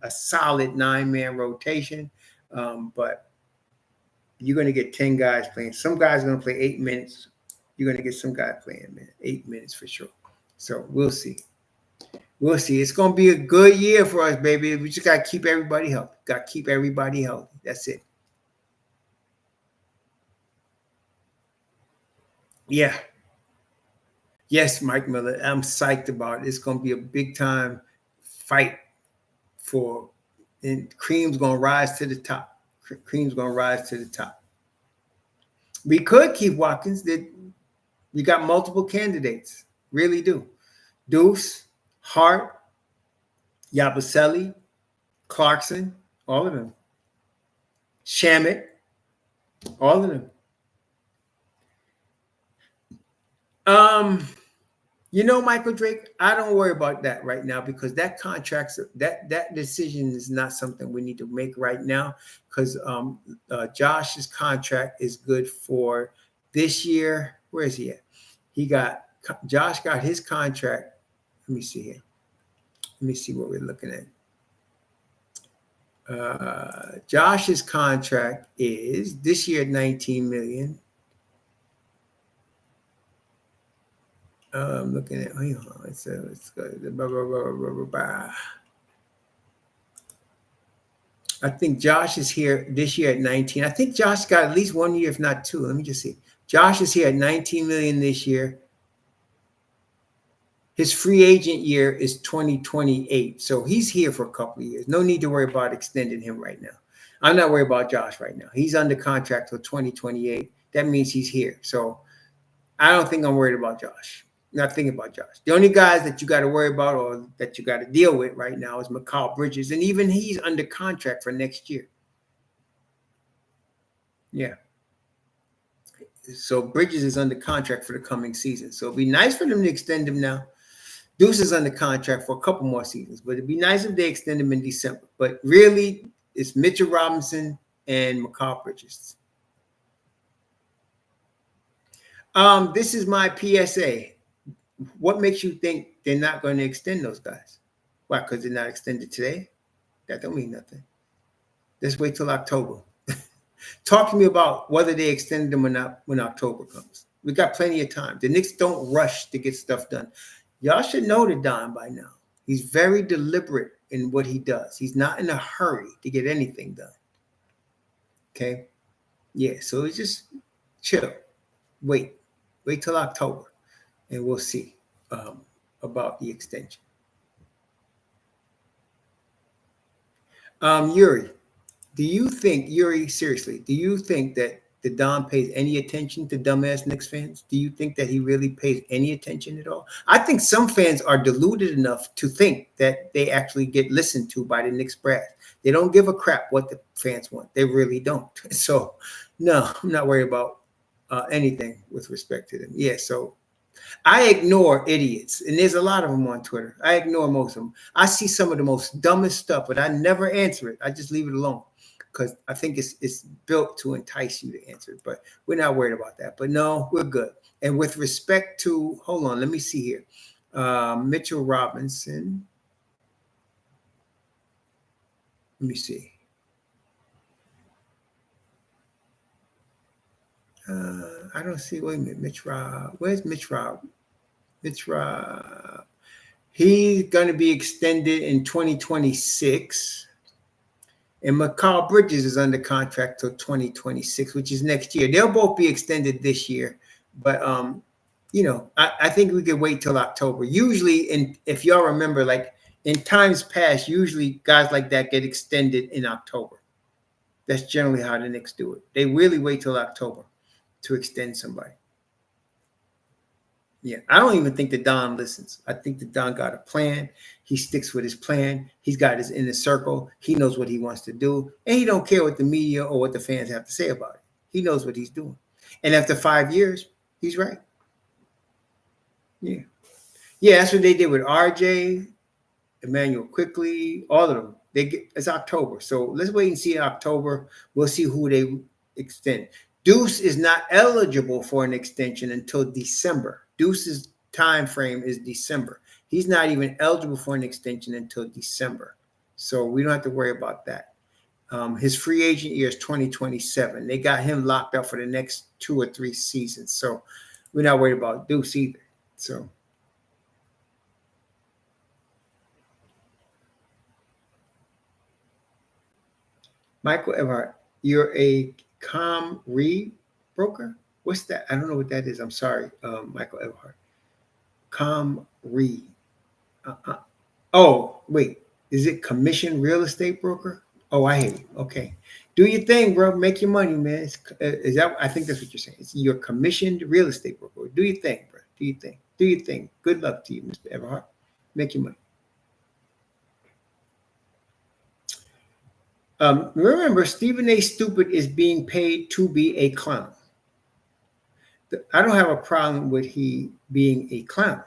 a solid 9-man rotation, but you're going to get 10 guys playing. Some guys are going to play 8 minutes. You're going to get some guy playing, man, 8 minutes for sure. So we'll see. We'll see. It's going to be a good year for us, baby. We just got to keep everybody healthy. Got to keep everybody healthy. That's it. Yeah. Yes, Mike Miller. I'm psyched about it. It's going to be a big-time fight for – and Cream's going to rise to the top. Cream's going to rise to the top. We could keep Watkins. We got multiple candidates. Really do. Deuce, Hart, Yabusele, Clarkson, all of them. Shamit, all of them. Michael Drake, I don't worry about that right now because that that decision is not something we need to make right now because Josh's contract is good for this year. Where is he at? Josh got his contract. Let me see here. Let me see what we're looking at. Josh's contract is this year at $19 million. I'm looking at. Let's go. I think Josh is here this year at 19. I think Josh got at least 1 year, if not two. Let me just see. Josh is here at 19 million this year. His free agent year is 2028. So he's here for a couple of years. No need to worry about extending him right now. I'm not worried about Josh right now. He's under contract till 2028. That means he's here. So I don't think I'm worried about Josh. Not thinking about Josh. The only guys that you got to worry about or that you got to deal with right now is Mikal Bridges. And even he's under contract for next year. Yeah. So Bridges is under contract for the coming season. So it'd be nice for them to extend him now. Deuce is under contract for a couple more seasons, but it'd be nice if they extend him in December. But really, it's Mitchell Robinson and Mikal Bridges. This is my PSA. What makes you think they're not going to extend those guys? Why? Because they're not extended today? That don't mean nothing. Let's wait till October. Talk to me about whether they extend them or not when October comes. We got plenty of time. The Knicks don't rush to get stuff done. Y'all should know the Don by now. He's very deliberate in what he does. He's not in a hurry to get anything done. Okay? Yeah, so it's just chill. Wait till October, and we'll see about the extension. Yuri, seriously, do you think that the Don pays any attention to dumbass Knicks fans? Do you think that he really pays any attention at all? I think some fans are deluded enough to think that they actually get listened to by the Knicks brass. They don't give a crap what the fans want. They really don't. So, no, I'm not worried about anything with respect to them. Yeah, so I ignore idiots, and there's a lot of them on Twitter. I ignore most of them. I see some of the most dumbest stuff, but I never answer it. I just leave it alone because I think it's built to entice you to answer it. But we're not worried about that. But no, we're good. And with respect to, hold on, let me see here. Mitchell Robinson. Let me see. I don't see. Wait a minute, Mitch Rob. Where's Mitch Rob? Mitch Rob. He's going to be extended in 2026. And Mikal Bridges is under contract till 2026, which is next year. They'll both be extended this year. But, I think we could wait till October. Usually, if y'all remember, like in times past, usually guys like that get extended in October. That's generally how the Knicks do it. They really wait till October to extend somebody. Yeah, I don't even think the Don listens. I think the Don got a plan. He sticks with his plan. He's got his inner circle. He knows what he wants to do. And he don't care what the media or what the fans have to say about it. He knows what he's doing. And after 5 years, he's right. Yeah. Yeah, that's what they did with RJ, Emmanuel Quickly, all of them. It's October. So let's wait and see in October. We'll see who they extend. Deuce is not eligible for an extension until December. Deuce's time frame is December. He's not even eligible for an extension until December. So we don't have to worry about that. His free agent year is 2027. They got him locked up for the next 2 or 3 seasons. So we're not worried about Deuce either. So Michael Everhart, you're a ComRe broker? What's that? I don't know what that is. I'm sorry, Michael Everhart. ComRe. Oh, wait. Is it commission real estate broker? Oh, I hear you. Okay. Do your thing, bro. Make your money, man. Is that? I think that's what you're saying. It's your commissioned real estate broker. Do your thing, bro. Do your thing. Do your thing. Good luck to you, Mr. Everhart. Make your money. Remember, Stephen A. Stupid is being paid to be a clown. I don't have a problem with he being a clown.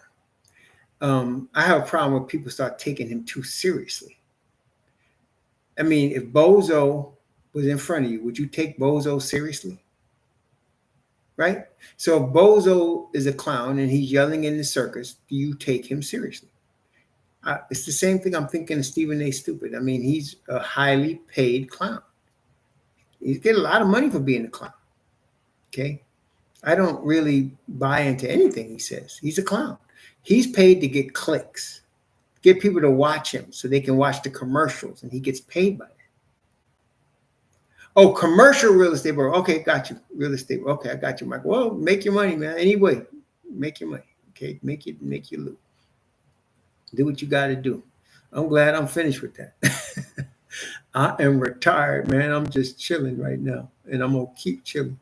I have a problem when people start taking him too seriously. I mean, if Bozo was in front of you, would you take Bozo seriously? Right? So if Bozo is a clown and he's yelling in the circus, do you take him seriously? It's the same thing I'm thinking of Stephen A. Stupid. I mean, he's a highly paid clown. He's getting a lot of money for being a clown. Okay? I don't really buy into anything he says. He's a clown. He's paid to get clicks, get people to watch him so they can watch the commercials, and he gets paid by that. Oh, commercial real estate, bro. Okay, got you. Real estate. Okay, I got you, Mike. Well, make your money, man. Anyway, make your money. Okay, make your loot. Do what you got to do. I'm glad I'm finished with that. I am retired, man. I'm just chilling right now, and I'm gonna keep chilling.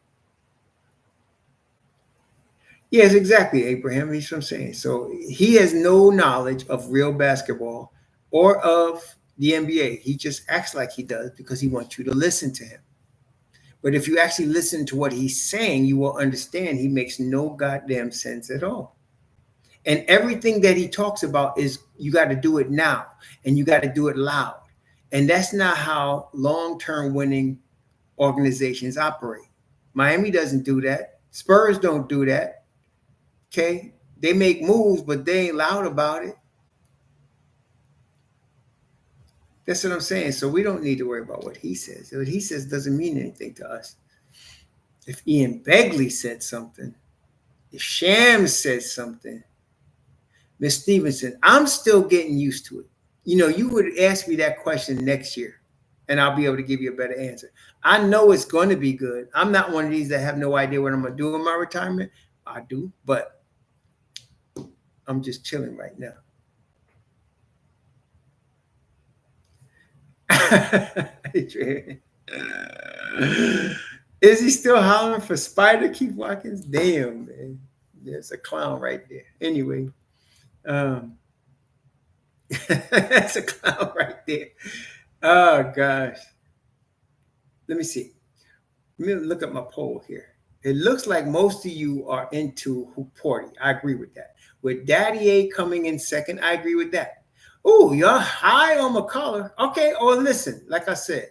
Yes, exactly, Abraham. He's what I'm saying. So he has no knowledge of real basketball or of the NBA. He just acts like he does because he wants you to listen to him. But if you actually listen to what he's saying, you will understand he makes no goddamn sense at all. And everything that he talks about is you got to do it now and you got to do it loud. And that's not how long-term winning organizations operate. Miami doesn't do that. Spurs don't do that. Okay, they make moves, but they ain't loud about it. That's what I'm saying. So we don't need to worry about what he says. What he says doesn't mean anything to us. If Ian Begley said something, if Shams said something, Miss Stevenson, I'm still getting used to it. You know, you would ask me that question next year, and I'll be able to give you a better answer. I know it's going to be good. I'm not one of these that have no idea what I'm going to do in my retirement. I do, but I'm just chilling right now. Is he still hollering for Spider Keith Watkins? Damn, man. There's a clown right there. Anyway, that's a clown right there. Oh, gosh. Let me see. Let me look at my poll here. It looks like most of you are into Hukporti. I agree with that. With Dadiet coming in second, I agree with that. Oh, you're high on McCullough. Okay. Oh, listen, like I said,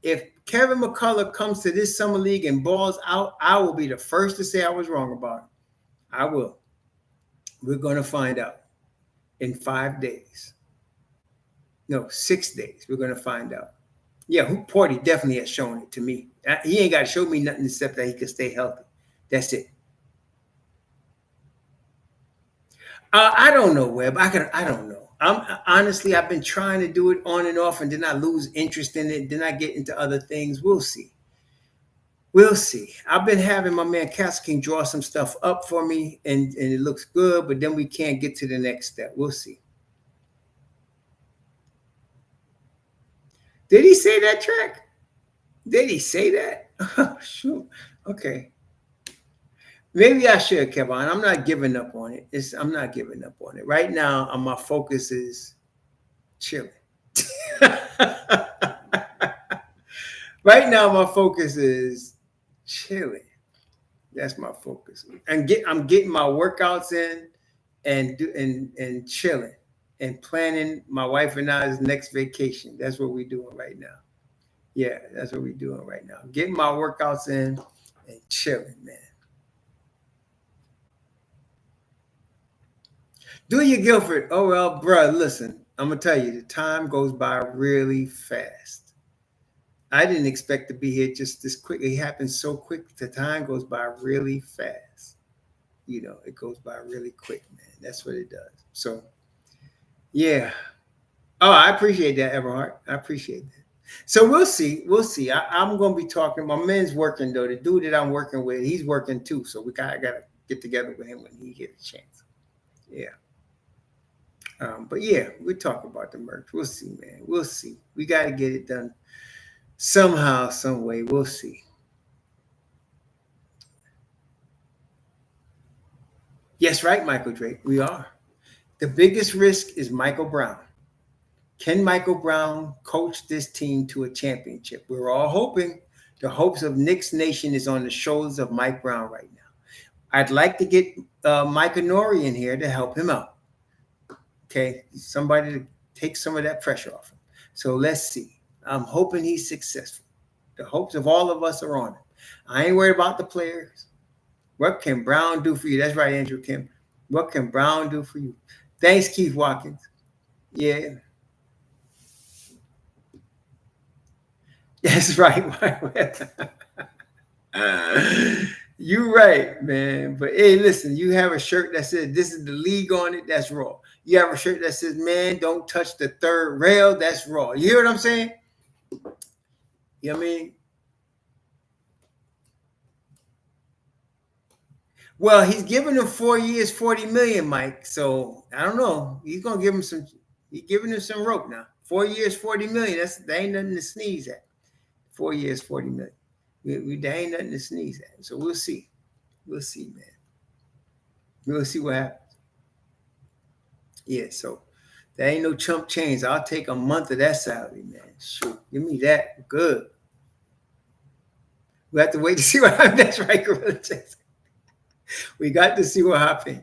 if Kevin McCullough comes to this summer league and balls out, I will be the first to say I was wrong about him. I will. We're going to find out in 5 days. No, 6 days. We're going to find out. Yeah, Hukporti definitely has shown it to me. He ain't got to show me nothing except that he can stay healthy. That's it. I don't know, Webb. I don't know. Honestly, I've been trying to do it on and off, and then I lose interest in it. Then I get into other things. We'll see. We'll see. I've been having my man Castle King draw some stuff up for me, and it looks good, but then we can't get to the next step. We'll see. Did he say that, Track? Did he say that? Oh, shoot. Okay. Maybe I should, Kevin. I'm not giving up on it. I'm not giving up on it. Right now, my focus is chilling. Right now, my focus is chilling. That's my focus. And I'm getting my workouts in and chilling and planning my wife and I's next vacation. That's what we're doing right now. Yeah, that's what we're doing right now. Getting my workouts in and chilling, man. Do you, Guilford? Oh, well, bro, listen, I'm going to tell you, the time goes by really fast. I didn't expect to be here just this quick. It happens so quick. The time goes by really fast. You know, it goes by really quick, man. That's what it does. So, yeah. Oh, I appreciate that, Everhart. I appreciate that. So we'll see. We'll see. I'm going to be talking. My man's working, though. The dude that I'm working with, he's working, too. So we got to get together with him when he gets a chance. Yeah. But yeah, we'll talk about the merch. We'll see, man. We'll see. We got to get it done Somehow, some way, we'll see. Yes, right, Michael Drake. We are. The biggest risk is Michael Brown. Can Michael Brown coach this team to a championship? We're all hoping. The hopes of Knicks Nation is on the shoulders of Mike Brown right now. I'd like to get Mike Nori in here to help him out. Okay, somebody to take some of that pressure off him. So let's see. I'm hoping he's successful. The hopes of all of us are on him. I ain't worried about the players. What can Brown do for you? That's right, Andrew Kim. What can Brown do for you? Thanks, Keith Watkins. Yeah. That's right. You're right, man. But hey, listen, you have a shirt that says this is the league on it, that's raw. You have a shirt that says, man, don't touch the third rail, that's raw. You hear what I'm saying? You know what I mean? Well, he's giving him 4 years, 40 million, Mike. So I don't know. He's gonna give him some, he's giving him some rope now. 4 years, 40 million. That ain't nothing to sneeze at. 4 years, 40 million. That ain't nothing to sneeze at. So we'll see. We'll see, man. We'll see what happens. Yeah, so there ain't no chump change. I'll take a month of that salary, man. Shoot, give me that. Good. We have to wait to see what happens. That's right, Gorilla Jason. We got to see what happens.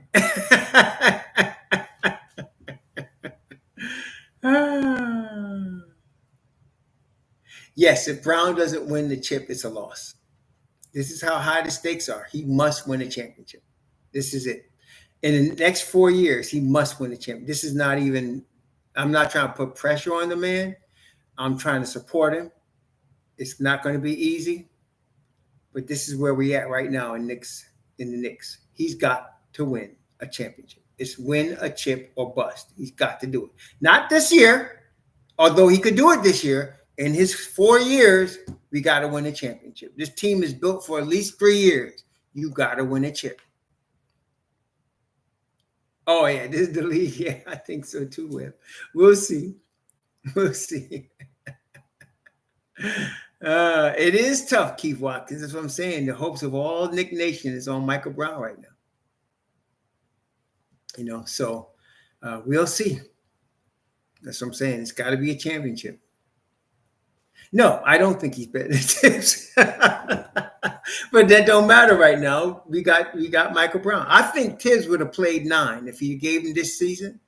Yes, if Brown doesn't win the chip, it's a loss. This is how high the stakes are. He must win a championship. This is it. In the next 4 years, he must win a championship. This is not even, I'm not trying to put pressure on the man. I'm trying to support him. It's not going to be easy, but this is where we're at right now in the Knicks. He's got to win a championship. It's win a chip or bust. He's got to do it. Not this year, although he could do it this year. In his 4 years, we got to win a championship. This team is built for at least 3 years. You got to win a chip. Oh, yeah, this is the league. Yeah, I think so too, Webb. We'll see. We'll see. It is tough, Keith Watkins. That's what I'm saying. The hopes of all Knick Nation is on Michael Brown right now. You know, so we'll see. That's what I'm saying. It's got to be a championship. No, I don't think he's better than Tibbs. But that don't matter right now. We got Michael Brown. I think Tibbs would have played 9 if he gave him this season,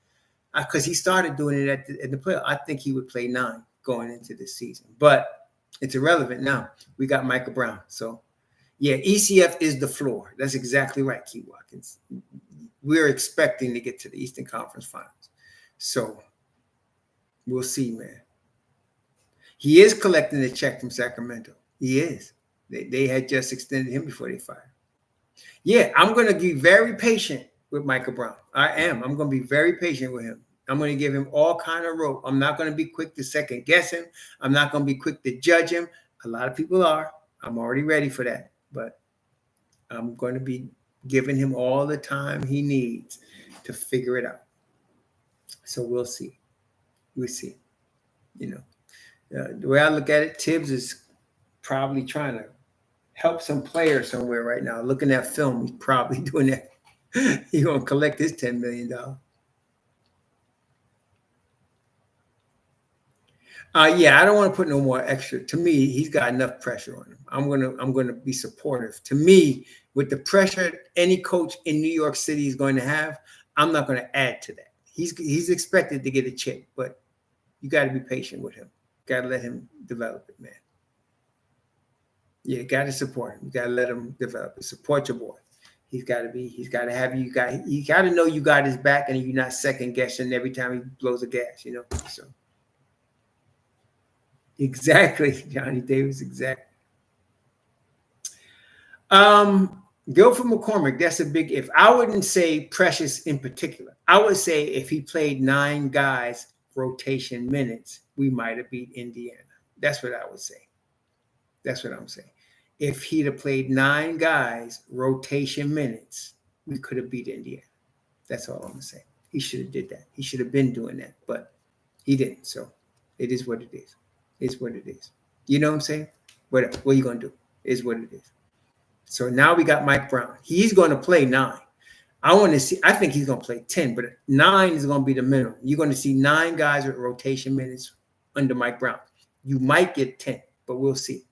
because he started doing it at the playoff. I think he would play 9 going into this season. But it's irrelevant now. We got Michael Brown. So, yeah, ECF is the floor. That's exactly right, Keith Watkins. We're expecting to get to the Eastern Conference Finals. So, we'll see, man. He is collecting a check from Sacramento. He is. They had just extended him before they fired. Yeah, I'm going to be very patient with Michael Brown. I am. I'm going to be very patient with him. I'm going to give him all kind of rope. I'm not going to be quick to second guess him. I'm not going to be quick to judge him. A lot of people are. I'm already ready for that. But I'm going to be giving him all the time he needs to figure it out. So we'll see. We'll see. You know. The way I look at it, Tibbs is probably trying to help some player somewhere right now. Looking at film, he's probably doing that. He's going to collect his $10 million. Yeah, I don't want to put no more extra. To me, he's got enough pressure on him. I'm gonna be supportive. To me, with the pressure any coach in New York City is going to have, I'm not going to add to that. He's expected to get a check, but you got to be patient with him. Got to let him develop it, man. Yeah, got to support him. You got to let him develop it. Support your boy. He's got to have you. He got to know you got his back, and you're not second guessing every time he blows a gas. You know. So exactly, Johnny Davis. Exactly. Guilford McCormick. That's a big if. I wouldn't say Precious in particular. I would say if he played 9 guys rotation minutes, we might have beat Indiana. That's what I would say. That's what I'm saying. If he'd have played 9 guys rotation minutes, we could have beat Indiana. That's all I'm saying. He should have did that. He should have been doing that, but he didn't. So it is what it is. It's what it is. You know what I'm saying? What are you going to do? Is what it is. So now we got Mike Brown. He's going to play 9. I want to see. I think he's going to play 10, but 9 is going to be the minimum. You're going to see 9 guys with rotation minutes under Mike Brown. You might get 10, but we'll see.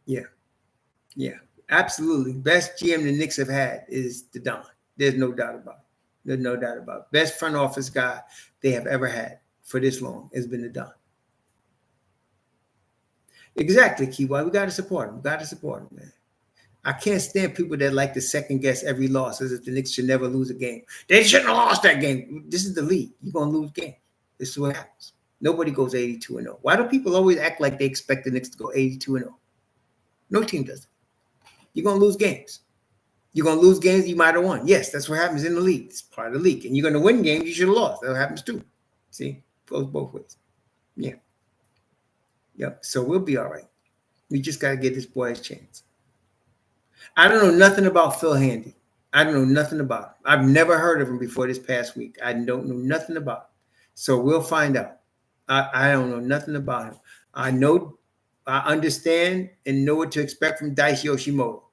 Yeah. Yeah. Absolutely. Best GM the Knicks have had is the Don. There's no doubt about it. There's no doubt about it. Best front office guy they have ever had for this long has been the Don. Exactly, Kiwa. We got to support him. We got to support him, man. I can't stand people that like to second guess every loss as if the Knicks should never lose a game. They shouldn't have lost that game. This is the league. You're going to lose games. This is what happens. Nobody goes 82-0. Why do people always act like they expect the Knicks to go 82-0? No team does it. You're going to lose games. You're going to lose games you might have won. Yes, that's what happens in the league. It's part of the league. And you're going to win games you should have lost. That happens too. See? Goes both ways. Yeah. Yep. So we'll be all right. We just got to get this boy his chance. I don't know nothing about Phil Handy. I don't know nothing about him. I've never heard of him before this past week. I don't know nothing about him. So we'll find out. I don't know nothing about him. I understand and know what to expect from Dice Yoshimoto.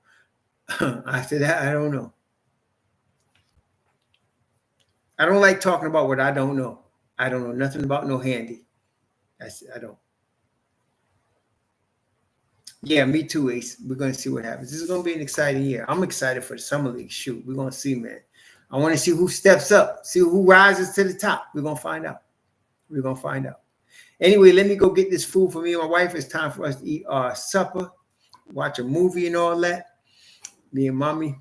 After that, I don't know. I don't like talking about what I don't know. I don't know nothing about no Handy. I don't. Yeah, me too, Ace. We're going to see what happens. This is going to be an exciting year. I'm excited for the Summer League. Shoot, we're going to see, man. I want to see who steps up, see who rises to the top. We're going to find out. We're going to find out. Anyway, let me go get this food for me and my wife. It's time for us to eat our supper, watch a movie and all that. Me and mommy.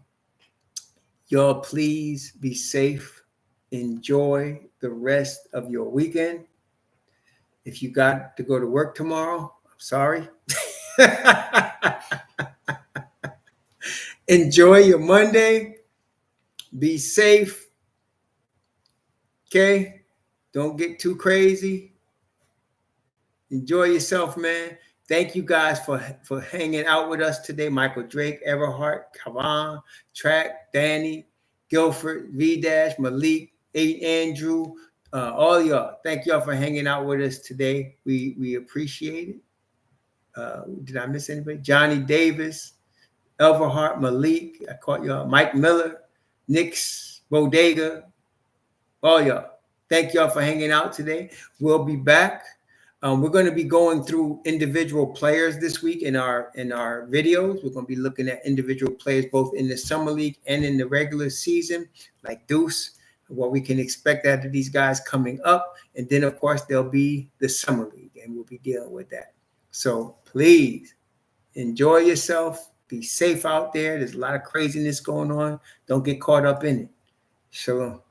Y'all, please be safe. Enjoy the rest of your weekend. If you got to go to work tomorrow, I'm sorry. Enjoy your Monday. Be safe. Okay? Don't get too crazy. Enjoy yourself, man. Thank you guys for hanging out with us today. Michael Drake, Everhart, Karan, Track, Danny, Guilford, V-Dash, Malik, Andrew, all y'all. Thank y'all for hanging out with us today. We appreciate it. Did I miss anybody? Johnny Davis, Everhart, Malik. I caught y'all. Mike Miller, Knicks, Bodega, all y'all. Thank y'all for hanging out today. We'll be back. We're going to be going through individual players this week in our videos. We're going to be looking at individual players both in the Summer League and in the regular season, like Deuce, what we can expect out of these guys coming up. And then, of course, there'll be the Summer League, and we'll be dealing with that. So please enjoy yourself. Be safe out there. There's a lot of craziness going on. Don't get caught up in it. Shalom.